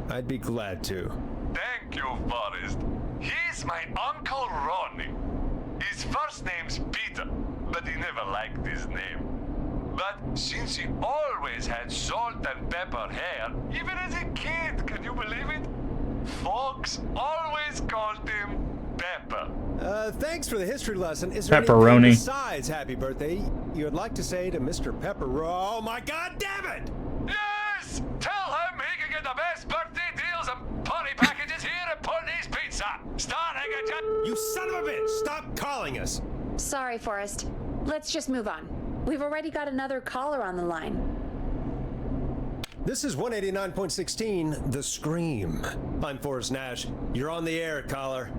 I'd be glad to. Thank you, Forrest. He's my Uncle Ronnie. His first name's Peter, but he never liked his name. But since he always had salt and pepper hair, even as a kid, can you believe it? Folks always called him Pepper. Thanks for the history lesson. Is there Pepperoni. anything besides happy birthday you would like to say to Mr. Pepperoni? Oh my god damn it! Yes! Tell him he can get the best birthday deals and party packages here at Putney's Pizza. Starting at You son of a bitch! Stop calling us! Sorry, Forrest. Let's just move on. We've already got another caller on the line. This is 189.16 The Scream. I'm Forrest Nash. You're on the air, caller.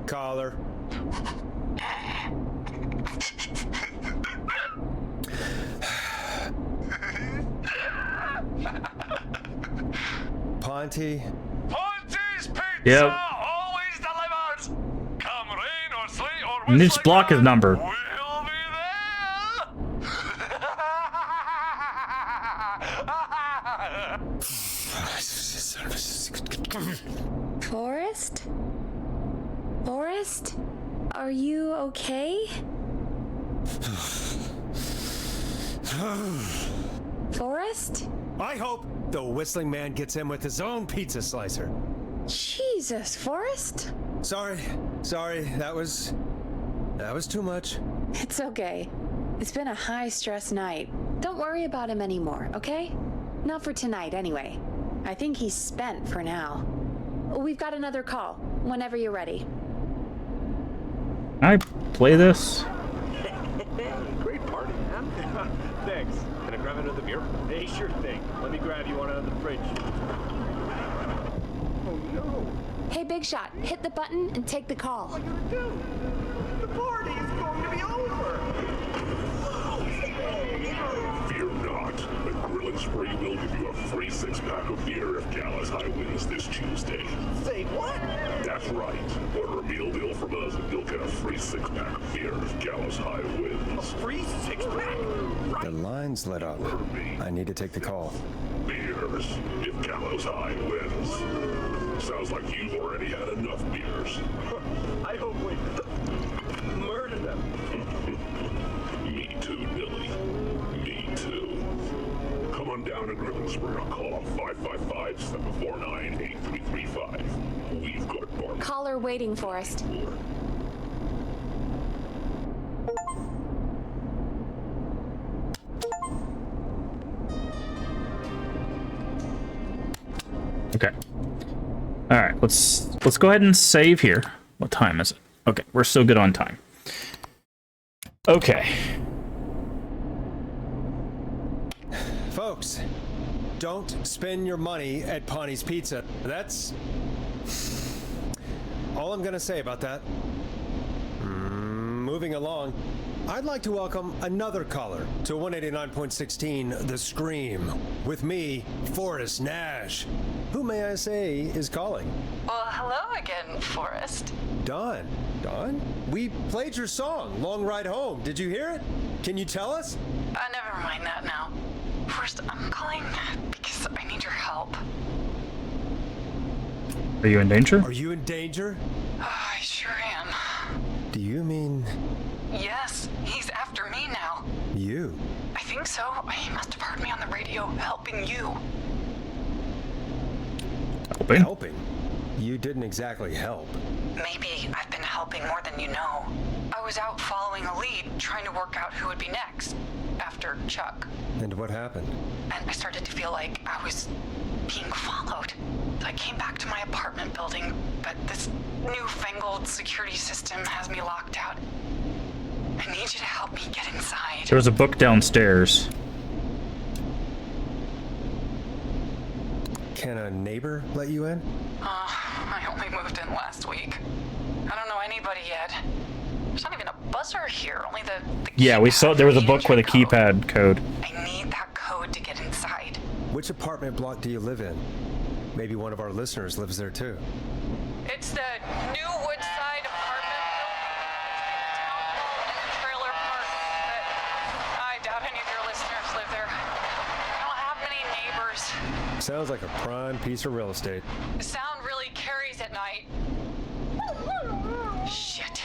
Caller. Ponty. Ponty's Pizza Yep. always delivers. Come rain or sleet or And just block his number. we'll be Forrest? Forrest? Are you okay? Forrest? I hope the Whistling Man gets in with his own pizza slicer. Jesus, Forrest? Sorry, that was too much. It's okay. It's been a high-stress night. Don't worry about him anymore, okay? Not for tonight, anyway. I think he's spent for now. We've got another call, whenever you're ready. Can I play this? Great party, man. Thanks. Can I grab another beer? Hey, sure thing. Let me grab you one out of the fridge. Oh, no. Hey, Big Shot, hit the button and take the call. What am I gonna do? The party is going to be over. Fear not. The Grill and Spree will give you a free 6-pack of beer if Gallows High wins this Tuesday. Say what? That's right. Order a meal deal from us and you'll get a free 6-pack of beer if Gallows High wins. Free 6-pack? The line's lit up. I need to take the call. Beers if Gallows High wins. Sounds like you've already had enough beers. I hope we murder them. Me too, Billy. Me too. Come on down to Grill and Spree or call 555-749-8335. We've got bar. Caller waiting, Forrest. Okay. All right, let's go ahead and save here. What time is it? Okay, we're still good on time. Okay. Folks, don't spend your money at Ponty's Pizza. That's all I'm gonna say about that. Moving along, I'd like to welcome another caller to 189.16 The Scream with me, Forrest Nash. Who may I say is calling? Well, hello again, Forrest. Don. Don? We played your song, Long Ride Home. Did you hear it? Can you tell us? Never mind that now. First, I'm calling because I need your help. Are you in danger? Are you in danger? I sure am. Do you mean... Yes, he's after me now. You? I think so. He must have heard me on the radio helping you. Helping? Helping? You didn't exactly help. Maybe I've been helping more than you know. I was out following a lead, trying to work out who would be next, after Chuck. And what happened? And I started to feel like I was being followed. I came back to my apartment building, but this newfangled security system has me locked out. I need you to help me get inside. There was a book downstairs. Can a neighbor let you in? I only moved in last week. I don't know anybody yet. There's not even a buzzer here, only the Yeah, we saw there was a book with a keypad code. I need that code to get inside. Which apartment block do you live in? Maybe one of our listeners lives there too. It's the new Woodside apartment building, town hall and the trailer park. But I doubt any of your listeners live there. I don't have many neighbors. Sounds like a prime piece of real estate. The sound really carries at night. Shit.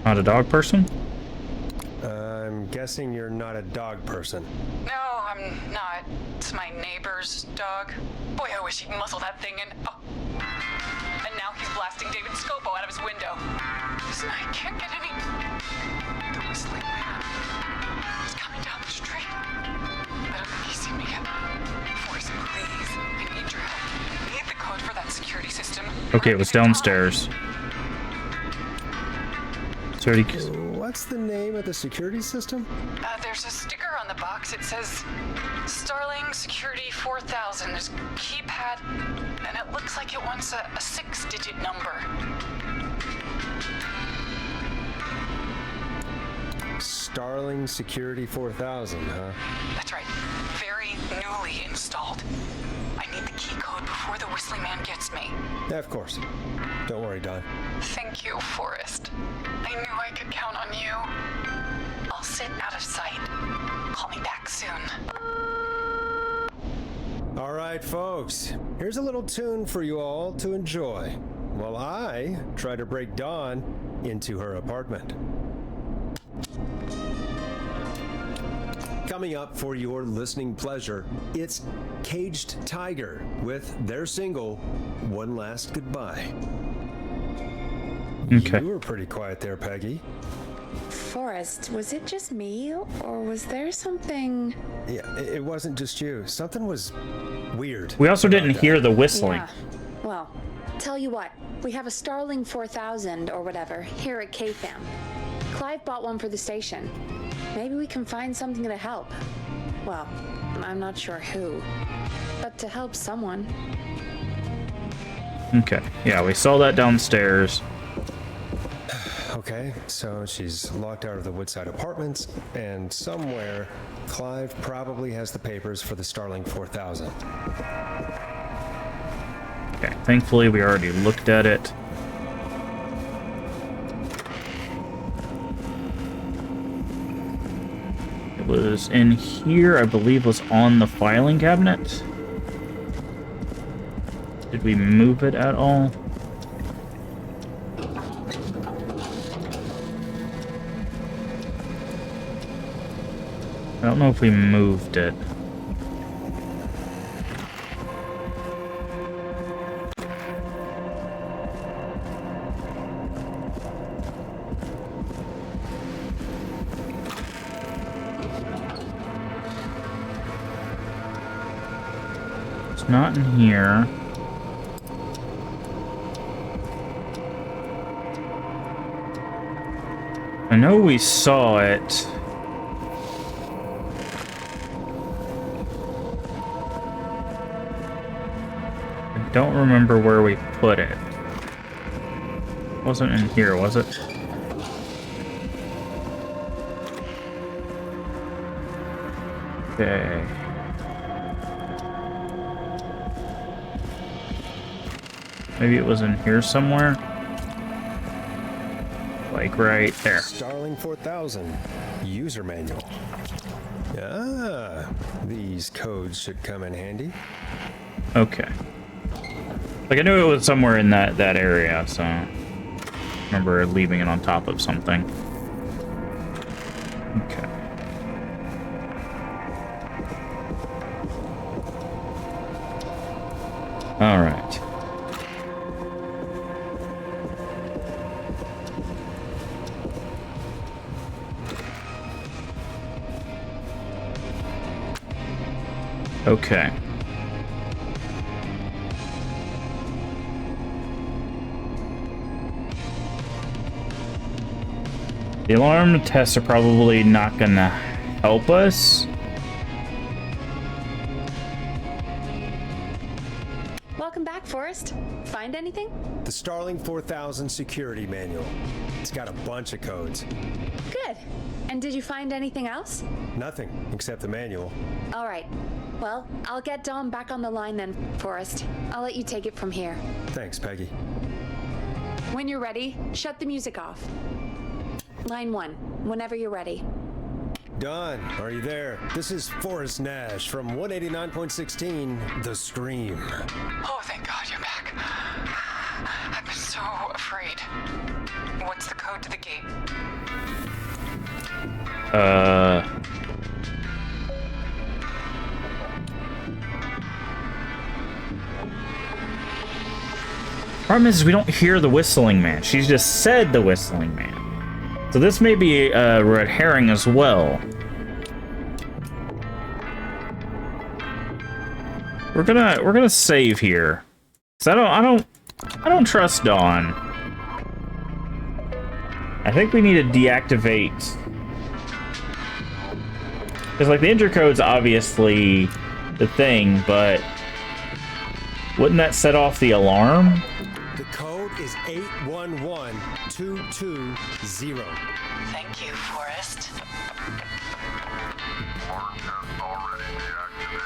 Not a dog person? I'm guessing you're not a dog person. No, I'm not. It's my neighbor's dog. Boy, I wish he'd muzzle that thing in. Oh. And now he's blasting David Scopo out of his window. Listen, I can't get any... The whistling man. He's coming down the street. I don't think he's seen me yet. Forrest, please. I need your help. I need the code for that security system. Okay, it was downstairs. What's the name of the security system? There's a sticker on the box. It says Starling Security 4000. There's a keypad, and it looks like it wants a 6-digit number. Starling Security 4000, huh? That's right. Very newly installed. I need the key code before the whistling man gets me. Yeah, of course. Don't worry, Don. Thank you, Forrest. I knew I could count on you. I'll sit out of sight. Call me back soon. All right, folks. Here's a little tune for you all to enjoy while I try to break Dawn into her apartment. Coming up for your listening pleasure, it's Caged Tiger with their single, One Last Goodbye. Okay. You were pretty quiet there, Peggy. Forrest, was it just me, or was there something... Yeah, it wasn't just you. Something was weird. We also didn't hear the whistling. Yeah. Well, tell you what, we have a Starling 4000 or whatever here at KFAM. Clive bought one for the station. Maybe we can find something to help. Well, I'm not sure who, but to help someone. Okay. Yeah, we saw that downstairs. Okay, so she's locked out of the Woodside Apartments, and somewhere, Clive probably has the papers for the Starling 4000. Okay, thankfully we already looked at it. It was in here, I believe was on the filing cabinet. Did we move it at all? I don't know if we moved it. It's not in here. I know we saw it. I don't remember where we put it. It wasn't in here, was it? Okay. Maybe it was in here somewhere. Like right there. Starling 4000 user manual. Ah, these codes should come in handy. Okay. Like I knew it was somewhere in that area, so I remember leaving it on top of something. Okay. All right. Okay. The alarm tests are probably not gonna help us. Welcome back, Forrest. Find anything? The Starling 4000 security manual. It's got a bunch of codes. Good. And did you find anything else? Nothing except the manual. All right. Well, I'll get Dom back on the line then, Forrest. I'll let you take it from here. Thanks, Peggy. When you're ready, shut the music off. Line 1, whenever you're ready. Don, are you there? This is Forrest Nash from 189.16, The Scream. Oh, thank God you're back. I've been so afraid. What's the code to the gate? Problem is we don't hear the whistling man. She just said the whistling man. So this may be a red herring as well. We're gonna save here. 'Cause I don't trust Dawn. I think we need to deactivate. Because like the intercode's obviously the thing, but wouldn't that set off the alarm? The code is 811220. Thank you, Forrest. Alarm test already deactivated.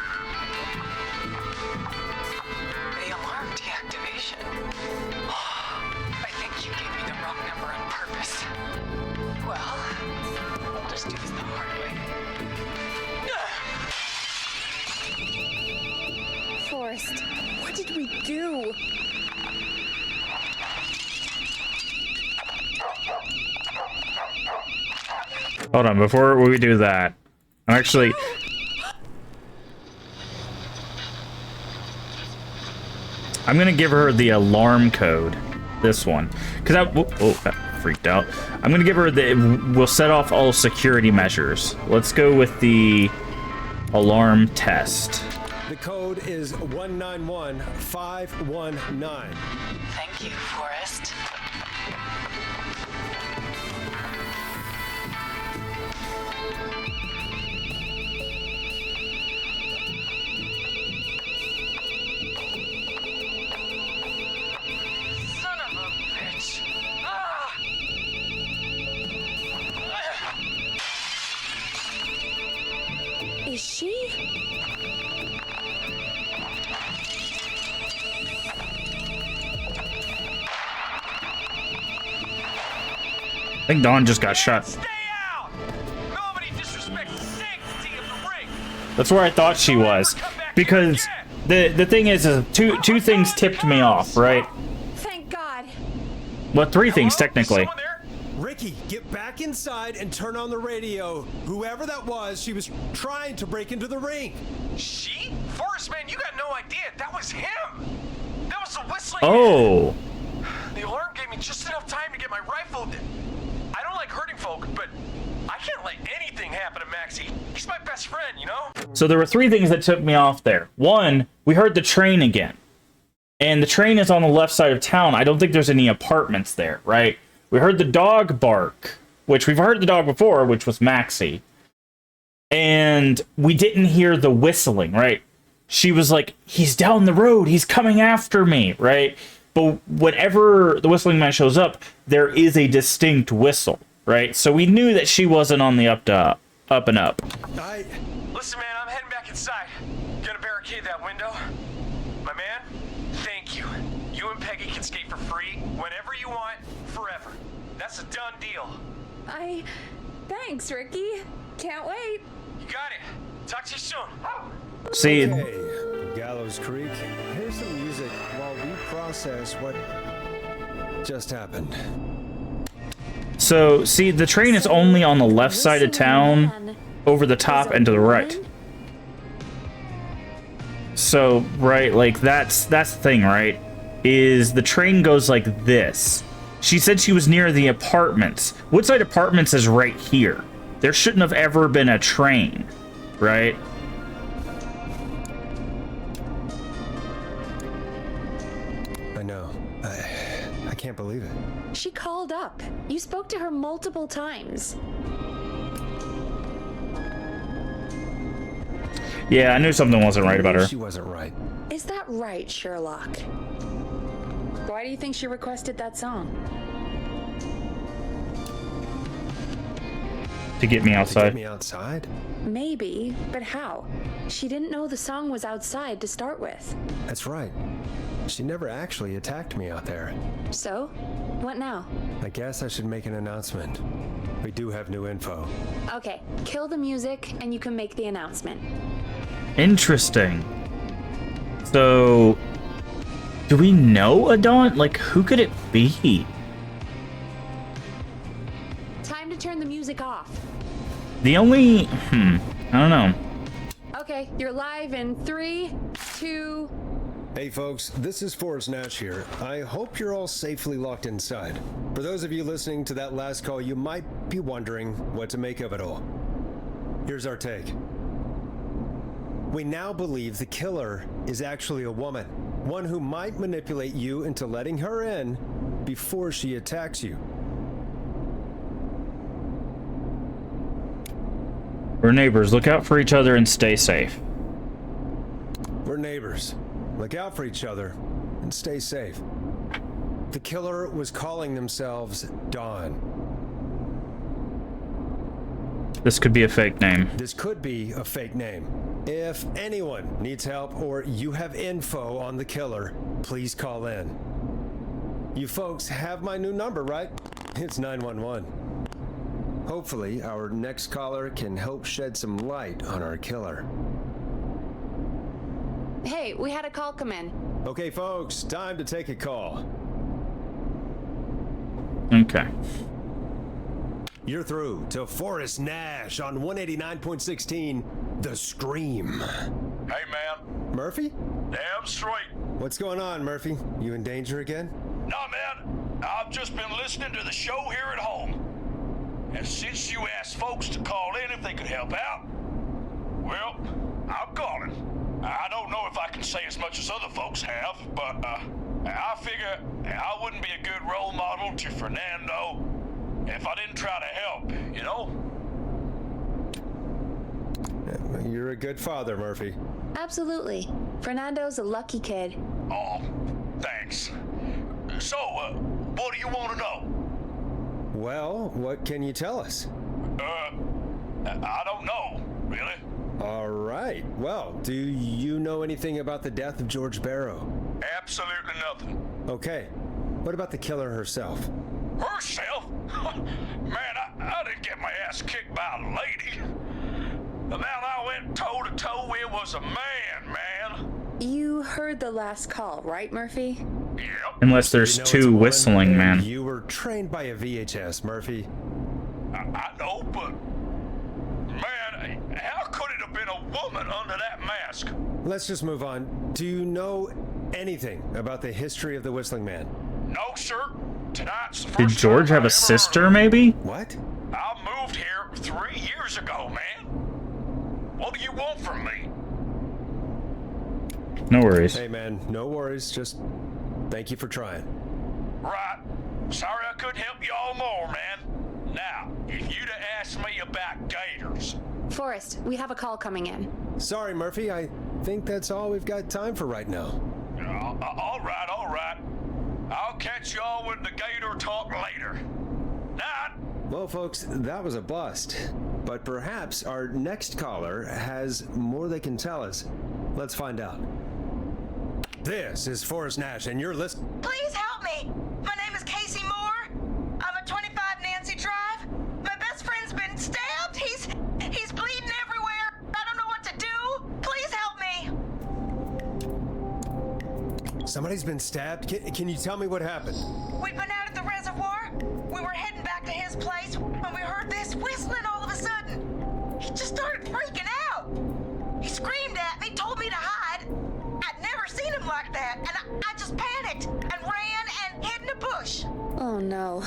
The alarm deactivation. I think you gave me the wrong number on purpose. Well, we'll just do this the hard way. Forrest, what did we do? Hold on, before we do that, I'm gonna give her the alarm code, this one, because that freaked out. I'm gonna give her we'll set off all security measures. Let's go with the alarm test. The code is 191519. Thank you, Forrest. Son of a bitch. Ah! Is she? I think Dawn just got shot. Stay out! Nobody disrespects the sanctity of the ring. That's where I thought she was, because the thing is two things tipped me off, right? Thank God. Well, three things technically. Ricky, get back inside and turn on the radio. Whoever that was, she was trying to break into the ring. She? Forrest, man, you got no idea. That was him. That was the whistling Oh. man. The alarm gave me just enough time to get my rifle. I don't like hurting folk, but I can't let anything happen to Maxie. He's my best friend, you know? So there were three things that took me off there. One, we heard the train again. And the train is on the left side of town. I don't think there's any apartments there, right? We heard the dog bark, which we've heard the dog before, which was Maxie. And we didn't hear the whistling, right? She was like, he's down the road. He's coming after me, right? But whenever the whistling man shows up, there is a distinct whistle, right? So we knew that she wasn't on the up and up. Listen, man, I'm heading back inside. Gonna barricade that window. My man, thank you. You and Peggy Peggy can skate for free whenever you want, forever. That's a done deal. Thanks, Ricky. Can't wait. You got it. Talk to you soon. See, Okay, Gallows Creek. Here's some music while we process what just happened. so see, the train is only on the left side of town, over the top and to the right. So, right, like that's the thing, right? Is the train goes like this. She said she was near the apartments. Woodside Apartments is right here. There shouldn't have ever been a train, right? I know. I can't believe it. She called up. You spoke to her multiple times. Yeah, I knew something wasn't right about her. She wasn't right. Is that right, Sherlock? Why do you think she requested that song? To get me outside. To get me outside? Maybe, but how? She didn't know the song was outside to start with. That's right. She never actually attacked me out there. So? What now? I guess I should make an announcement. We do have new info. Okay, kill the music and you can make the announcement. Interesting. So, do we know a Dawn? Like, who could it be? Time to turn the music off. The only... I don't know. Okay, you're live in 3, 2... Hey folks, this is Forrest Nash here. I hope you're all safely locked inside. For those of you listening to that last call, you might be wondering what to make of it all. Here's our take. We now believe the killer is actually a woman. One who might manipulate you into letting her in before she attacks you. We're neighbors. Look out for each other and stay safe. We're neighbors. Look out for each other and stay safe. The killer was calling themselves Dawn. This could be a fake name. This could be a fake name. If anyone needs help or you have info on the killer, please call in. You folks have my new number, right? It's 911. Hopefully, our next caller can help shed some light on our killer. Hey, we had a call come in. Okay, folks, time to take a call. Okay. You're through to Forrest Nash on 189.16, The Scream. Hey, man. Murphy? Damn straight. What's going on, Murphy? You in danger again? Nah, man. I've just been listening to the show here at home. And since you asked folks to call in if they could help out, well, I'm calling. I don't know if I can say as much as other folks have, but I figure I wouldn't be a good role model to Fernando if I didn't try to help, you know? You're a good father, Murphy. Absolutely. Fernando's a lucky kid. Oh, thanks. So, what do you want to know? Well, what can you tell us? I don't know, really. All right. Well, do you know anything about the death of George Barrow? Absolutely nothing. Okay. What about the killer herself? Herself? Man, I didn't get my ass kicked by a lady. The man I went toe-to-toe with was a man. You heard the last call, right, Murphy? Yep. Unless there's two whistling men. You were trained by a VHS, Murphy. I know, but... Man, how could it have been a woman under that mask? Let's just move on. Do you know anything about the history of the Whistling Man? No, sir. Tonight's the first Did George time have I a ever sister, heard. maybe? What? I moved here 3 years ago, man. What do you want from me? No worries. Hey, man, no worries. Just thank you for trying. Right. Sorry I couldn't help you all more, man. Now, if you'd have asked me about gators... Forrest, we have a call coming in. Sorry, Murphy. I think that's all we've got time for right now. All right. I'll catch y'all with the gator talk later. Night. Well, folks, that was a bust. But perhaps our next caller has more they can tell us. Let's find out. This is Forrest Nash, and you're listening. Please help me. My name is Casey Moore. I'm at 25 Nancy Drive. My best friend's been stabbed. He's bleeding everywhere. I don't know what to do. Please help me. Somebody's been stabbed? Can you tell me what happened? We'd been out at the reservoir. We were heading back to his place when we heard this whistling all of a sudden. He just started freaking out. He screamed at me, told me to hide. I'd never seen him like that, and I just panicked and ran and hid in a bush. Oh no,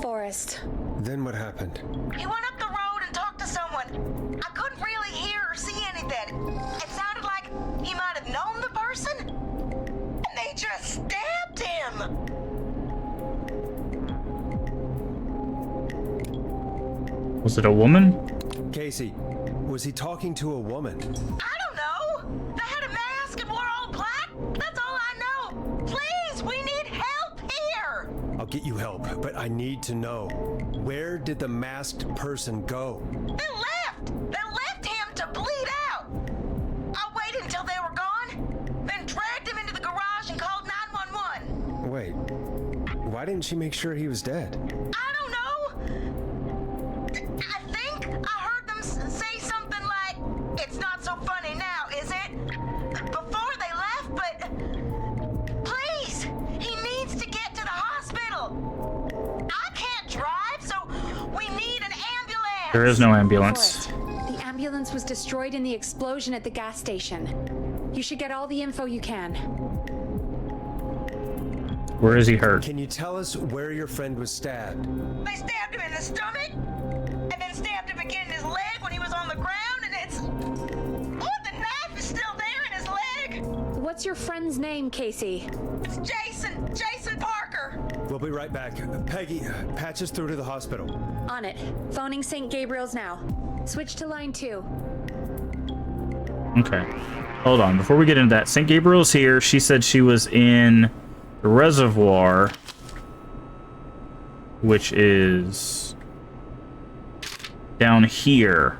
Forrest. Then what happened? He went up the road and talked to someone. I couldn't really hear or see anything. It sounded like he might have known the person, and they just stabbed him. Was it a woman? Casey, was he talking to a woman? I don't know. They had a mask and wore all black. That's all I know. Please, we need help here. I'll get you help, but I need to know. Where did the masked person go? They left. They left him to bleed out. I waited until they were gone, then dragged him into the garage and called 911. Wait, why didn't she make sure he was dead? I don't know. I think I heard them say something like, "It's not so funny now, is it?" before they left, but please, he needs to get to the hospital. I can't drive, so we need an ambulance. There is no ambulance. Forrest, the ambulance was destroyed in the explosion at the gas station. You should get all the info you can. Where is he hurt? Can you tell us where your friend was stabbed? They stabbed him in the stomach, and then stabbed him again in his leg when he was on the ground, and it's... Oh, the knife is still there in his leg! What's your friend's name, Casey? It's Jason Parker! We'll be right back. Peggy, patch us through to the hospital. On it. Phoning St. Gabriel's now. Switch to line 2. Okay. Hold on. Before we get into that, St. Gabriel's here. She said she was in the reservoir, which is down here.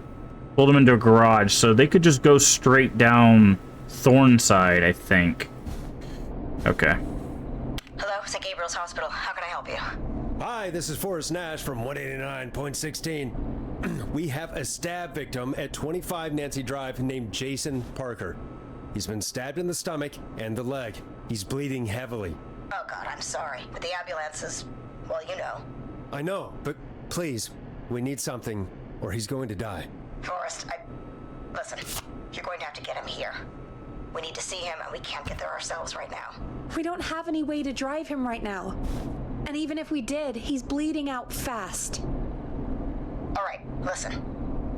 Pulled him into a garage, so they could just go straight down Thornside, I think. Okay. Hello, St. Gabriel's Hospital. How can I help you? Hi, this is Forrest Nash from 189.16. We have a stab victim at 25 Nancy Drive named Jason Parker. He's been stabbed in the stomach and the leg. He's bleeding heavily. Oh God, I'm sorry, but the ambulance is, well, you know. I know, but please, we need something, or he's going to die. Forrest, listen, you're going to have to get him here. We need to see him, and we can't get there ourselves right now. We don't have any way to drive him right now. And even if we did, he's bleeding out fast. All right, listen.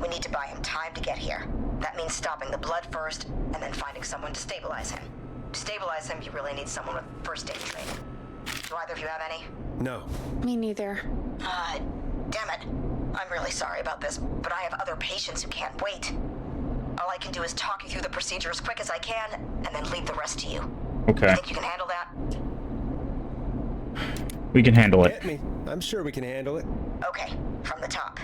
We need to buy him time to get here. That means stopping the blood first, and then finding someone to stabilize him. To stabilize him, you really need someone with first aid training. Do either of you have any? No. Me neither. Damn it. I'm really sorry about this, but I have other patients who can't wait. All I can do is talk you through the procedure as quick as I can, and then leave the rest to you. Okay. You think you can handle that? We can handle it. Get me. I'm sure we can handle it. Okay, from the top.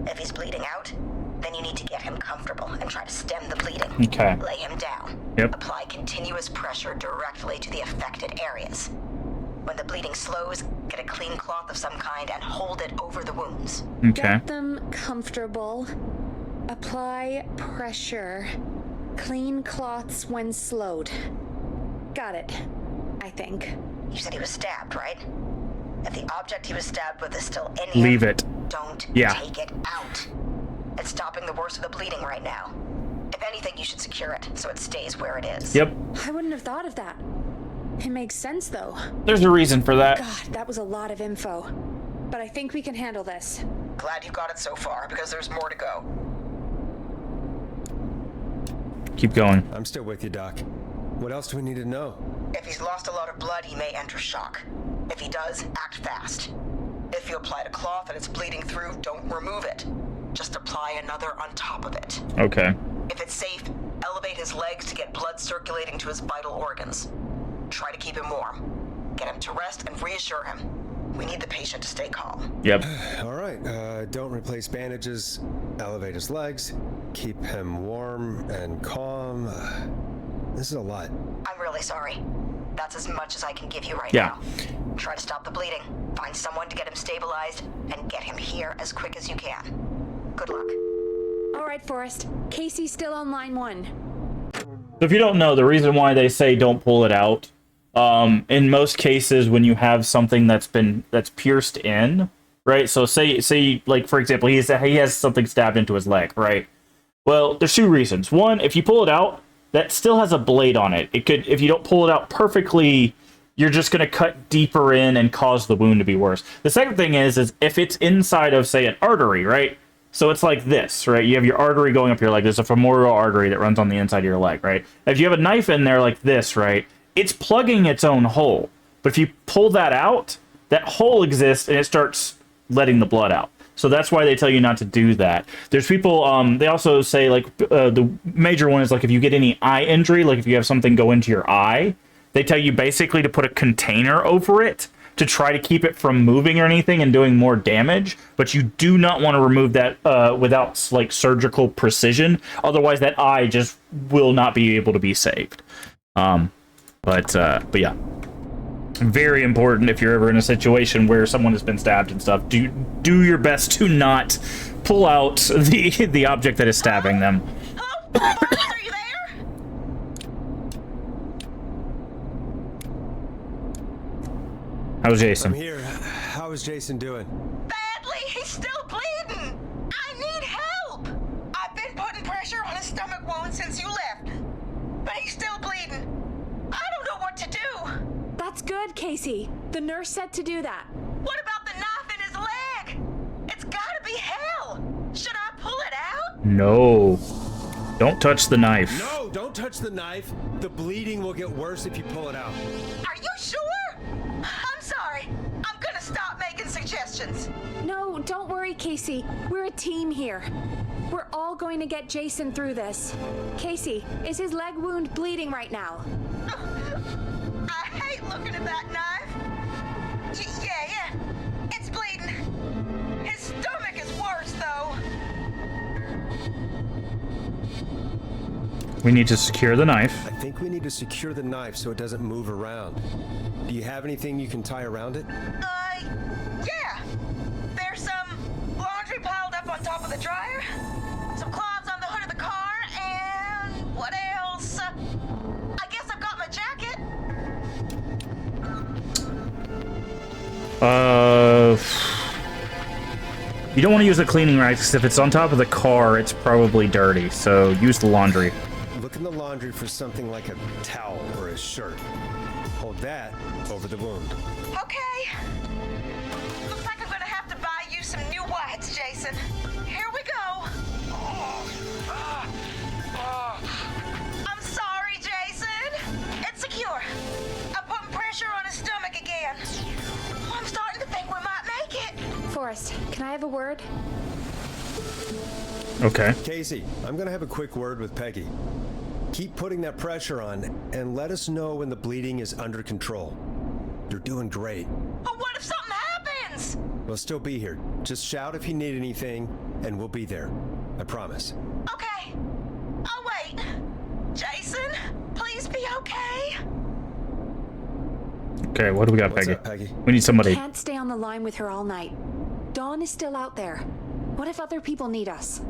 If he's bleeding out, then you need to get him comfortable and try to stem the bleeding. Okay. Lay him down. Yep. Apply continuous pressure directly to the affected areas. When the bleeding slows, get a clean cloth of some kind and hold it over the wounds. Okay. Get them comfortable. Apply pressure. Clean cloths when slowed. Got it, I think. You said he was stabbed, right? If the object he was stabbed with is still in Leave him, it. Don't take it out. It's stopping the worst of the bleeding right now. If anything, you should secure it so it stays where it is. Yep. I wouldn't have thought of that. It makes sense, though. There's a reason for that. God, that was a lot of info. But I think we can handle this. Glad you got it so far, because there's more to go. Keep going. I'm still with you, Doc. What else do we need to know? If he's lost a lot of blood, he may enter shock. If he does, act fast. If you applied a cloth and it's bleeding through, don't remove it. Just apply another on top of it. Okay. If it's safe, elevate his legs to get blood circulating to his vital organs. Try to keep him warm. Get him to rest and reassure him. We need the patient to stay calm. Yep. All right. Don't replace bandages. Elevate his legs. Keep him warm and calm. This is a lot. I'm really sorry. That's as much as I can give you right Yeah. now. Try to stop the bleeding. Find someone to get him stabilized, and get him here as quick as you can. Good luck. All right, Forrest. Casey's still on line 1. So if you don't know, the reason why they say don't pull it out, in most cases when you have something that's pierced in, right? So say like for example, he has something stabbed into his leg, right? Well, there's 2 reasons. One, if you pull it out, that still has a blade on it. It could, if you don't pull it out perfectly, you're just going to cut deeper in and cause the wound to be worse. The second thing is if it's inside of, say, an artery, right? So it's like this, right? You have your artery going up your leg. There's a femoral artery that runs on the inside of your leg, right? If you have a knife in there like this, right? It's plugging its own hole. But if you pull that out, that hole exists and it starts letting the blood out. So that's why they tell you not to do that. There's people, they also say, like, the major one is, like, if you get any eye injury, like if you have something go into your eye, they tell you basically to put a container over it to try to keep it from moving or anything and doing more damage. But you do not want to remove that without, like, surgical precision. Otherwise, that eye just will not be able to be saved. But yeah. Very important if you're ever in a situation where someone has been stabbed and stuff. Do your best to not pull out the object that is stabbing them. Hello? Are you there? How's Jason? I'm here. How is Jason doing? Badly. He's still bleeding. I need help. I've been putting pressure on his stomach wound since you left, but he's still bleeding. I don't know what to do. That's good, Casey. The nurse said to do that. What about the knife in his leg? It's gotta be hell. Should I pull it out? No. Don't touch the knife. No, don't touch the knife. The bleeding will get worse if you pull it out. Are you sure? I'm sorry. I'm gonna stop making suggestions. No, don't worry, Casey. We're a team here. We're all going to get Jason through this. Casey, is his leg wound bleeding right now? I hate looking at that knife. Yeah. It's bleeding. His stomach is worse, though. We need to secure the knife. I think we need to secure the knife so it doesn't move around. Do you have anything you can tie around it? Yeah. There's some laundry piled up on top of the dryer, some cloths on the hood of the car, and what else? I guess I've got my jacket. You don't want to use a cleaning rag because if it's on top of the car, it's probably dirty. So use the laundry. Look in the laundry for something like a towel or a shirt. Hold that over the wound. Okay. Looks like I'm gonna have to buy you some new whites, Jason. Here we go. I'm sorry, Jason. It's secure. I'm putting pressure on his stomach again. I'm starting to think we might make it. Forrest, can I have a word? Okay. Casey, I'm gonna have a quick word with Peggy. Keep putting that pressure on and let us know when the bleeding is under control. You're doing great. But what if something happens? We'll still be here. Just shout if you need anything, and we'll be there. I promise. Okay. Oh, wait. Jason, please be okay. Okay, what do we got, What's Peggy? up, Peggy? We need somebody. Can't stay on the line with her all night. Dawn is still out there. What if other people need us?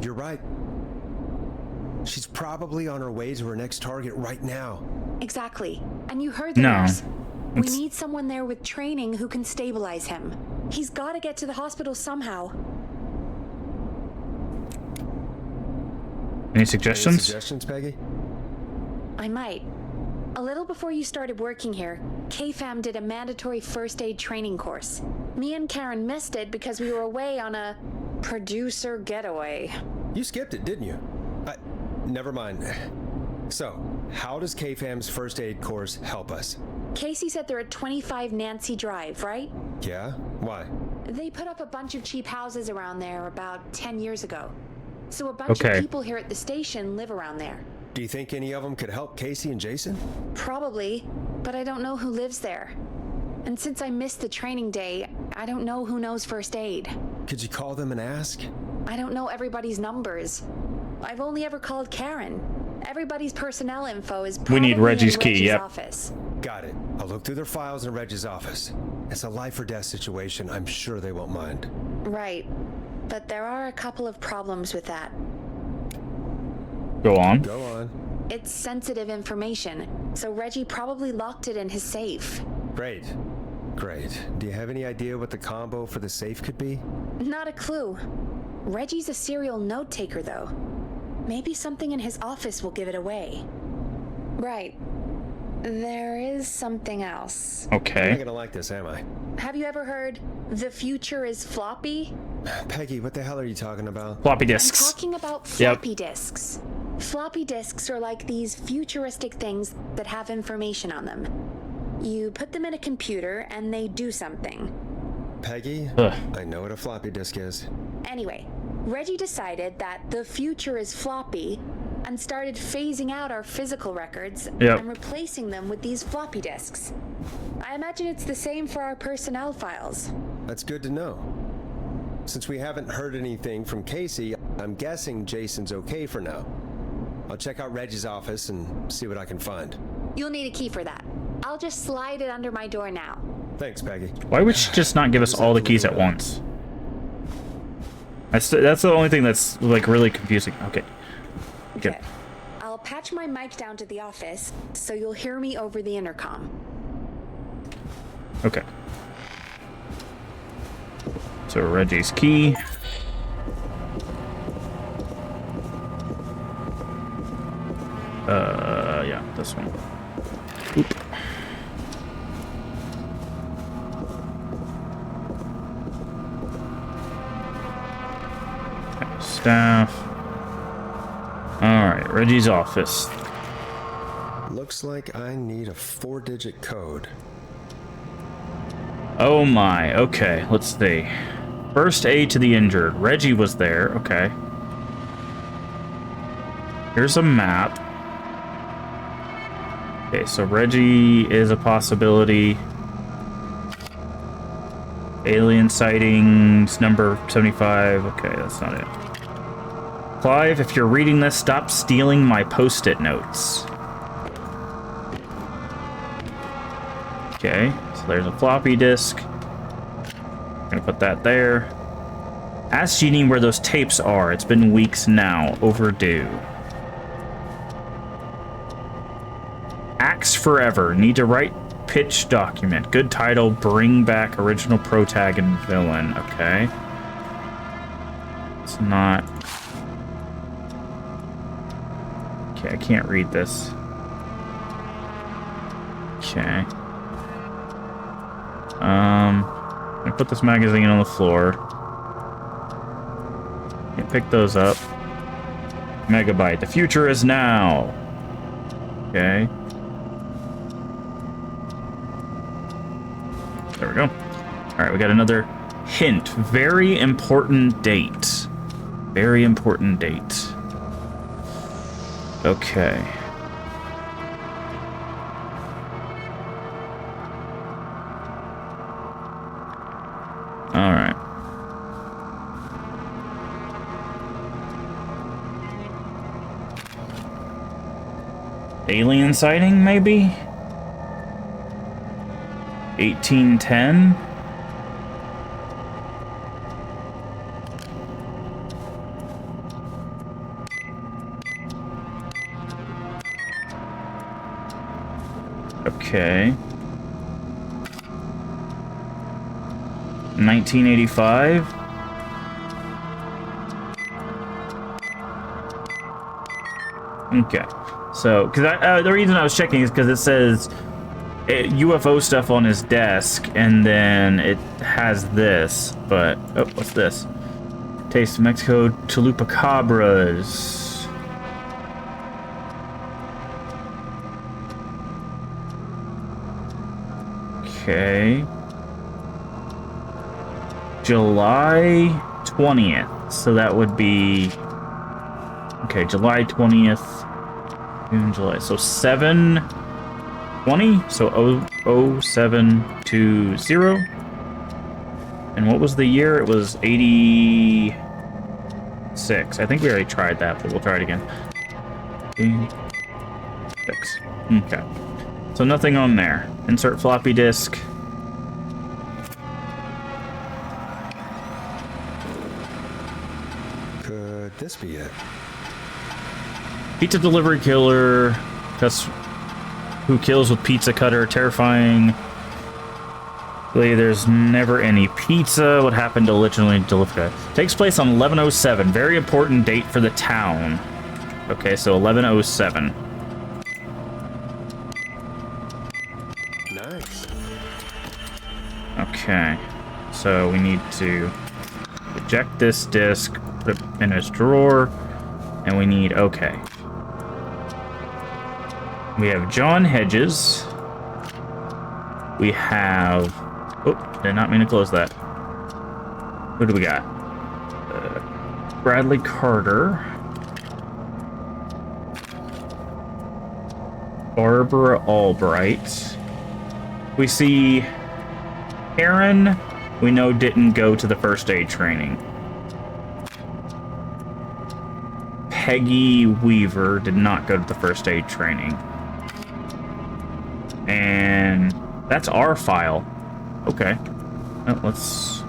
You're right. She's probably on her way to her next target right now. Exactly. And you heard the nurse. We need someone there with training who can stabilize him. He's got to get to the hospital somehow. Any suggestions? Any suggestions, Peggy? I might. A little before you started working here, KFAM did a mandatory first aid training course. Me and Karen missed it because we were away on a producer getaway. You skipped it, didn't you? Never mind. So, how does KFAM's first aid course help us? Casey said they're at 25 Nancy Drive, right? Yeah? Why? They put up a bunch of cheap houses around there about 10 years ago. So a bunch of people here at the station live around there. Do you think any of them could help Casey and Jason? Probably, but I don't know who lives there. And since I missed the training day, I don't know who knows first aid. Could you call them and ask? I don't know everybody's numbers. I've only ever called Karen. Everybody's personnel info is We probably need Reggie's in key, Reggie's yep. office. Got it. I'll look through their files in Reggie's office. It's a life or death situation. I'm sure they won't mind. Right. But there are a couple of problems with that. Go on. Go on. It's sensitive information, so Reggie probably locked it in his safe. Great. Great. Do you have any idea what the combo for the safe could be? Not a clue. Reggie's a serial note taker, though. Maybe something in his office will give it away. Right. There is something else. Okay. I'm not gonna like this, am I? Have you ever heard, the future is floppy? Peggy, what the hell are you talking about? Floppy I'm disks. talking about floppy disks. Floppy disks are like these futuristic things that have information on them. You put them in a computer and they do something. Peggy, I know what a floppy disk is. Anyway, Reggie decided that the future is floppy and started phasing out our physical records and replacing them with these floppy disks. I imagine it's the same for our personnel files. That's good to know. Since we haven't heard anything from Casey, I'm guessing Jason's okay for now. I'll check out Reggie's office and see what I can find. You'll need a key for that. I'll just slide it under my door now. Thanks, Peggy. Why would she just not give us all the keys at once? That's the only thing that's like really confusing. Okay. Okay. I'll patch my mic down to the office so you'll hear me over the intercom. Okay. So Reggie's key. Yeah, this one. Oop. Okay, staff. Alright, Reggie's office. Looks like I need a 4-digit code. Oh my, okay, let's see. First aid to the injured. Reggie was there, okay. Here's a map. Okay, so Reggie is a possibility. Alien sightings, number 75. Okay, that's not it. Clive, if you're reading this, stop stealing my post-it notes. Okay, so there's a floppy disk. Gonna put that there. Ask Jeannie where those tapes are. It's been weeks now. Overdue. Axe Forever. Need to write pitch document. Good title. Bring back original protagonist villain. Okay. It's not... Okay, I can't read this. Okay. I put this magazine on the floor. You pick those up. Megabyte. The future is now. Okay. There we go. Alright, we got another hint. Very important date. Very important date. Okay. Alright. Alien sighting, maybe? 1810? Okay. 1985? Okay. So, because the reason I was checking is because it says UFO stuff on his desk, and then it has this, but... Oh, what's this? Taste of Mexico Chupacabras. Okay. July 20th. So that would be... Okay, July 20th. June, July. So 7/20? So 0720. And what was the year? It was 86. I think we already tried that, but we'll try it again. 6. Okay. So nothing on there. Insert floppy disk. Could this be it? Pizza delivery killer. That's who kills with pizza cutter. Terrifying. There's never any pizza. What happened to originally deliver? Takes place on 1107. Very important date for the town. Okay, so 1107. Nice. Okay, so we need to eject this disc, put it in its drawer, and we need, okay. We have John Hedges. We have, oh, did not mean to close that. Who do we got? Bradley Carter. Barbara Albright. We see Aaron, we know didn't go to the first aid training. Peggy Weaver did not go to the first aid training. And that's our file. Okay. Oh, let's...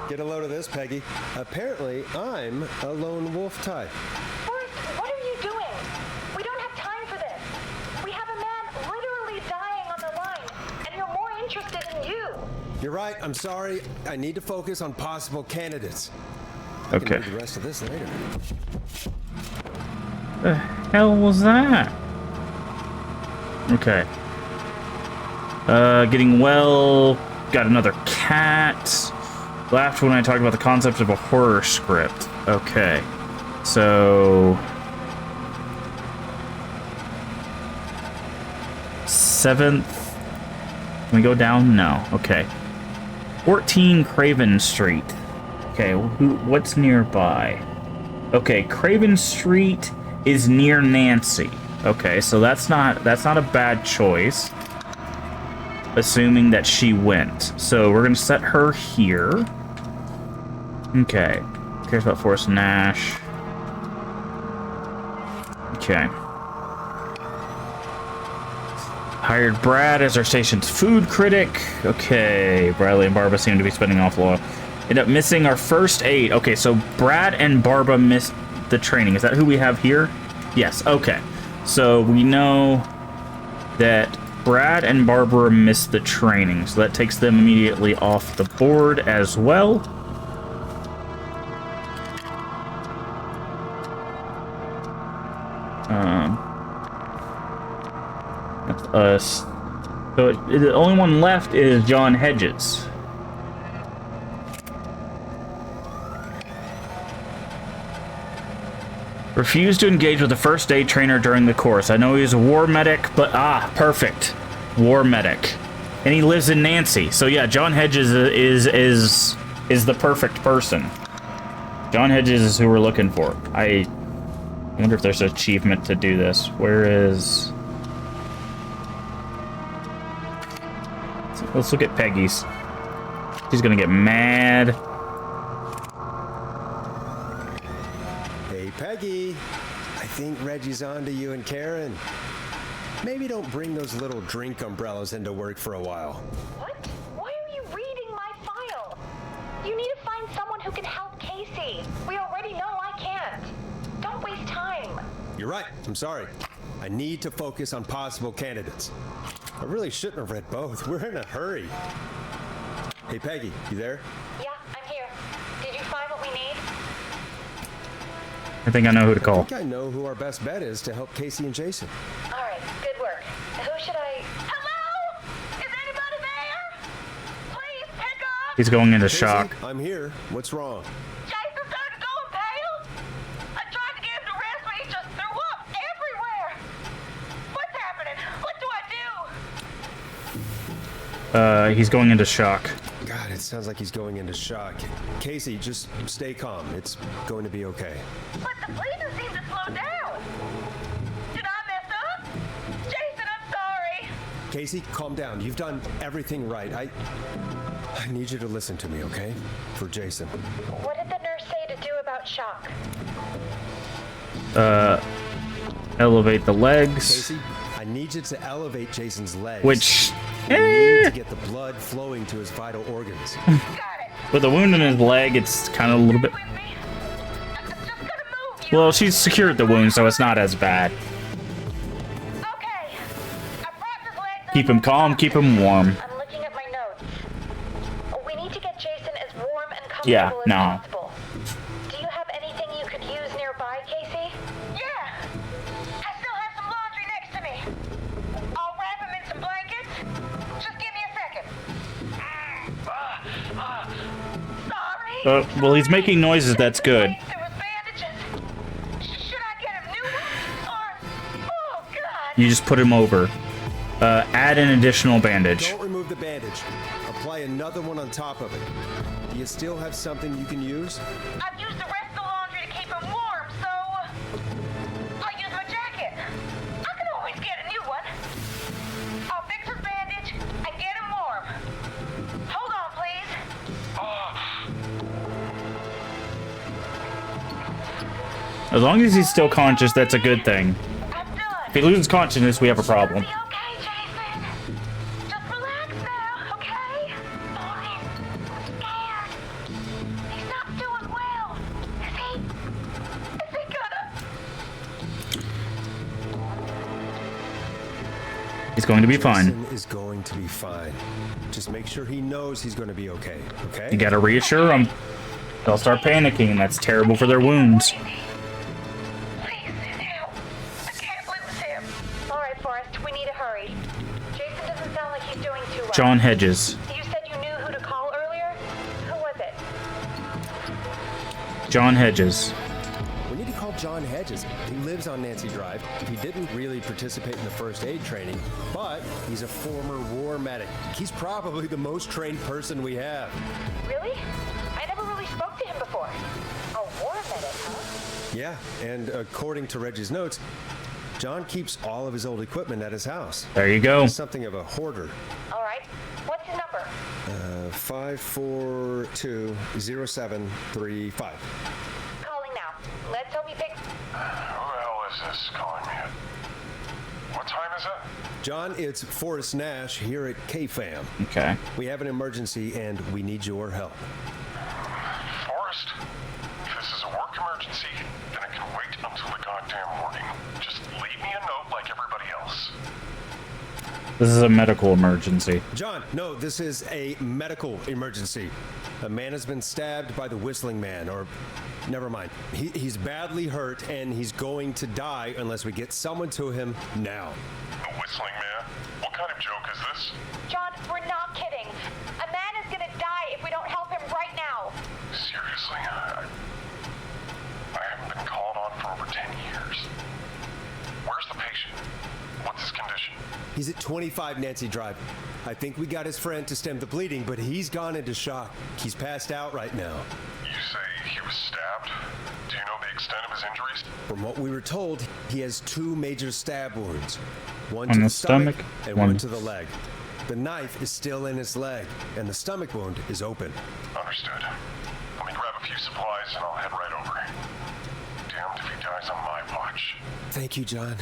Get a load of this, Peggy. Apparently, I'm a lone wolf type. Forrest, what are you doing? We don't have time for this. We have a man literally dying on the line, and you're more interested in you. You're right. I'm sorry. I need to focus on possible candidates. Okay. I can do the rest of this later. The hell was that? Okay. Getting well. Got another cat. Laughed when I talked about the concept of a horror script. Okay. So... 7th. Can we go down? No. Okay. 14 Craven Street. Okay, what's nearby? Okay, Craven Street is near Nancy. Okay, so that's not a bad choice. Assuming that she went. So we're gonna set her here. Okay. Cares about Forrest Nash. Okay. Hired Brad as our station's food critic. Okay. Bradley and Barbara seem to be spending awful lot. End up missing our first aid. Okay, so Brad and Barbara missed the training. Is that who we have here? Yes. Okay. So we know that Brad and Barbara missed the training, so that takes them immediately off the board as well. That's us. So the only one left is John Hedges. Refused to engage with the first aid trainer during the course. I know he's a war medic, but perfect. War medic. And he lives in Nancy. So yeah, John Hedges is the perfect person. John Hedges is who we're looking for. I wonder if there's an achievement to do this. Where is... Let's look at Peggy's. She's gonna get mad. Hey, Peggy. I think Reggie's on to you and Karen. Maybe don't bring those little drink umbrellas into work for a while. What? Why are you reading my file? You need to find someone who can help Casey. We already know I can't. Don't waste time. You're right. I'm sorry. I need to focus on possible candidates. I really shouldn't have read both. We're in a hurry. Hey, Peggy, you there? Yeah, I'm here. Did you find what we need? I think I know who to call. I think I know who our best bet is to help Casey and Jason. All right, good work. Who should I... Hello? Is anybody there? Please pick up. He's going into Casey, shock. I'm here. What's wrong? Jason started going pale. I tried to get him to rest, but he just threw up everywhere. What's happening? What do I do? He's going into shock. God, it sounds like he's going into shock. Casey, just stay calm. It's going to be okay. But the bleeding seemed to slow down. Did I mess up? Jason, I'm sorry. Casey, calm down. You've done everything right. I need you to listen to me, okay? For Jason. What did the nurse say? elevate the legs. Casey, I need you to elevate Jason's legs. Which, you need to get the blood flowing to his vital organs. with a wound in his leg, it's kind of a little bit. Well, she's secured the wound, so it's not as bad. Keep him calm, keep him warm. I'm looking at my notes. We need to get Jason as warm and comfortable Yeah, as no. possible. Do you have anything you could use nearby, Casey? Yeah! I still have some laundry next to me. I'll wrap him in some blankets. Just give me a second. Sorry. Well, he's making noises, that's good. Should I get him new ones? Or... Oh, God. You just put him over. Add an additional bandage. Don't remove the bandage. Apply another one on top of it. Do you still have something you can use? I've used the rest of the laundry to keep him warm, so... I'll use my jacket. I can always get a new one. I'll fix his bandage and get him warm. Hold on, please. As long as he's still conscious, that's a good thing. If he loses consciousness, we have a problem. He's going to be fine. Jason is going to be fine. Just make sure he knows he's going to be okay. Okay? You gotta reassure him. They'll start panicking, and that's terrible for their wounds. All right, Forrest, we need to hurry. Jason doesn't sound like he's doing too well. John Hedges. You said you knew who to call earlier? Who was it? John Hedges. We need to call John Hedges. He lives on Nancy Drive. He didn't really participate in the first aid training, but he's a former war medic. He's probably the most trained person we have. Really? I never really spoke to him before. A war medic, huh? Yeah, and according to Reggie's notes, John keeps all of his old equipment at his house. There you go. He's something of a hoarder. All right. What's his number? 5420735. Calling now. Let's hope he picks. Who the hell is this calling me at? What time is it? John, it's Forrest Nash here at KFAM. Okay. We have an emergency and we need your help. Forrest, if this is a work emergency, then it can wait until the goddamn morning. Just leave me a note like everybody else. This is a medical emergency. John, no, this is a medical emergency. A man has been stabbed by the Whistling Man, or never mind. He's badly hurt and he's going to die unless we get someone to him now. The Whistling Man? What kind of joke is this? John, we're not kidding. A man is gonna die if we don't help him right now. Seriously? I haven't been called on for over 10 years. Where's the patient? What's his condition? He's at 25 Nancy Drive. I think we got his friend to stem the bleeding, but he's gone into shock. He's passed out right now. You say he was stabbed? Do you know the extent of his injuries? From what we were told, he has 2 major stab wounds. One On to the the stomach stomach, and one- one to the leg. The knife is still in his leg, and the stomach wound is open. Understood. Let me grab a few supplies and I'll head right over. Damned if he dies on my watch. Thank you, John.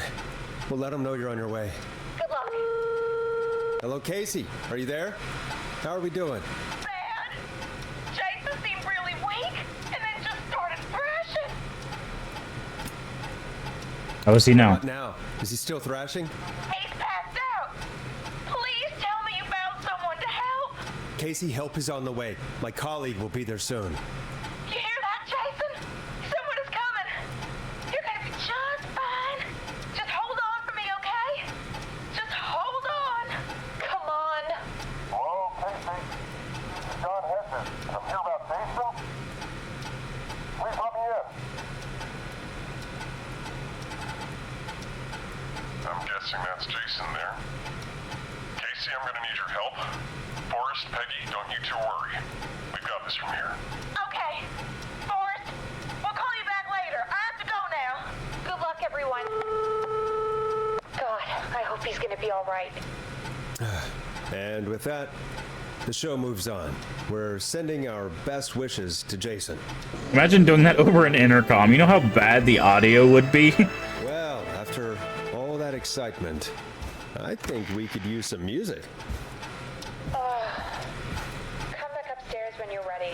We'll let him know you're on your way. Good luck. Hello, Casey. Are you there? How are we doing? Bad. Jason seemed really weak and then just started thrashing. How is he now? What now? Is he still thrashing? He's passed out. Please tell me you found someone to help. Casey, help is on the way. My colleague will be there soon. You hear that, Jason? Someone is coming. You're gonna be just fine. Just hold on for me, okay? Just hold on. Come on. Hello, Casey. This is John Hedges, and I'm here about Jason. Please let me in. I'm guessing that's Jason there. Casey, I'm gonna need your help. Forrest, Peggy, don't you two worry. We've got this from here. Okay. Forrest, we'll call you back later. I have to go now. Good luck, everyone. God, I hope he's gonna be all right. And with that, The show moves on. We're sending our best wishes to Jason. Imagine doing that over an intercom. You know how bad the audio would be? Well, after all that excitement, I think we could use some music. Come back upstairs when you're ready.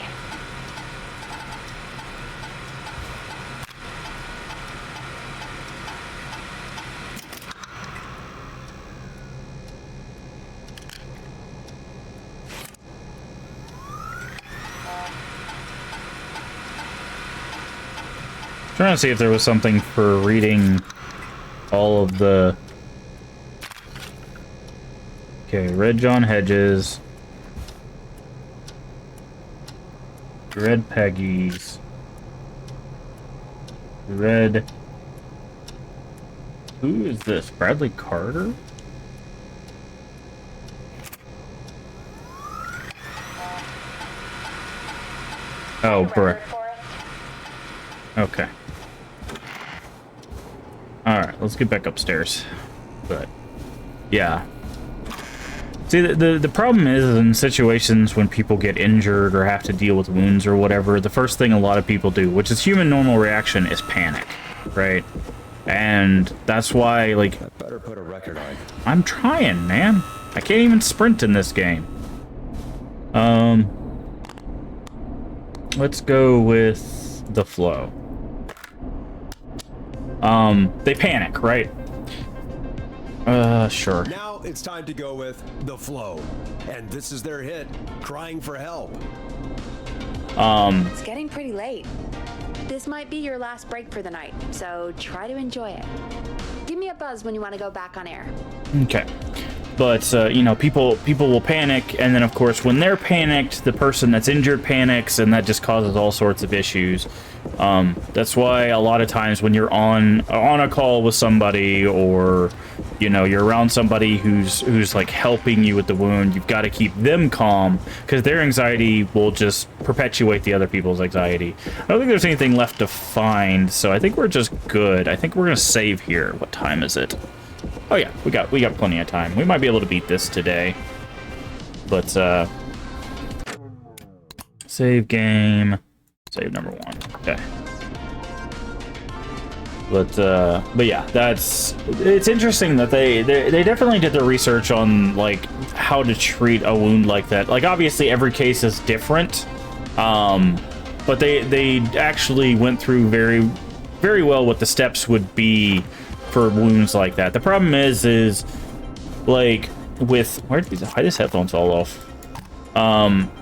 Trying to see if there was something for reading all of the... Okay, Red John Hedges. Red Peggy's. Red... Who is this? Bradley Carter? Oh, Brett. Okay. Alright, let's get back upstairs. But, yeah. See, the problem is in situations when people get injured or have to deal with wounds or whatever, the first thing a lot of people do, which is human normal reaction, is panic, right? And that's why, like... I better put a record on. I'm trying, man. I can't even sprint in this game. Let's go with the flow. They panic, right? Sure. Now it's time to go with The Flow. And this is their hit, Crying for Help. It's getting pretty late. This might be your last break for the night, so try to enjoy it. Give me a buzz when you want to go back on air. Okay. But, you know, people will panic, and then, of course, when they're panicked, the person that's injured panics, and that just causes all sorts of issues. That's why a lot of times when you're on a call with somebody, or, you know, you're around somebody who's like helping you with the wound, you've got to keep them calm, because their anxiety will just perpetuate the other people's anxiety. I don't think there's anything left to find, so I think we're just good. I think we're gonna save here. What time is it? Oh yeah, we got plenty of time. We might be able to beat this today. But save game. Save number 1. Okay. But yeah, it's interesting that they definitely did their research on like how to treat a wound like that. Like obviously every case is different. But they actually went through very, very well what the steps would be for wounds like that. The problem is like with why this headphones all off?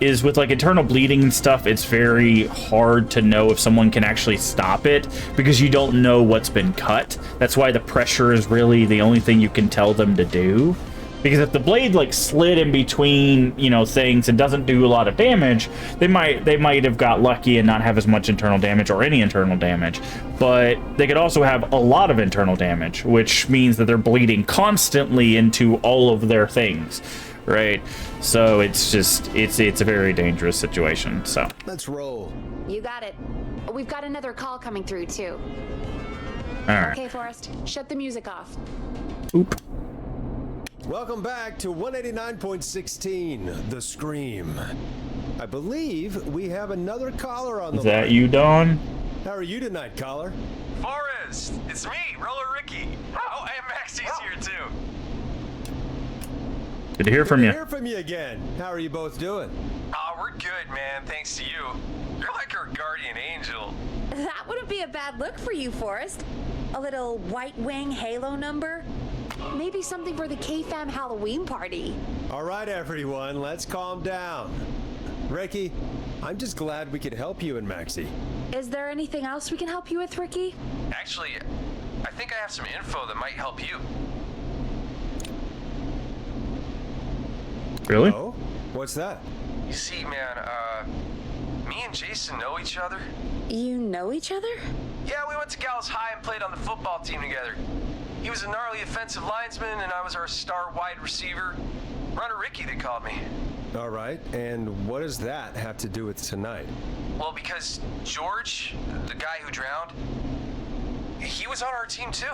Is with like internal bleeding and stuff, it's very hard to know if someone can actually stop it because you don't know what's been cut. That's why the pressure is really the only thing you can tell them to do. Because if the blade like slid in between, you know, things and doesn't do a lot of damage, they might have got lucky and not have as much internal damage or any internal damage. But they could also have a lot of internal damage, which means that they're bleeding constantly into all of their things, right? So it's just it's a very dangerous situation. So let's roll. You got it. We've got another call coming through too. All right. Okay, Forrest, shut the music off. Oop. Welcome back to 189.16, The Scream. I believe we have another caller on the line. Is that you, Don? How are you tonight, caller? Forrest, it's me, Roller Ricky. Oh, and Maxie's here too. Good to hear from you. Good to hear from you again. How are you both doing? Oh, we're good, man. Thanks to you. You're like our guardian angel. That wouldn't be a bad look for you, Forrest. A little White Wing Halo number. Maybe something for the K-Fam Halloween party. All right, everyone, let's calm down. Ricky, I'm just glad we could help you and Maxie. Is there anything else we can help you with, Ricky? Actually, I think I have some info that might help you. Really? Oh? What's that? You see, man, me and Jason know each other. You know each other? Yeah, we went to Gallows High and played on the football team together. He was a gnarly offensive lineman, and I was our star wide receiver. Runner Ricky, they called me. All right, and what does that have to do with tonight? Well, because George, the guy who drowned, he was on our team too.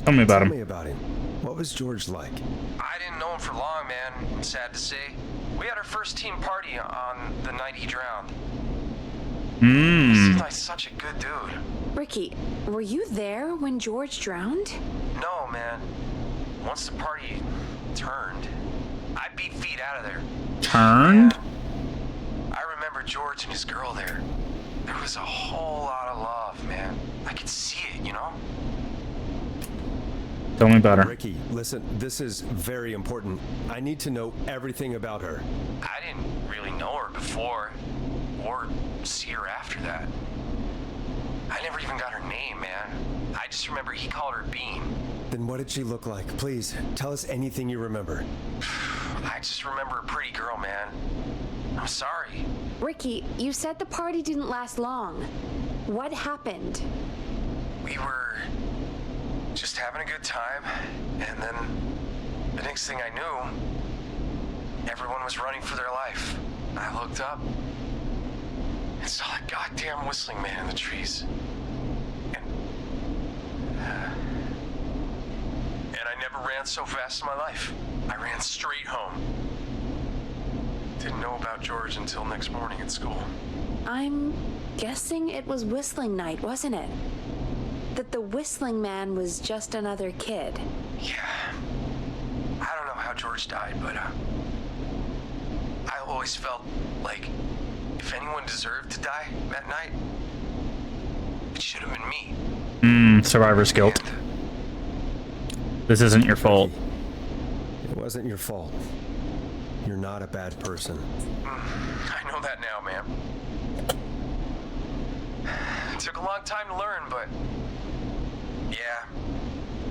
Tell me about him. Tell me about him. What What was George like? I didn't know him for long, man. I'm sad to say. We had our first team party on the night he drowned. He seemed like such a good dude. Ricky, were you there when George drowned? No, man. Once the party turned, I beat feet out of there. Turned? Yeah. I remember George and his girl there. There was a whole lot of love, man. I could see it, you know? Tell me about her. Ricky, listen, this is very important. I need to know everything about her. I didn't really know her before, or see her after that. I never even got her name, man. I just remember he called her Bean. Then what did she look like? Please, tell us anything you remember. I just remember a pretty girl, man. I'm sorry. Ricky, you said the party didn't last long. What happened? We were just having a good time, and then the next thing I knew, everyone was running for their life. I looked up and saw that goddamn whistling man in the trees. And I never ran so fast in my life. I ran straight home. Didn't know about George until next morning at school. I'm guessing it was whistling night, wasn't it? That the whistling man was just another kid. Yeah. I don't know how George died, but I always felt like if anyone deserved to die that night, it should have been me. Survivor's guilt. This isn't your fault. It wasn't your fault. You're not a bad person. I know that now, ma'am. It took a long time to learn, but yeah,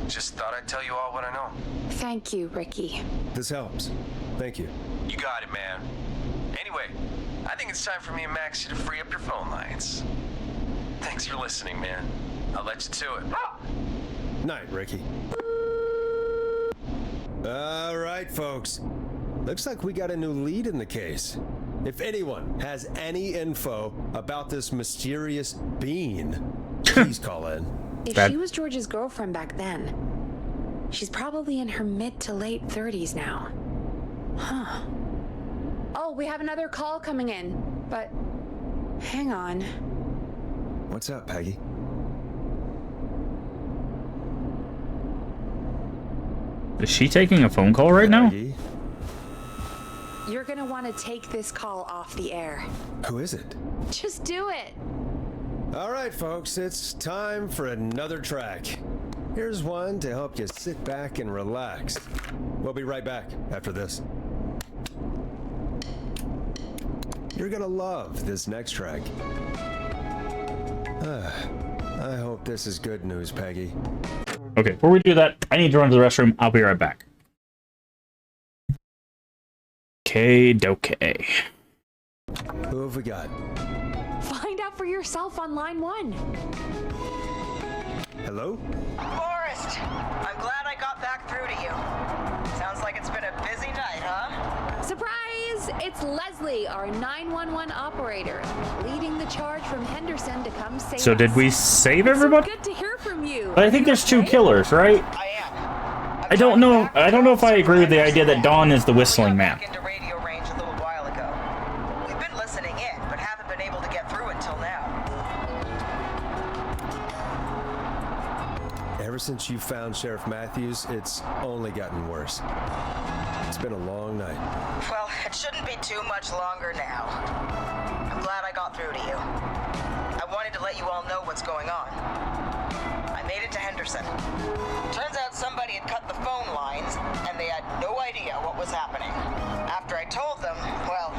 just thought I'd tell you all what I know. Thank you, Ricky. This helps. Thank you. You got it, man. Anyway, I think it's time for me and Maxie to free up your phone lines. Thanks for listening, man. I'll let you to it. Night, Ricky. All right, folks. Looks like we got a new lead in the case. If anyone has any info about this mysterious bean, please call in. If she was George's girlfriend back then, she's probably in her mid to late 30s now. Huh. Oh, we have another call coming in, but hang on. What's up, Peggy? Is she taking a phone call right now? You're gonna want to take this call off the air. Who is it? Just do it. All right, folks, it's time for another track. Here's one to help you sit back and relax. We'll be right back after this. You're gonna love this next track. I hope this is good news, Peggy. Okay, before we do that, I need to run to the restroom. I'll be right back. Okay. Who have we got? Find out for yourself on line 1. Hello? Forrest, I'm glad I got back through to you. Sounds like it's been a busy night, huh? Surprise! It's Leslie, our 911 operator, leading the charge from Henderson to come save us. So did we save everybody? It's so good to hear from you. But I think there's 2 killers, right? I am. I don't know if I agree with the idea that Dawn is the whistling man. Into radio range a little while ago. We've been listening in, but haven't been able to get through until now. Ever since you found Sheriff Matthews, it's only gotten worse. It's been a long night. Well, it shouldn't be too much longer now. I'm glad I got through to you. I wanted to let you all know what's going on. I made it to Henderson. Turns out somebody had cut the phone lines, and they had no idea what was happening. After I told them, well,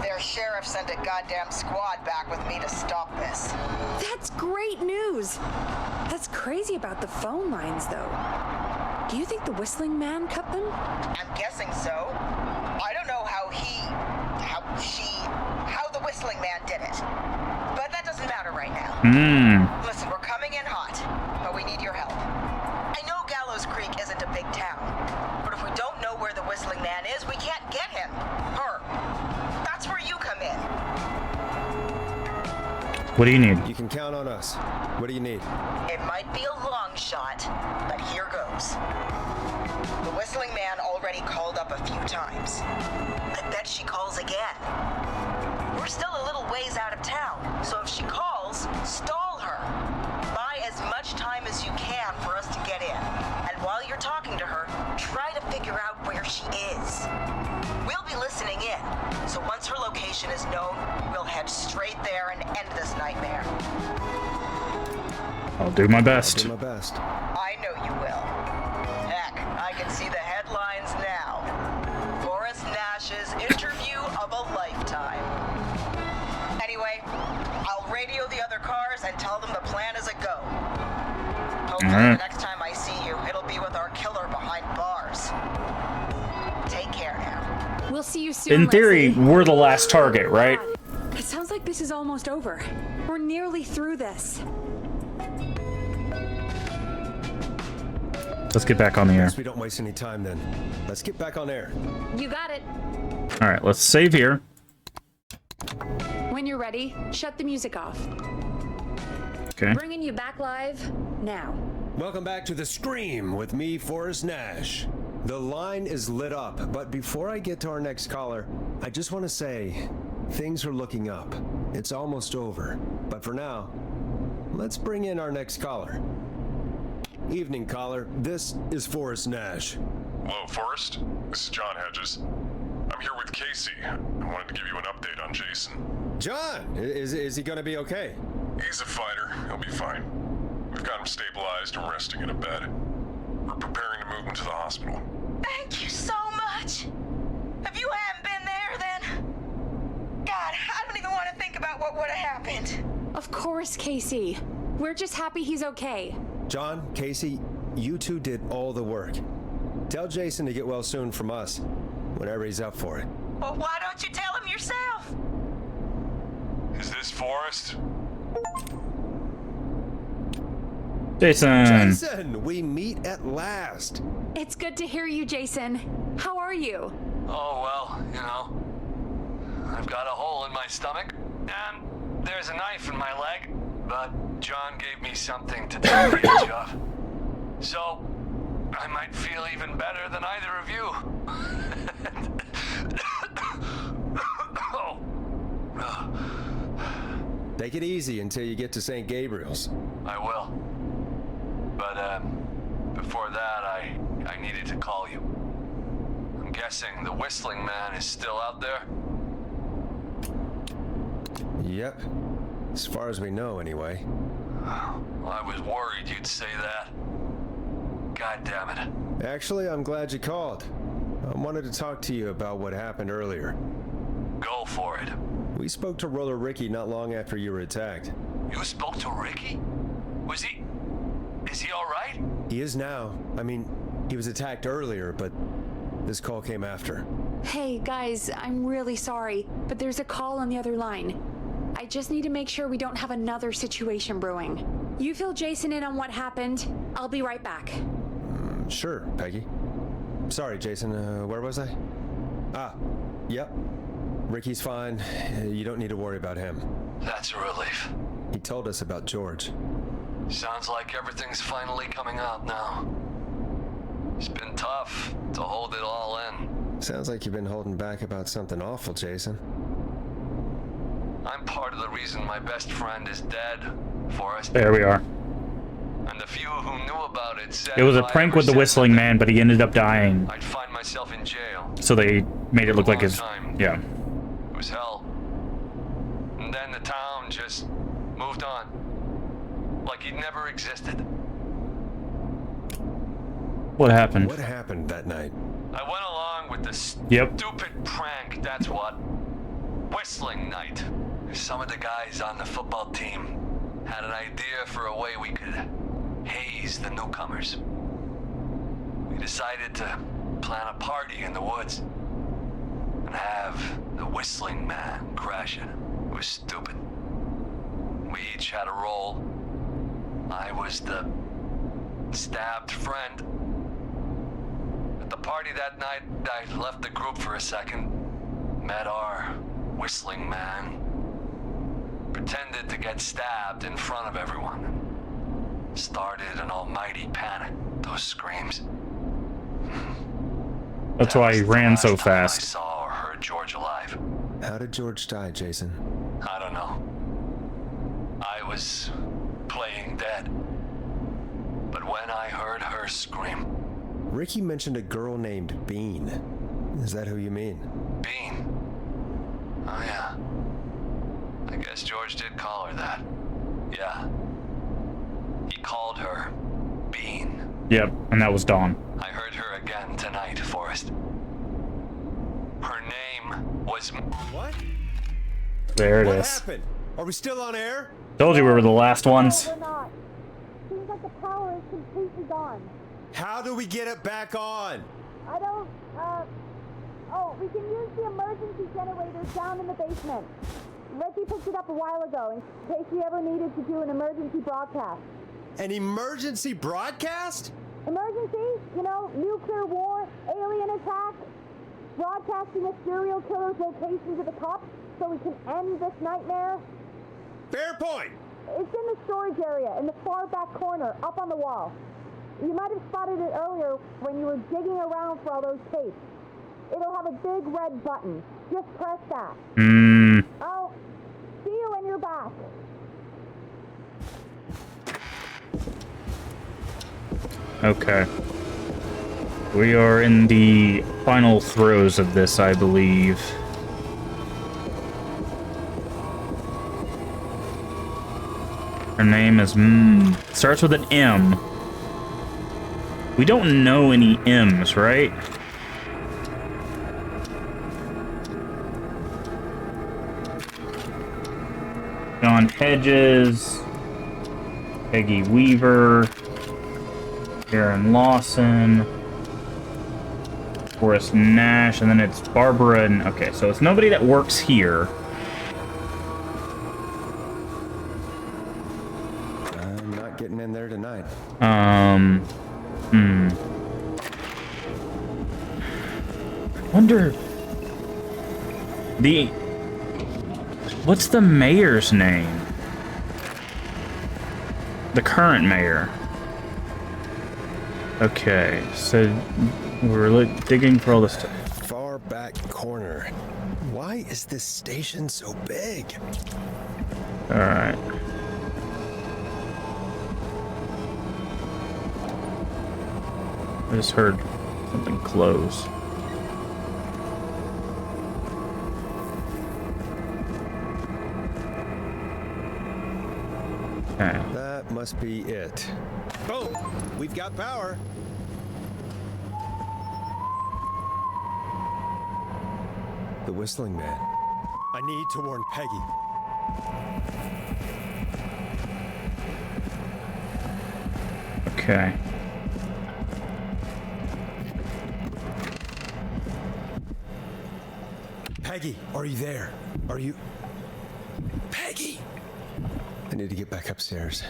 their sheriff sent a goddamn squad back with me to stop this. That's great news. That's crazy about the phone lines, though. Do you think the whistling man cut them? I'm guessing so. I don't know how the whistling man did it. But that doesn't matter right now. Listen, we're coming in hot, but we need your help. I know Gallows Creek isn't a big town, but if we don't know where the whistling man is, we can't get him. Her. That's where you come in. What do you need? You can count on us. What do you need? It might be a long shot, but here goes. up a few times. I bet she calls again. We're still a little ways out of town, so if she calls, stall her. Buy as much time as you can for us to get in. And while you're talking to her, try to figure out where she is. We'll be listening in, so once her location is known, we'll head straight there and end this nightmare. I'll do my best. I'll do my best. I know you will. Heck, I can see the headlines now. Forrest Nash's interview of a lifetime. Anyway, I'll radio the other cars and tell them the plan is a go. Hopefully the next time I see you, it'll be with our killer behind bars. Take care now. We'll see you soon. In theory, Leslie. we're the last target, right? It sounds like this is almost over. We're nearly through this. Let's get back on the air. Guess we don't waste any time then. Let's get back on air. You got it. All right, let's save here. When you're ready, shut the music off. Okay. Bringing you back live now. Welcome back to The Scream with me, Forrest Nash. The line is lit up, but before I get to our next caller, I just want to say things are looking up. It's almost over. But for now, let's bring in our next caller. Evening, caller. This is Forrest Nash. Hello, Forrest. This is John Hedges. I'm here with Casey. I wanted to give you an update on Jason. John, is he gonna be okay? He's a fighter. He'll be fine. We've got him stabilized and resting in a bed. We're preparing to move him to the hospital. Thank you so much. If you hadn't been there, then... God, I don't even want to think about what would have happened. Of course, Casey. We're just happy he's okay. John, Casey, you two did all the work. Tell Jason to get well soon from us, whenever he's up for it. Well, why don't you tell him yourself? Is this Forrest? Jason! Jason, we meet at last. It's good to hear you, Jason. How are you? Oh, well, you know, I've got a hole in my stomach, and there's a knife in my leg, but John gave me something to take the edge of. So, I might feel even better than either of you. Take it easy until you get to St. Gabriel's. I will. But, before that, I needed to call you. I'm guessing the Whistling Man is still out there? Yep. As far as we know, anyway. Well, I was worried you'd say that. God damn it. Actually, I'm glad you called. I wanted to talk to you about what happened earlier. Go for it. We spoke to Roller Ricky not long after you were attacked. You spoke to Ricky? Is he all right? He is now. I mean, he was attacked earlier, but this call came after. Hey, guys, I'm really sorry, but there's a call on the other line. I just need to make sure we don't have another situation brewing. You fill Jason in on what happened. I'll be right back. Sure, Peggy. Sorry, Jason. Where was I? Yep. Ricky's fine. You don't need to worry about him. That's a relief. He told us about George. Sounds like everything's finally coming out now. It's been tough to hold it all in. Sounds like you've been holding back about something awful, Jason. I'm part of the reason my best friend is dead, Forrest. There we are. And the few who knew about it said It was a prank with the Whistling Man, but he ended up dying. I'd find myself in jail. So they made it look like his... Yeah. It was hell. And then the town just moved on. Like he'd never existed. What happened? What happened that night? I went along with the stupid prank, that's what. Whistling night. Some of the guys on the football team had an idea for a way we could haze the newcomers. We decided to plan a party in the woods and have the Whistling Man crash it. It was stupid. We each had a role. I was the stabbed friend. At the party that night, I left the group for a second, met our Whistling Man, pretended to get stabbed in front of everyone. Started an almighty panic. Those screams. That's why he ran so fast. I saw or heard George alive. How did George die, Jason? I don't know. I was playing dead. But when I heard her scream... Ricky mentioned a girl named Bean. Is that who you mean? Bean? Oh yeah. I guess George did call her that. Yeah. He called her Bean. Yep, and that was Dawn. I heard her again tonight, Forrest. Her name was... What? There it What is. happened? Are we still on air? Told you we were the last ones. No, we're not. Seems like the power is completely gone. How do we get it back on? I don't, oh, we can use the emergency generators down in the basement. Reggie picked it up a while ago in case we ever needed to do an emergency broadcast. An emergency broadcast? Emergency? You know, nuclear war, alien attack, broadcasting a serial killer's location to the cops so we can end this nightmare. Fair point. It's in the storage area in the far back corner, up on the wall. You might have spotted it earlier when you were digging around for all those tapes. It'll have a big red button. Just press that. I'll see you when you're back. Okay. We are in the final throes of this, I believe. Her name is starts with an M. We don't know any M's, right? John Hedges, Peggy Weaver, Aaron Lawson, Forrest Nash, and then it's Barbara and... Okay, so it's nobody that works here. I'm not getting in there tonight. Wonder... What's the mayor's name? The current mayor. Okay, so we're digging for all this stuff. Far back corner. Why is this station so big? Alright. I just heard something close. Okay. That must be it. Boom! We've got power. The Whistling Man. I need to warn Peggy. Okay. Peggy, are you there? Are you... Peggy! I need to get back upstairs.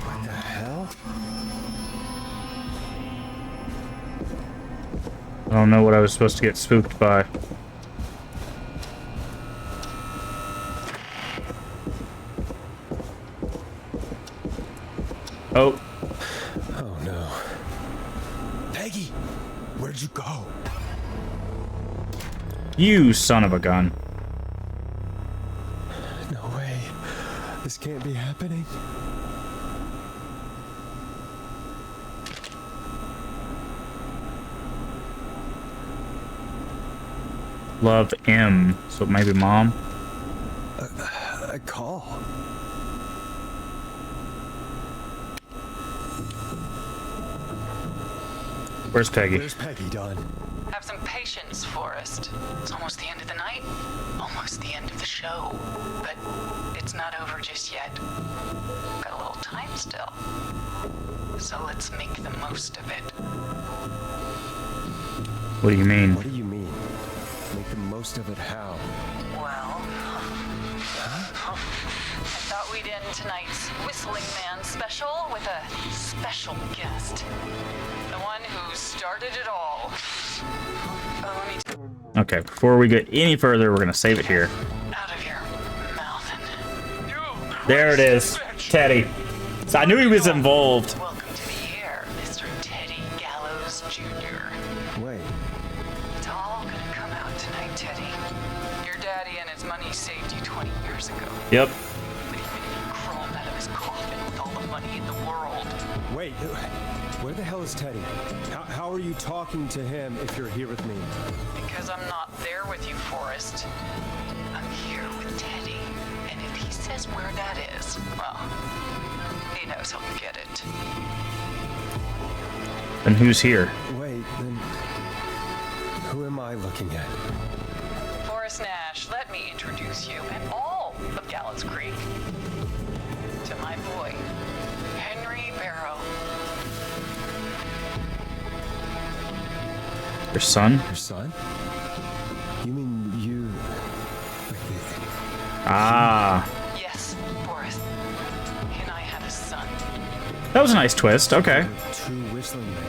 What the hell? I don't know what I was supposed to get spooked by. Oh. Oh no. Peggy! Where'd you go? You son of a gun. No way. This can't be happening. Love M. So maybe mom? A call. Where's Peggy? Where's Peggy, Dawn? Have some patience, Forrest. It's almost the end of the night. Almost the end of the show. But it's not over just yet. Got a little time still. So let's make the most of it. What do you mean? What do you mean? Make the most of it how? Well, I thought we'd end tonight's Whistling Man special with a special guest. The one who started it all. Okay, before we get any further, we're gonna save it here. There it is. Teddy. So I knew he was involved. Welcome to the air, Mr. Teddy Gallows Jr. Wait. It's all gonna come out tonight, Teddy. Your daddy and his money saved you 20 years ago. Yep. But even if you crawled out of his coffin with all the money in the world. Wait, where the hell is Teddy? How are you talking to him if you're here with me? Because I'm not there with you, Forrest. I'm here with Teddy. And if he says where that is, well, he knows he'll get it. And who's here? Wait, then who am I looking at? Forrest Nash, let me introduce you and all of Gallows Creek to my boy, Henry Barrow. Your son? Your son? You mean you... Ah. Yes, Forrest. He and I had a son. That was a nice twist. Okay. Two whistling men.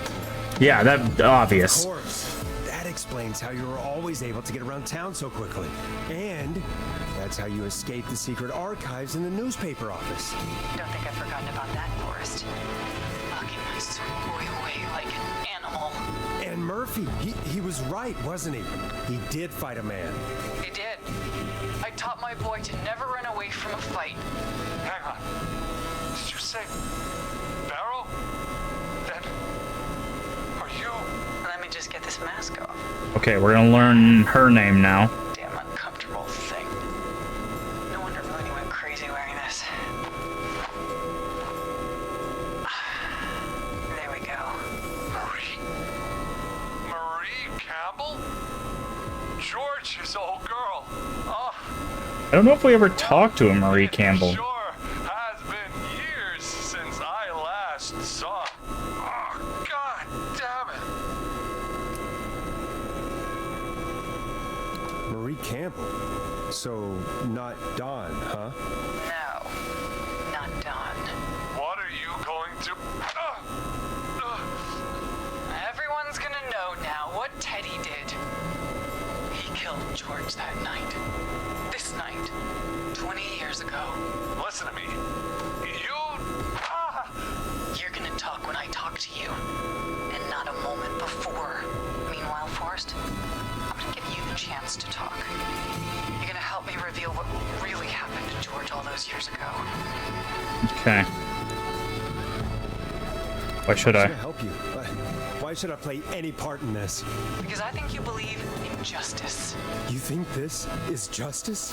Yeah, that obvious. Of course. That explains how you were always able to get around town so quickly. And that's how you escaped the secret archives in the newspaper office. Don't think I've forgotten about that, Forrest. Locking my sweet boy away like an animal. And Murphy, he was right, wasn't he? He did fight a man. He did. I taught my boy to never run away from a fight. Hang on. Did you say Barrow? Then are you? Let me just get this mask off. Okay, we're gonna learn her name now. Damn uncomfortable thing. No wonder Mooney went crazy wearing this. There we go. Marie Campbell? George's old girl. Oh, I don't know if we ever talked to a Marie Campbell. sure has been years since I last saw. Oh, God damn it. Marie Campbell. So, not Dawn, huh? No, not Dawn. What are you going to... Everyone's gonna know now what Teddy did. He killed George that night. This night. 20 years ago. Listen to me. You're gonna talk when I talk to you. And not a moment before. Meanwhile, Forrest, I'm gonna give you the chance to talk. You're gonna help me reveal what really happened to George all those years ago. Okay. Why should I? help you? Why should I play any part in this? Because I think you believe in justice. You think this is justice?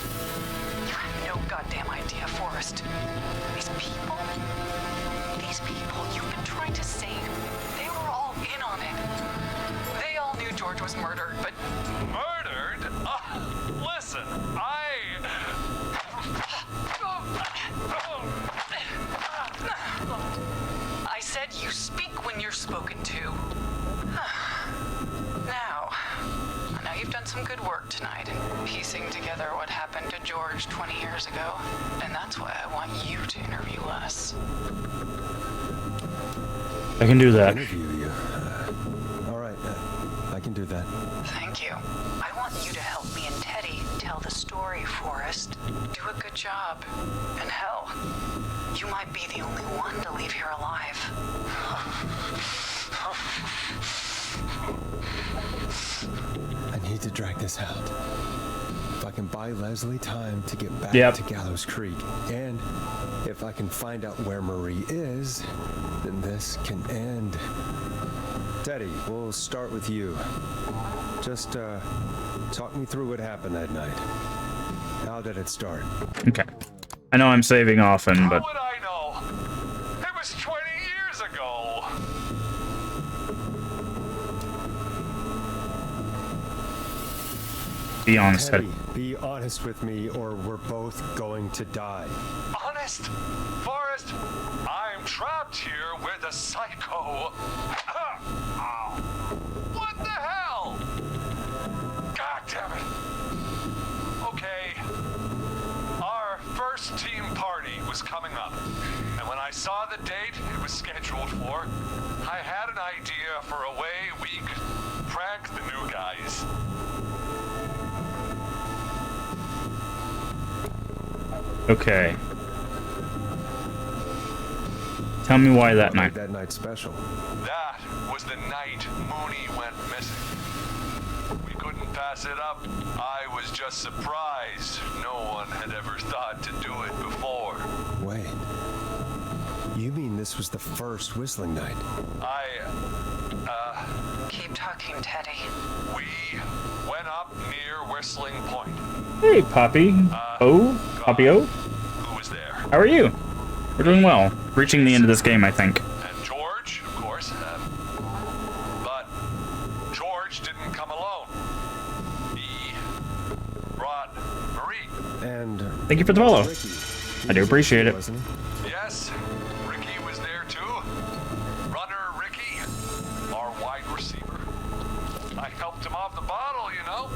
You have no goddamn idea, Forrest. These people you've been trying to save, they were all in on it. They all knew George was murdered, but... Murdered? Listen, I said you speak when you're spoken to. Now, I know you've done some good work tonight in piecing together what happened to George 20 years ago, and that's why I want you to interview us. I can do that. Interview you. All right, I can do that. Thank you. I want you to help me and Teddy tell the story, Forrest. Do a good job. And hell, you might be the only one to leave here alive. I need to drag this out. If I can buy Leslie time to get back to Gallows Creek, and if I can find out where Marie is, then this can end. Teddy, we'll start with you. Just talk me through what happened that night. How did it start? Okay. I know I'm saving often, but... How would I know? It was 20 years ago. Be honest, Teddy, be honest with me or we're both going to die. Honest? Forrest, I'm trapped here with a psycho. What the hell? God damn it. Okay. Our first team party was coming up. And when I saw the date it was scheduled for, I had an idea for a way we could prank the new guys. Okay. Tell me why that night. That night special. That was the night Mooney went missing. We couldn't pass it up. I was just surprised no one had ever thought to do it before. Wait. You mean this was the first whistling night? Keep talking, Teddy. We went up near Whistling Point. Hey, Poppy. Poppy O? Who was there? How are you? We're doing well. Reaching the end of this game, I think. And George, of course. But George didn't come alone. He brought Marie. And thank you for the follow. Ricky. I do appreciate it. Yes, Ricky was there too. Runner Ricky, our wide receiver. I helped him off the bottle, you know.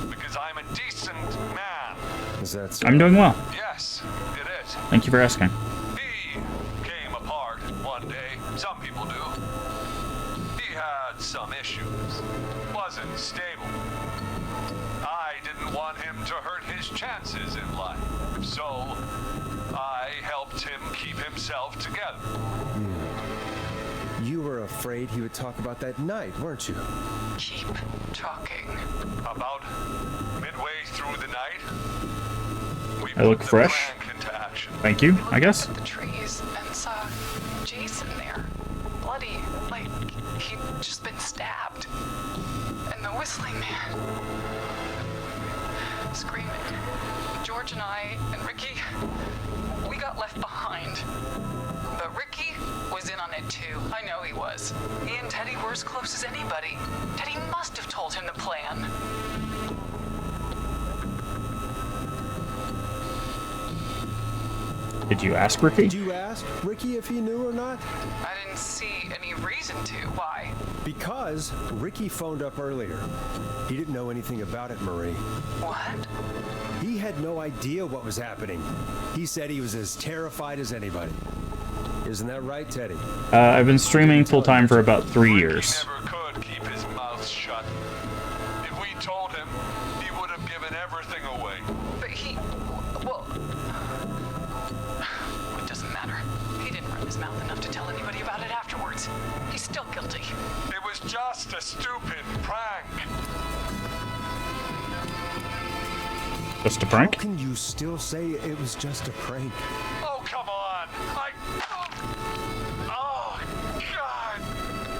Because I'm a decent man. Is that so? I'm doing well. Yes, it is. Thank you for asking. He came apart one day. Some people do. He had some issues. Wasn't stable. I didn't want him to hurt his chances in life. So, I helped him keep himself together. You were afraid he would talk about that night, weren't you? Keep talking. About midway through the night, we I look put the fresh. prank into action. Thank you, I guess. The trees and saw Jason there, bloody, like he'd just been stabbed. And the whistling man screaming. George and I and Ricky, we got left behind. But Ricky was in on it too. I know he was. He and Teddy were as close as anybody. Teddy must have told him the plan. Did you ask Ricky? Did you ask Ricky if he knew or not? I didn't see any reason to. Why? Because Ricky phoned up earlier. He didn't know anything about it, Marie. What? He had no idea what was happening. He said he was as terrified as anybody. Isn't that right, Teddy? I've been streaming full-time for about 3 years. Never could keep his mouth shut. If we told him, he would have given everything away. But he... well... it doesn't matter. He didn't run his mouth enough to tell anybody about it afterwards. He's still guilty. It was just a stupid prank. Just a prank? How can you still say it was just a prank? Oh, come on. Oh, God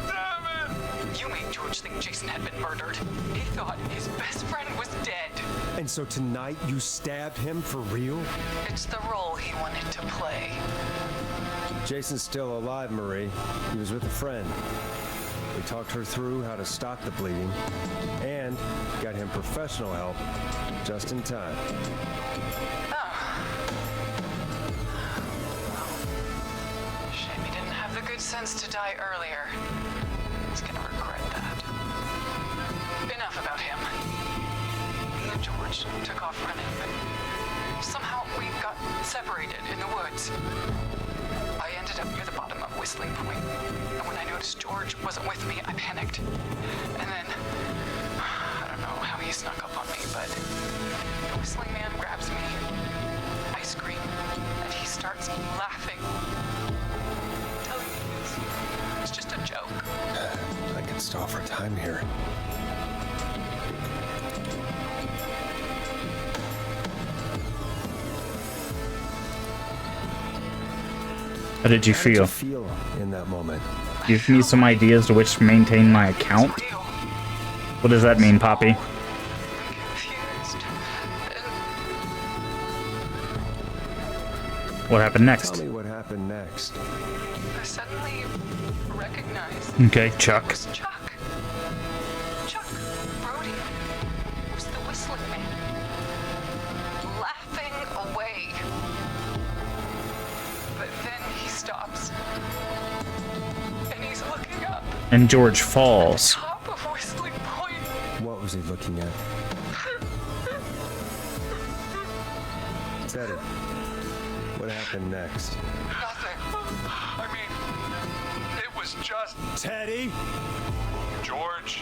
damn it. You made George think Jason had been murdered. He thought his best friend was dead. And so tonight you stabbed him for real? It's the role he wanted to play. Jason's still alive, Marie. He was with a friend. We talked her through how to stop the bleeding and got him professional help just in time. Shame he didn't have the good sense to die earlier. He's gonna regret that. Enough about him. Me and George took off running, but somehow we got separated in the woods. I ended up near the bottom of Whistling Point, and when I noticed George wasn't with me, I panicked. And then, I don't know how he snuck up on me, but the whistling man grabs me. I scream, and he starts laughing. Telling me it's just a joke. I can stall for time here. How did you feel? In that moment? Give me some ideas to which to maintain my account. What does that mean, Poppy? What happened next? Tell me what happened next. I suddenly recognized. Okay, Chuck. It was Chuck. Chuck Brody was the whistling man. Laughing away. But then he stops. And he's looking up. And George falls. Top of Whistling Point. What was he looking at? Teddy, what happened next? Nothing. I mean, it was just... Teddy? George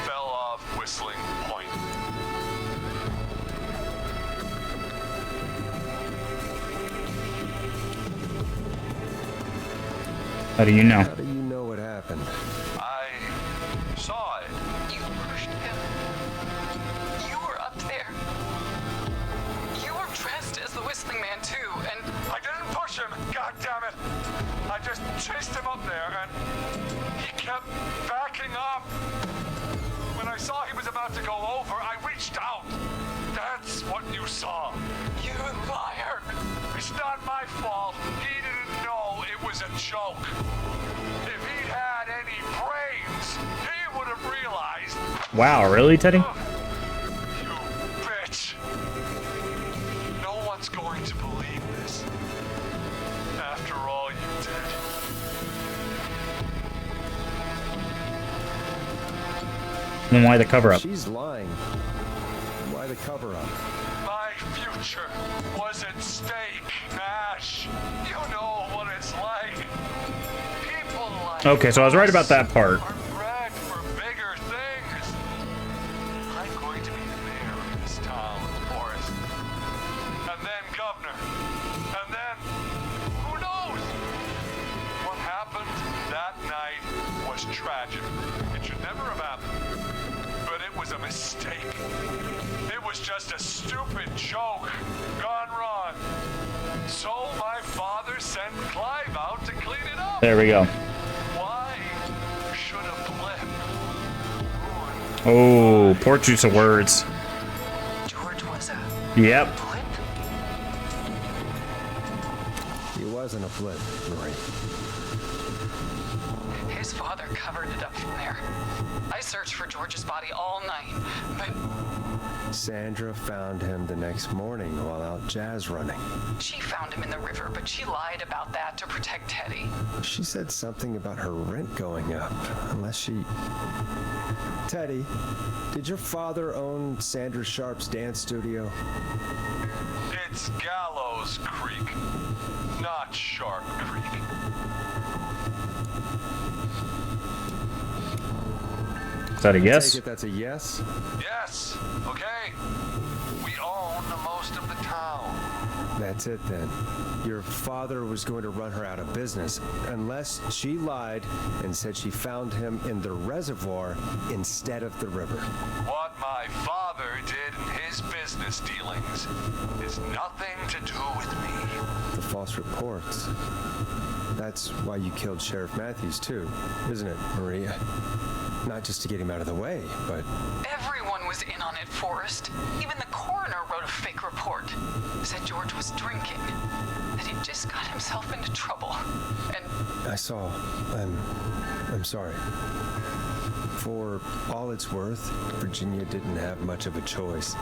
fell off Whistling Point. How do you know? How do you know what happened? I saw it. You pushed him. You were up there. You were dressed as the Whistling Man too, and I didn't push him. God damn it! I just chased him up there, and he kept backing up. When I saw he was about to go over, I reached out. That's what you saw. you liar. It's not my fault. He didn't know it was a joke. If he'd had any brains, he would have realized. Wow, really, Teddy? You bitch. No one's going to believe this. After all you did. Then why the cover-up? She's lying. Why the cover-up? My future was at stake, Nash. You know what it's like. People like Okay, so I was right about that part. are bred for bigger things. I'm going to be the mayor of this town, Forrest. And then governor. And then, who knows? What happened that night was tragic. It should never have happened. But it was a mistake. It was just a stupid joke gone wrong. So my father sent Clive out to clean it up. There we go. Why should a blip ruin Oh, poor choice of words. George was a Yep. blip. He wasn't a flip, Marie. His father covered it up from there. I searched for George's body all night, but Sandra found him the next morning while out jazz running. she found him in the river, but she lied about that to protect Teddy. She said something about her rent going up, unless she... Teddy, did your father own Sandra Sharp's dance studio? It's Gallows Creek, not Sharp Creek. Is that a I yes? take it that's a yes? Yes, okay. We own most of the town. That's it then. Your father was going to run her out of business unless she lied and said she found him in the reservoir instead of the river. What my father did in his business dealings is nothing to do with me. The false reports. That's why you killed Sheriff Matthews too, isn't it, Maria? Not just to get him out of the way, but... Everyone was in on it, Forrest. Even the coroner wrote a fake report. Said George was drinking. That he'd just got himself into trouble. And I saw. I'm sorry. For all it's worth, Virginia didn't have much of a choice.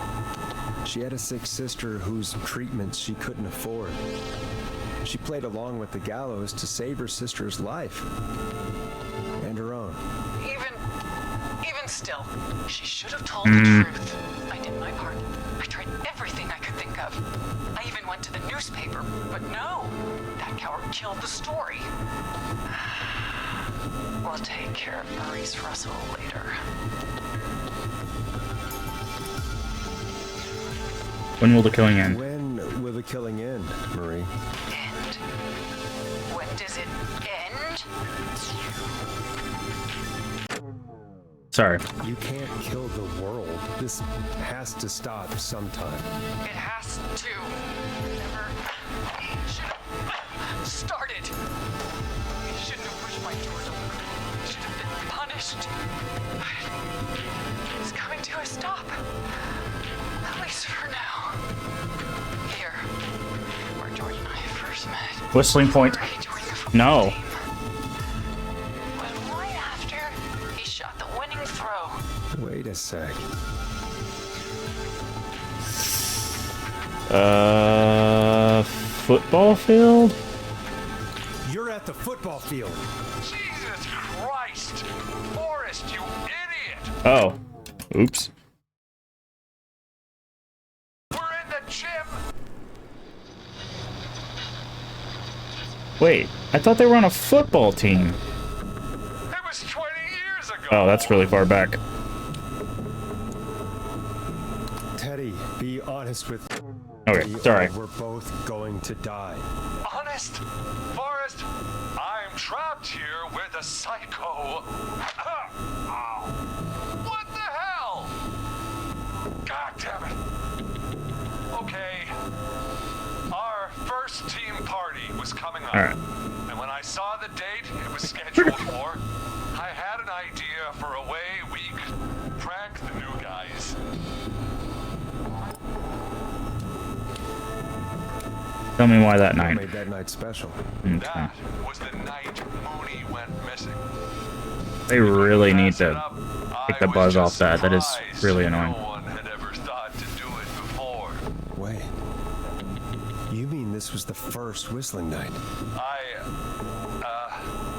She had a sick sister whose treatments she couldn't afford. She played along with the gallows to save her sister's life. And her own. even still, she should have told the truth. I did my part. I tried everything I could think of. I even went to the newspaper, but no. That coward killed the story. We'll take care of Maurice Russell later. When will the killing end? When will the killing end, Marie? End? When does it end? Sorry. You can't kill the world. This has to stop sometime. It has to. Never should have started. He shouldn't have pushed my George on the cliff. He should have been punished. But it's coming to a stop. At least for now. Here, where George and I first met. Whistling Point. No. But right after, he shot the winning throw. Wait a sec. Football field? You're at the football field. Jesus Christ! Forrest, you idiot! Oh. Oops. We're in the gym! Wait, I thought they were on a football team. It was 20 years ago! Oh, that's really far back. Teddy, be honest with me. Okay, sorry. We're both going to die. Honest? Forrest, I'm trapped here with a psycho. What the hell? God damn it. Okay. Our first team party was coming up. All right. And when I saw the date it was scheduled for, I had an idea for a way we could prank the new guys. Tell me why that night. What made that night special? Okay. That was the night Mooney went missing. They really need to take the buzz off that. That is really annoying. No one had ever thought to do it before. Wait. You mean this was the first whistling night?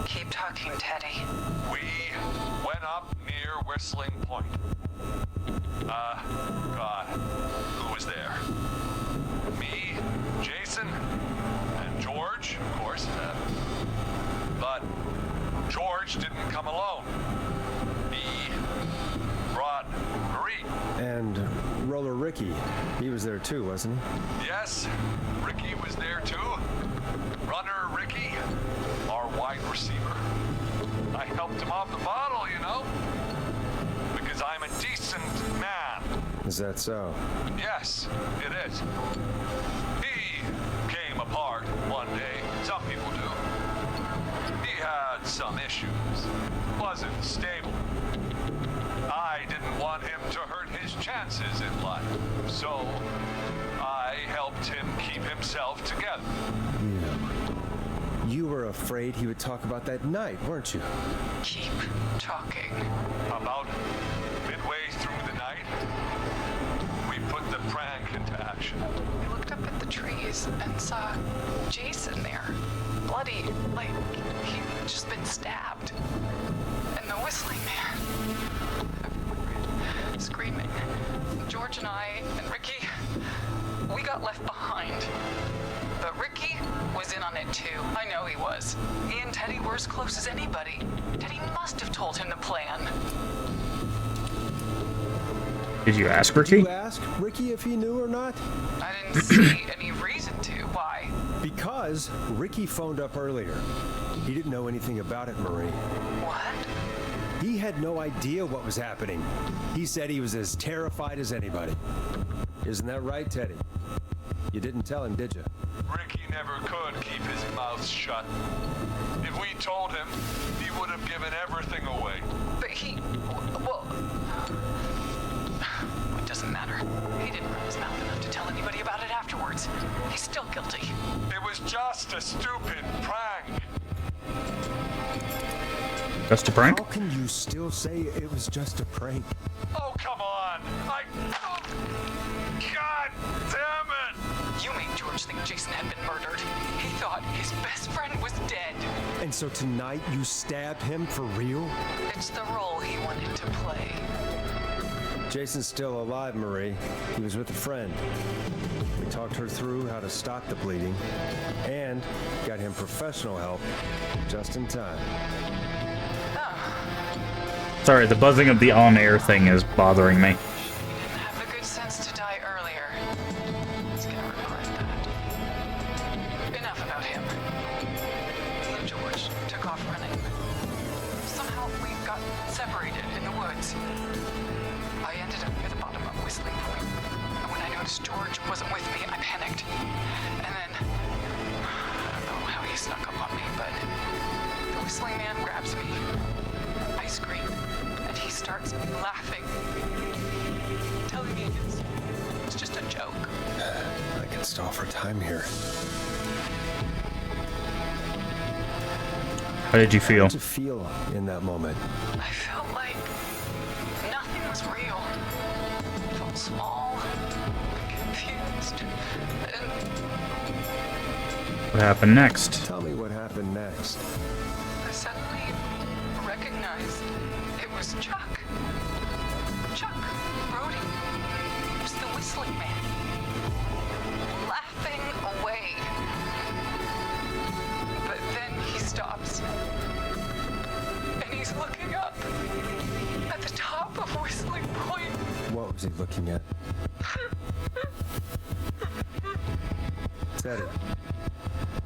Keep talking, Teddy. We went up near Whistling Point. God, who was there? Me, Jason, and George, of course. But George didn't come alone. He brought Marie. And Roller Ricky, he was there too, wasn't he? Yes, Ricky was there too. Runner Ricky, our wide receiver. I helped him off the bottle, you know, because I'm a decent man. Is that so? Yes, it is. He came apart one day. Some people do. He had some issues. Wasn't stable. I didn't want him to hurt his chances in life, so I helped him keep himself together. You were afraid he would talk about that night, weren't you? Keep talking. About midway through the night, we put the prank into action. I looked up at the trees and saw Jason there. Bloody, like he'd just been stabbed. And the whistling man screaming. George and I and Ricky, we got left behind. But Ricky was in on it too. I know he was. He and Teddy were as close as anybody. Teddy must have told him the plan. Did you ask Ricky? Did you ask Ricky if he knew or not? I didn't see any reason to. Why? Because Ricky phoned up earlier. He didn't know anything about it, Marie. What? He had no idea what was happening. He said he was as terrified as anybody. Isn't that right, Teddy? You didn't tell him, did you? Ricky never could keep his mouth shut. If we told him, he would have given everything away. But well, it doesn't matter. He didn't run his mouth enough to tell anybody about it afterwards. He's still guilty. It was just a stupid prank. Just a prank? How can you still say it was just a prank? Oh, come on. God damn it. You made George think Jason had been murdered. He thought his best friend was dead. And so tonight you stabbed him for real? It's the role he wanted to play. Jason's still alive, Marie. He was with a friend. We talked her through how to stop the bleeding and got him professional help just in time. Sorry, the buzzing of the on-air thing is bothering me. He didn't have the good sense to die earlier. He's gonna regret that. Enough about him. Me and George took off running. Somehow we got separated in the woods. I ended up near the bottom of Whistling Point. And when I noticed George wasn't with me, I panicked. And then, I don't know how he snuck up on me, but the whistling man grabs me. I scream, and he starts laughing, telling me it's just a joke. I can stall for time here. How did you feel? How did you feel in that moment? I felt like nothing was real. I felt small, confused, and What happened next? Tell me what happened next. I suddenly recognized it was Chuck. Chuck, Brody. It was the whistling man. Laughing away. But then he stops. And he's looking up at the top of Whistling Point. What was he looking at? Teddy,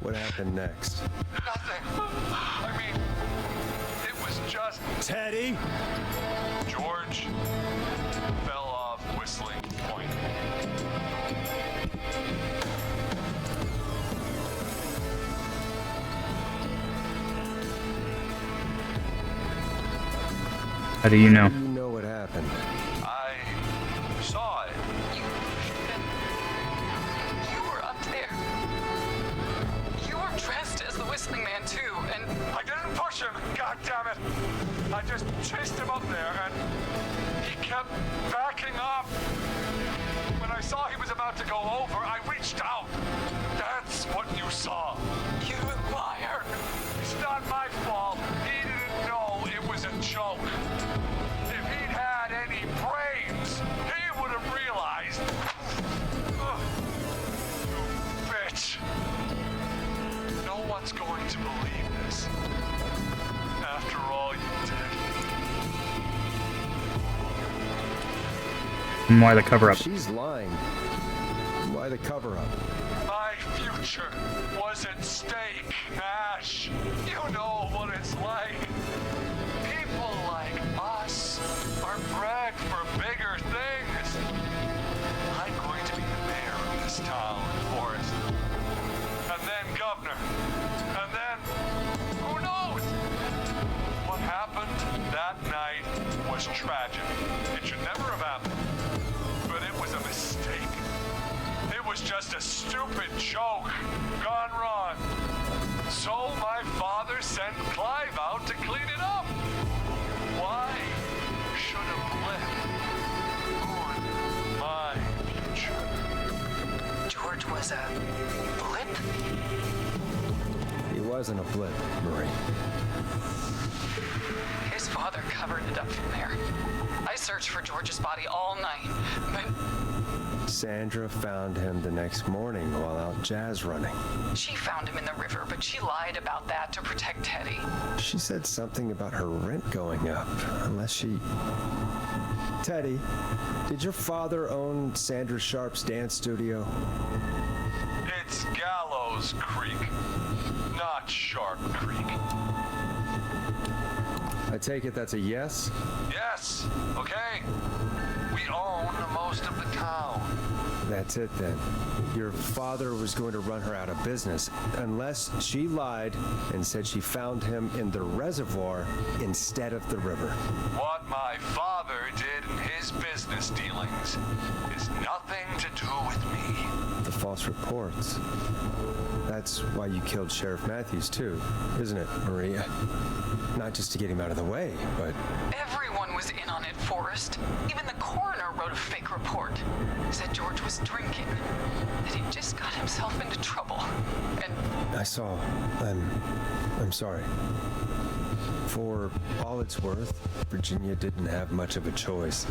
What happened next? Nothing. I mean, it was just... Teddy! George fell off Whistling Point. How do you know? You know what happened. I saw it. You were up there. You were dressed as the Whistling Man too, and I didn't push him, God damn it! I just chased him up there and he kept backing up. When I saw he was about to go over, I reached out. That's what you saw. you liar. It's not my fault. He didn't know it was a joke. If he'd had any brains, he would have realized. Ugh. You bitch. No one's going to believe this. After all you did. And why the cover-up? She's lying. Why the cover-up? My future was at stake, Ash. You know what it's like. People like us are bred for bigger things. I'm going to be the mayor of this town, Forrest. And then governor. And then, who knows? What happened that night was tragic. It should never have happened. But it was a mistake. It was just a stupid joke gone wrong. So my father sent Clive out to clean it up. Why should a blip ruin my future? George was a blip? He wasn't a blip, Marie. His father covered it up from there. I searched for George's body all night, but Sandra found him the next morning while out jazz running. she found him in the river, but she lied about that to protect Teddy. She said something about her rent going up, unless she... Teddy, did your father own Sandra Sharp's dance studio? It's Gallows Creek, not Sharp Creek. I take it that's a yes? Yes, okay. We own most of the town. That's it then. Your father was going to run her out of business unless she lied and said she found him in the reservoir instead of the river. What my father did in his business dealings is nothing to do with me. The false reports. That's why you killed Sheriff Matthews too, isn't it, Maria? Not just to get him out of the way, but... Everyone was in on it, Forrest. Even the coroner wrote a fake report. Said George was drinking, that he just got himself into trouble. And I saw. I'm sorry. For all it's worth, Virginia didn't have much of a choice.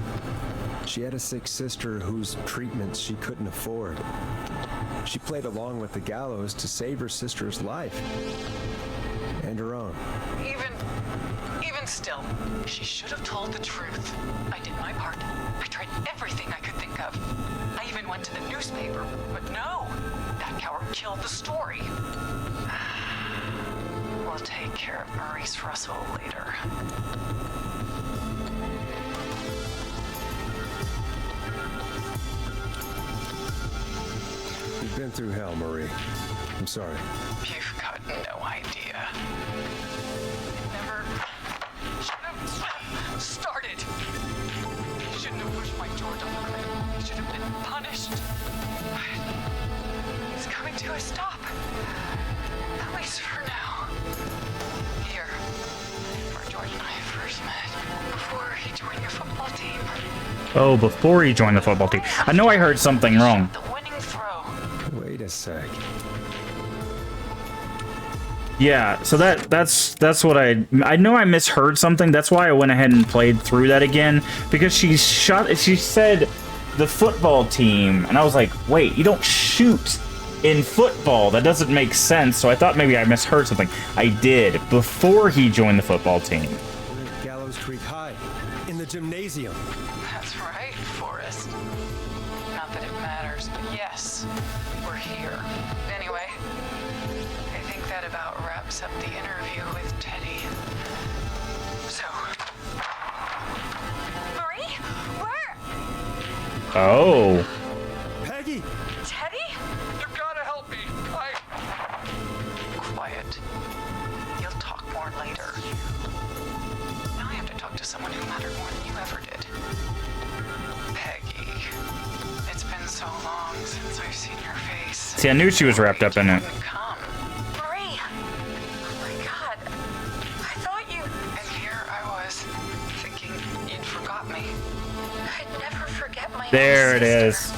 She had a sick sister whose treatments she couldn't afford. She played along with the gallows to save her sister's life. And her own. even still, she should have told the truth. I did my part. I tried everything I could think of. I even went to the newspaper, but no, that coward killed the story. We'll take care of Maurice Russell later. You've been through hell, Marie. I'm sorry. You've got no idea. It never should have started. You shouldn't have pushed my George on the cliff. He should have been punished. It's coming to a stop. At least for now. Here, where George and I first met, before he joined your football team. Oh, before he joined the football team. I know I heard something wrong. The winning throw. Wait a sec. Yeah, so that's what I know I misheard something. That's why I went ahead and played through that again, because she said the football team, and I was like, wait, you don't shoot in football. That doesn't make sense. So I thought maybe I misheard something. I did, before he joined the football team. We're at Gallows Creek High, in the gymnasium. That's right, Forrest. Not that it matters. dumpsters, but yes, we're here. Anyway, I think that about wraps up the interview with Teddy. So... Marie? Where? Oh. Peggy! Teddy? You gotta help me. Quiet. You'll talk more later. Now I have to talk to someone who mattered more than you ever did. Peggy. It's been so long since I've seen your face. See, I knew she was wrapped up in it. Come. Marie! Oh my god. I thought you... And here I was, thinking you'd forgot me. I'd never forget my There own it sister.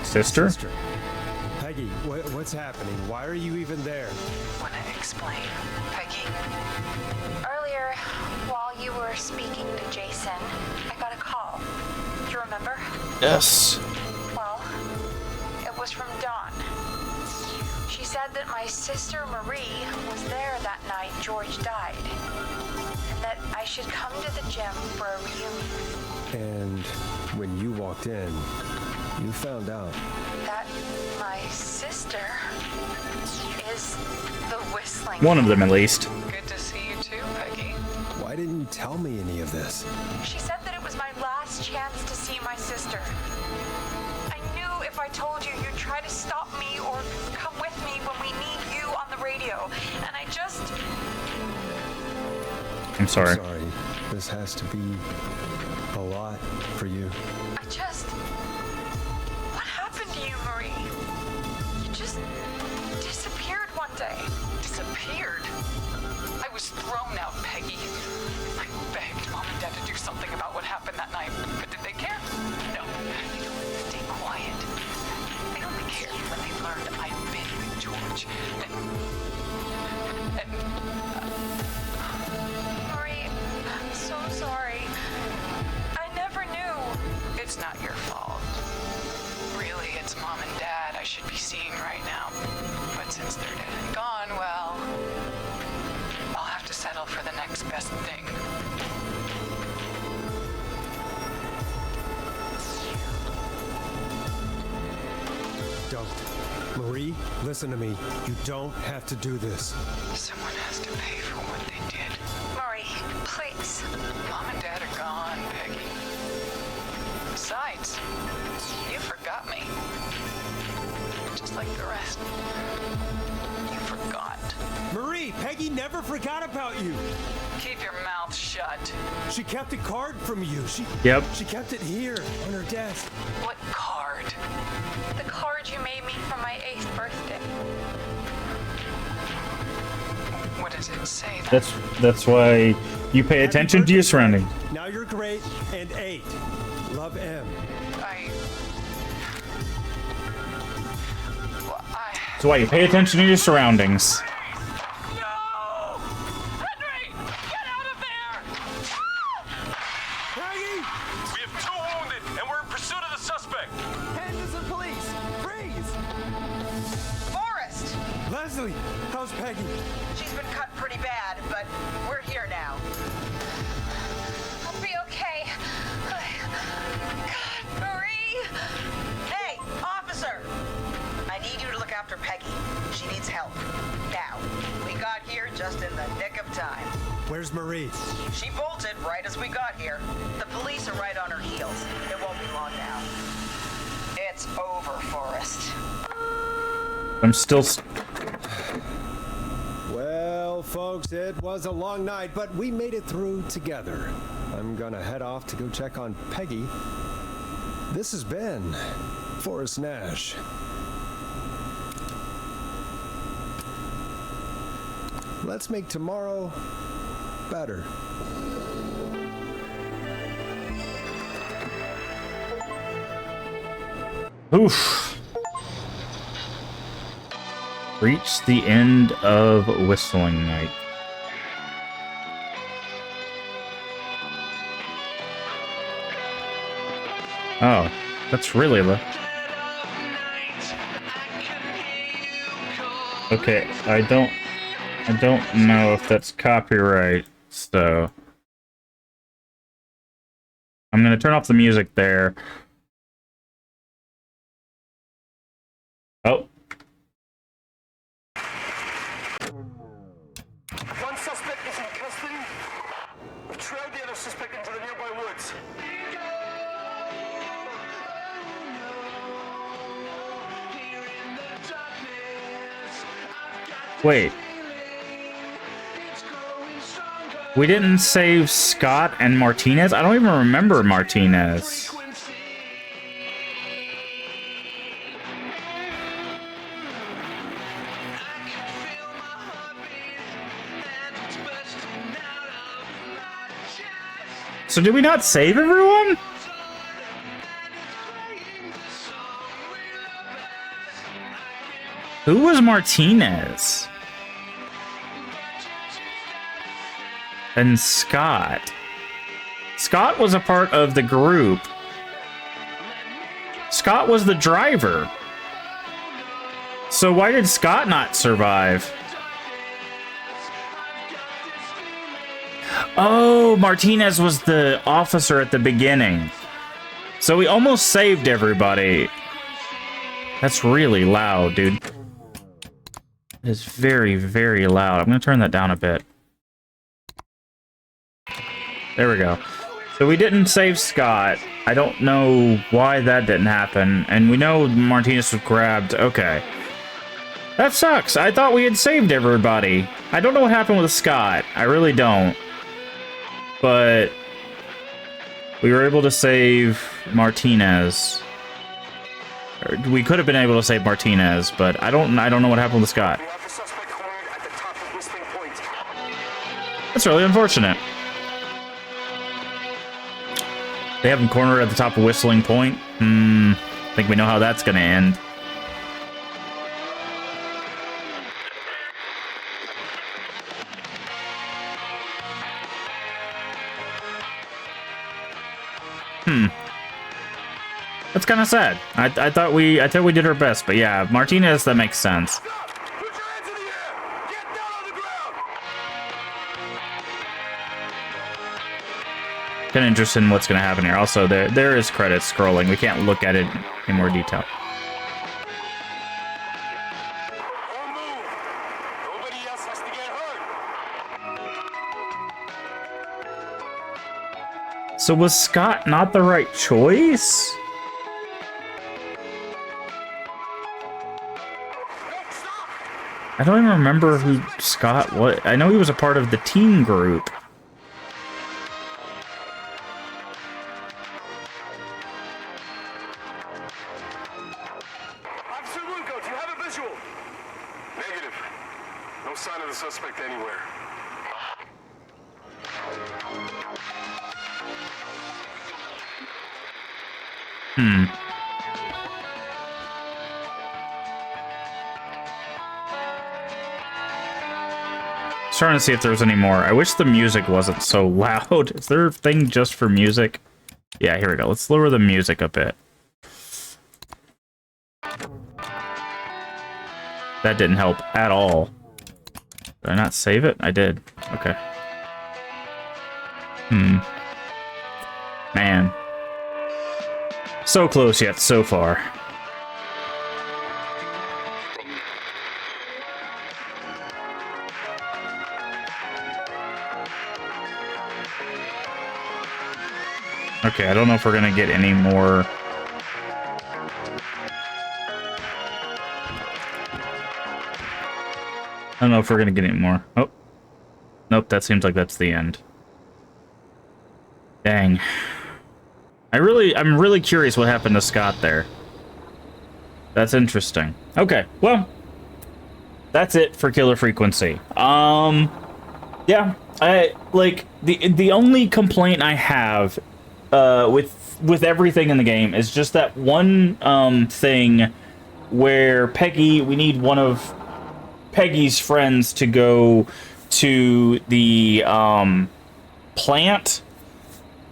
is. Sister? Peggy, what's happening? Why are you even there? Wanna explain, Peggy? Earlier, while you were speaking to Jason, I got a call. Do you remember? Yes. Well, it was from Dawn. She said that my sister Marie was there that night George died, and that I should come to the gym for a reunion. And when you walked in, you found out. That my sister is the whistling. One of them, at least. Good to see you too, Peggy. Why didn't you tell me any of this? She said that it was my last chance to see my sister. I knew if I told you, you'd try to stop me or come with me when we need you on the radio. And I just... I'm sorry. Sorry. This has to be a lot for you. I just... What happened to you, Marie? You just disappeared one day. Disappeared? I was thrown out, Peggy. I begged Mom and Dad to do something about what happened that night, but did they care? No. They told me to stay quiet. They only cared when they learned I'd been with George. And Marie, I'm so sorry. I never knew. it's not your fault. Really, it's Mom and Dad I should be seeing right now. But since they're dead and gone, well, I'll have to settle for the next best thing. Don't. Marie, listen to me. You don't have to do this. Someone has to pay for what they did. Marie, please. Mom and Dad are gone, Peggy. Besides, you forgot me. Just like the rest. You forgot. Marie, Peggy never forgot about you. Keep your mouth shut. She kept a card from you. Yep. She kept it here on her desk. What card? The card you made me for my 8th birthday. What does it say then? That's why you pay attention to your surroundings. Now you're great and 8. Love, M. That's why you pay attention to your surroundings. No! Henry! Get out of there! Peggy! We have 2 wounded, and we're in pursuit of the suspect. Henderson police! Freeze! Forrest! Leslie, how's Peggy? She's been cut pretty bad, but we're here now. I'll be okay. God, Marie! Hey, officer! I need you to look after Peggy. She needs help. Now, we got here just in the nick of time. Where's Marie? She bolted right as we got here. The police are right on her heels. It won't be long now. It's over, Forrest. I'm still... Well, folks, it was a long night, but we made it through together. I'm gonna head off to go check on Peggy. This has been Forrest Nash. Let's make tomorrow better. Oof. Reach the end of Whistling Night. Oh, that's really low. Okay, I don't know if that's copyright, so I'm gonna turn off the music there. Oh. One suspect is in custody. We've trailed the other suspect into the nearby woods. Wait. We didn't save Scott and Martinez? I don't even remember Martinez. So did we not save everyone? Who was Martinez? And Scott. Scott was a part of the group. Scott was the driver. So why did Scott not survive? Oh, Martinez was the officer at the beginning. So we almost saved everybody. That's really loud, dude. It is very, very loud. I'm going to turn that down a bit. There we go. So we didn't save Scott. I don't know why that didn't happen. And we know Martinez was grabbed. Okay. That sucks. I thought we had saved everybody. I don't know what happened with Scott. I really don't. But we were able to save Martinez. We could have been able to save Martinez, but I don't know what happened with Scott. That's really unfortunate. They have him cornered at the top of Whistling Point. I think we know how that's gonna end. That's kind of sad. I thought we did our best, but yeah, Martinez, that makes sense. Kind of interested in what's going to happen here. Also, there is credits scrolling. We can't look at it in more detail. So was Scott not the right choice? I don't even remember who Scott was. I know he was a part of the team group. Officer Lugo, do you have a visual? Negative. No sign of the suspect anywhere. Trying to see if there's any more. I wish the music wasn't so loud. Is there a thing just for music? Yeah, here we go. Let's lower the music a bit. That didn't help at all. Did I not save it? I did. Okay. Man. So close yet so far. Okay, I don't know if we're gonna get any more. I don't know if we're gonna get any more. Oh. Nope, that seems like that's the end. Dang. I'm really curious what happened to Scott there. That's interesting. Okay, well. That's it for Killer Frequency. Yeah, the only complaint I have with everything in the game is just that one thing where we need one of Peggy's friends to go to the plant,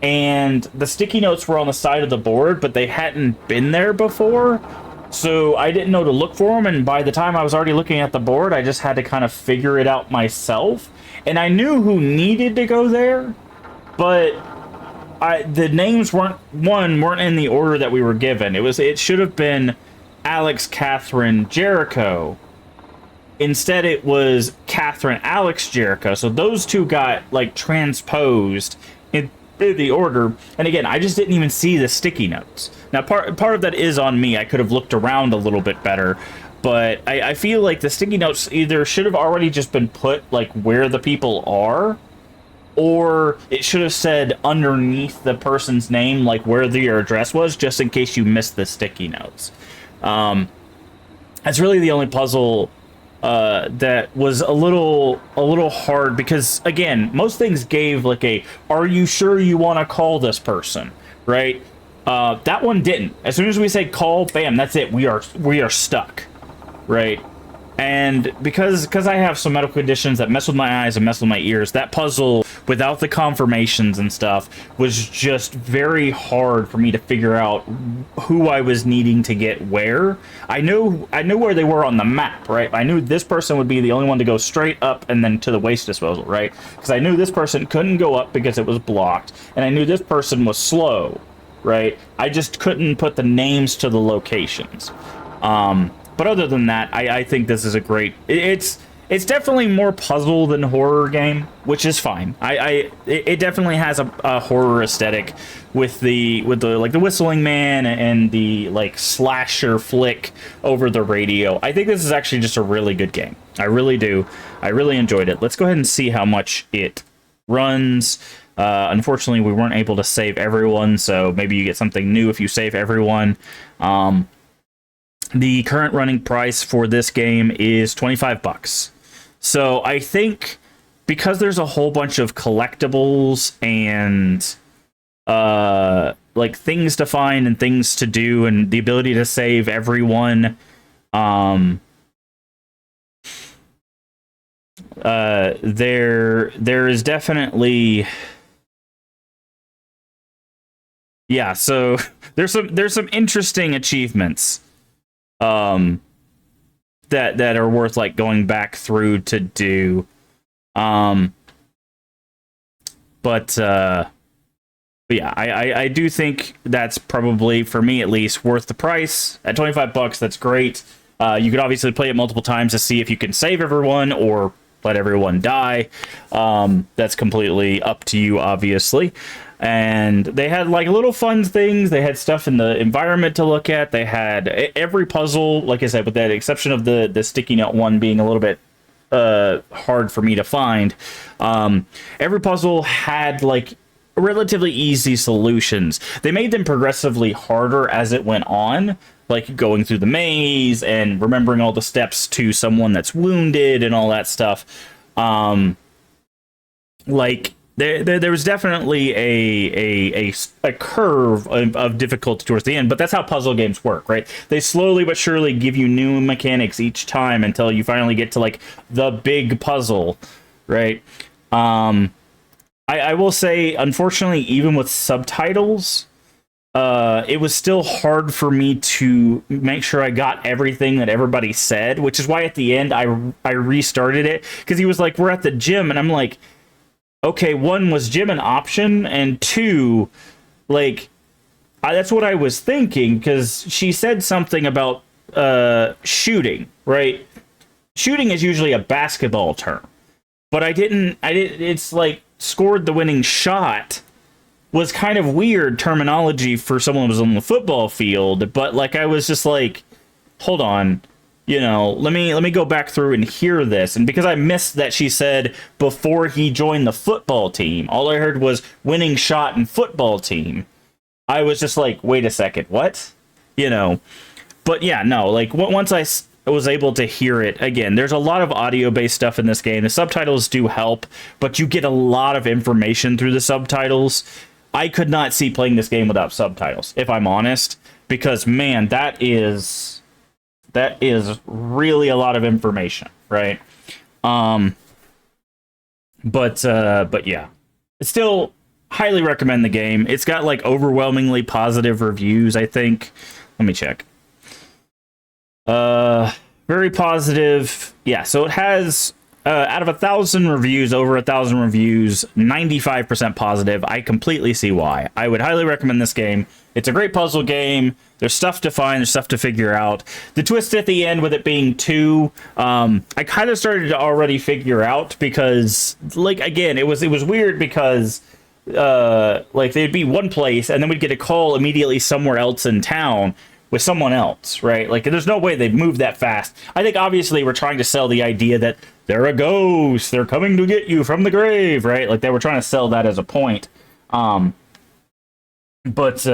and the sticky notes were on the side of the board, but they hadn't been there before, so I didn't know to look for them, and by the time I was already looking at the board, I just had to kind of figure it out myself, and I knew who needed to go there, but the names weren't in the order that we were given. It should have been Alex, Catherine, Jericho. Instead, it was Catherine, Alex, Jericho. So those two got like transposed in the order. And again, I just didn't even see the sticky notes. Now, part of that is on me. I could have looked around a little bit better. But I feel like the sticky notes either should have already just been put like where the people are, or it should have said underneath the person's name like where their address was, just in case you missed the sticky notes. That's really the only puzzle that was a little hard, because again, most things gave like a "Are you sure you want to call this person?" right? That one didn't. As soon as we say call, bam, that's it. We are stuck. Right, and because I have some medical conditions that mess with my eyes and mess with my ears, that puzzle without the confirmations and stuff was just very hard for me to figure out who I was needing to get where. I knew where they were on the map, right? I knew this person would be the only one to go straight up and then to the waste disposal, right? Because I knew this person couldn't go up because it was blocked, and I knew this person was slow, right? I just couldn't put the names to the locations. But other than that, I think this is a great... It's definitely more puzzle than horror game, which is fine. It definitely has a horror aesthetic with the like the whistling man and the like slasher flick over the radio. I think this is actually just a really good game. I really do. I really enjoyed it. Let's go ahead and see how much it runs. Unfortunately, we weren't able to save everyone, so maybe you get something new if you save everyone. The current running price for this game is $25. So I think because there's a whole bunch of collectibles and like things to find and things to do and the ability to save everyone, there is definitely, yeah, so there's some interesting achievements that are worth like going back through to do. But yeah, I do think that's probably, for me at least, worth the price. At $25, that's great. You could obviously play it multiple times to see if you can save everyone or let everyone die. That's completely up to you, obviously. And they had like little fun things. They had stuff in the environment to look at. They had every puzzle, like I said, with that exception of the sticky note one being a little bit hard for me to find. Every puzzle had like relatively easy solutions. They made them progressively harder as it went on, like going through the maze and remembering all the steps to someone that's wounded and all that stuff. Like there was definitely a curve of difficulty towards the end, but that's how puzzle games work, right? They slowly but surely give you new mechanics each time until you finally get to like the big puzzle, right? I will say, unfortunately, even with subtitles, it was still hard for me to make sure I got everything that everybody said, which is why at the end I restarted it, because he was like, "We're at the gym," and I'm like, okay, one, was gym an option? And two, like, that's what I was thinking, because she said something about shooting, right? Shooting is usually a basketball term, but I didn't, it's like scored the winning shot was kind of weird terminology for someone who was on the football field, but like I was just like, hold on, you know, let me go back through and hear this. And because I missed that she said before he joined the football team, all I heard was winning shot and football team. I was just like, wait a second, what? You know, but yeah, no, like once I was able to hear it again, there's a lot of audio-based stuff in this game. The subtitles do help, but you get a lot of information through the subtitles. I could not see playing this game without subtitles, if I'm honest, because man, that is really a lot of information, right? But yeah, I still highly recommend the game. It's got like overwhelmingly positive reviews, I think. Let me check. Very positive. Yeah, so it has out of 1,000 reviews, over 1,000 reviews, 95% positive. I completely see why. I would highly recommend this game. It's a great puzzle game. There's stuff to find. There's stuff to figure out. The twist at the end with it being 2, I kind of started to already figure out because, like, again, it was weird because, like, they'd be one place and then we'd get a call immediately somewhere else in town with someone else, right? Like, there's no way they'd move that fast. I think, obviously, we're trying to sell the idea that they're a ghost. They're coming to get you from the grave, right? Like, they were trying to sell that as a point. But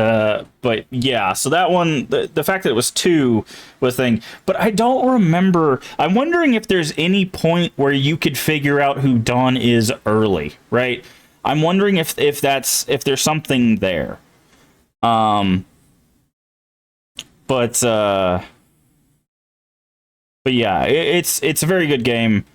yeah, so that one, the fact that it was 2 was a thing. But I don't remember. I'm wondering if there's any point where you could figure out who Dawn is early, right? I'm wondering if there's something there. But yeah, it's a very good game.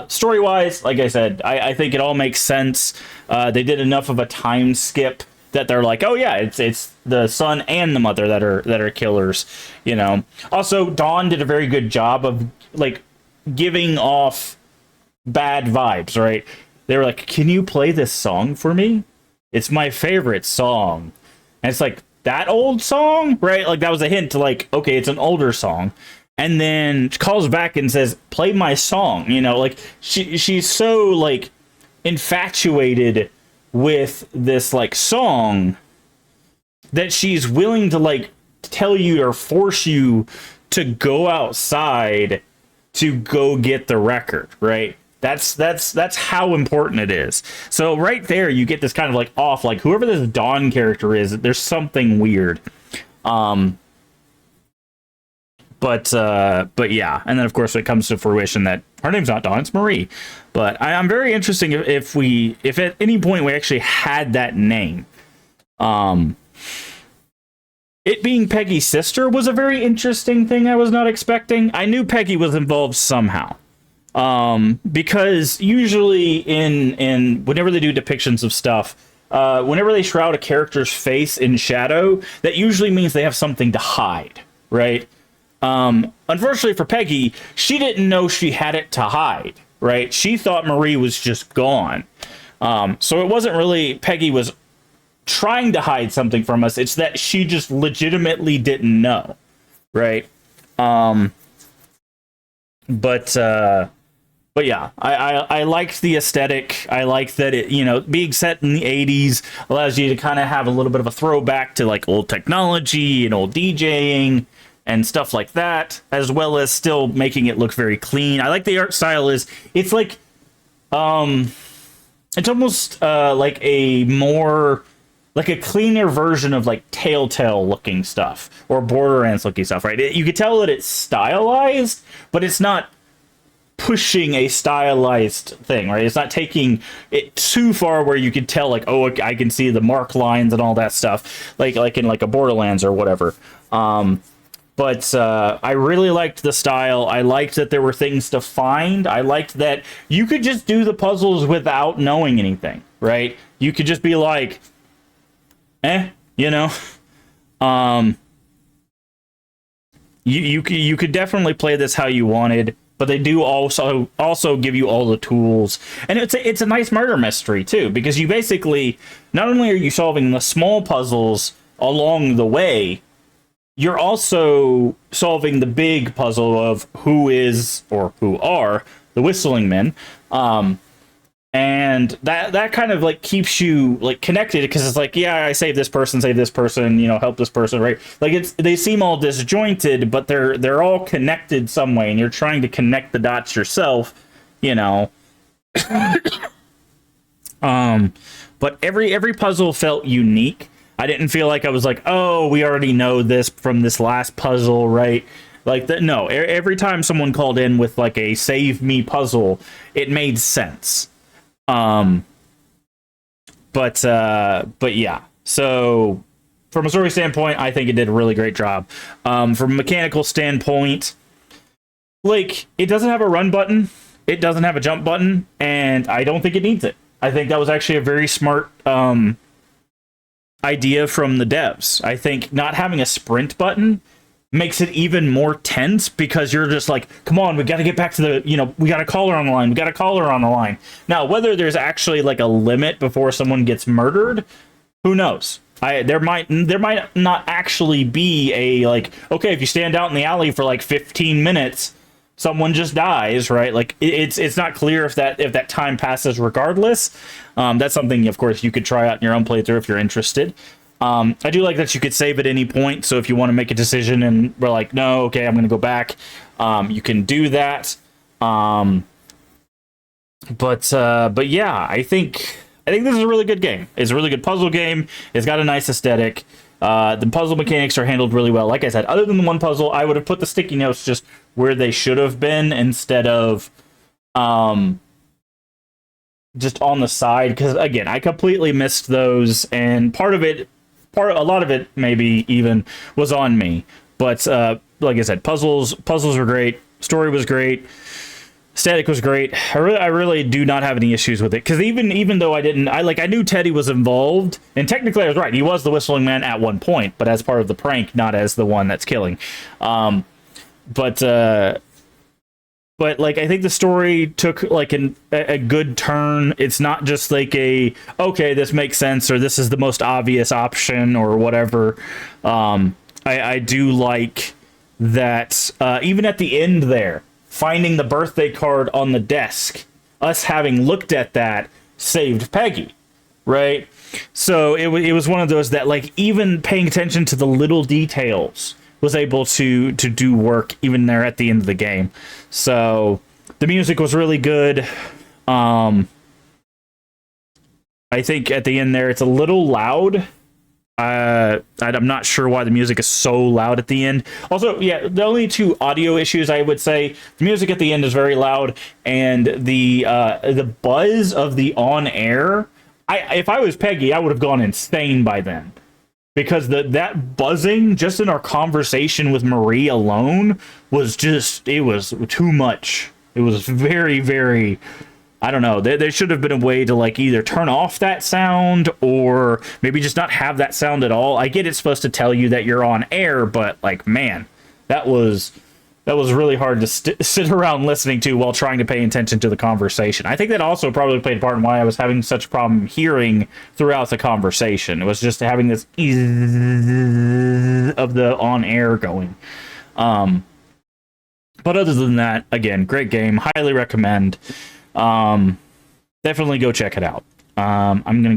Story-wise, like I said, I think it all makes sense. They did enough of a time skip that they're like, oh yeah, it's the son and the mother that are killers, you know. Also, Dawn did a very good job of, like, giving off bad vibes, right? They were like, can you play this song for me? It's my favorite song. And it's like, that old song, right? Like, that was a hint to, like, okay, it's an older song. And then she calls back and says, play my song, you know. Like, she's so, like, infatuated with this, like, song that she's willing to, like, tell you or force you to go outside to go get the record, right? That's how important it is. So right there, you get this kind of, like, off, like, whoever this Dawn character is, there's something weird. But yeah, and then of course it comes to fruition that her name's not Dawn, it's Marie. But I'm very interested if at any point we actually had that name. It being Peggy's sister was a very interesting thing I was not expecting. I knew Peggy was involved somehow. Because usually in whenever they do depictions of stuff, whenever they shroud a character's face in shadow, that usually means they have something to hide, right? Unfortunately for Peggy, she didn't know she had it to hide, right? She thought Marie was just gone. So it wasn't really Peggy was trying to hide something from us. It's that she just legitimately didn't know, right? But yeah, I liked the aesthetic. I liked that it, you know, being set in the 80s allows you to kind of have a little bit of a throwback to, like, old technology and old DJing and stuff like that, as well as still making it look very clean. I like the art style it's like, it's almost like a more, like a cleaner version of, like, Telltale looking stuff or Borderlands looking stuff, right? You could tell that it's stylized, but it's not pushing a stylized thing, right? It's not taking it too far where you could tell, like, oh, I can see the mark lines and all that stuff, like in, like, a Borderlands or whatever. But I really liked the style. I liked that there were things to find. I liked that you could just do the puzzles without knowing anything, right? You could just be like, you know. You could definitely play this how you wanted. But they do also give you all the tools. And it's a nice murder mystery, too, because you basically, not only are you solving the small puzzles along the way, you're also solving the big puzzle of who is, or who are, the Whistling Men. And that kind of, like, keeps you, like, connected, because it's like, yeah, I save this person, you know, help this person, right? Like, they seem all disjointed, but they're all connected some way, and you're trying to connect the dots yourself, you know. But every puzzle felt unique. I didn't feel like I was like, oh, we already know this from this last puzzle, right? Like, no, every time someone called in with, like, a save me puzzle, it made sense. But yeah, so from a story standpoint, I think it did a really great job. From a mechanical standpoint, like, it doesn't have a run button, it doesn't have a jump button, and I don't think it needs it. I think that was actually a very smart, idea from the devs. I think not having a sprint button makes it even more tense because you're just like, come on, we got to get back to the, we got a caller on the line. We got a caller on the line. Now, whether there's actually like a limit before someone gets murdered, who knows? There might not actually be a, like, okay, if you stand out in the alley for like 15 minutes, someone just dies, right? Like it's not clear if that time passes regardless. That's something, of course, you could try out in your own playthrough if you're interested. I do like that you could save at any point, so if you want to make a decision and we're like, no, okay, I'm going to go back, you can do that. But yeah, I think this is a really good game. It's a really good puzzle game. It's got a nice aesthetic. The puzzle mechanics are handled really well. Like I said, other than the one puzzle, I would have put the sticky notes just where they should have been instead of just on the side, because again, I completely missed those, and a lot of it maybe even was on me. But like I said, puzzles were great, story was great, static was great. I really do not have any issues with it, because even though I knew Teddy was involved, and technically I was right, he was the whistling man at one point, but as part of the prank, not as the one that's killing. But like, I think the story took like a good turn. It's not just like okay, this makes sense, or this is the most obvious option, or whatever. I do like that even at the end there, finding the birthday card on the desk, us having looked at that saved Peggy, right? So it was one of those that, like, even paying attention to the little details was able to do work even there at the end of the game. So the music was really good. I think at the end there, it's a little loud. I'm not sure why the music is so loud at the end. Also, yeah, the only two audio issues I would say, the music at the end is very loud, and the buzz of the on air. If I was Peggy, I would have gone insane by then, because that buzzing just in our conversation with Marie alone was just, it was too much. It was very, very, I don't know. There should have been a way to, like, either turn off that sound or maybe just not have that sound at all. I get it's supposed to tell you that you're on air, but, like, man, that was really hard to sit around listening to while trying to pay attention to the conversation. I think that also probably played a part in why I was having such a problem hearing throughout the conversation. It was just having this of the on air going. But other than that, again, great game. Highly recommend. Definitely go check it out. I'm going to go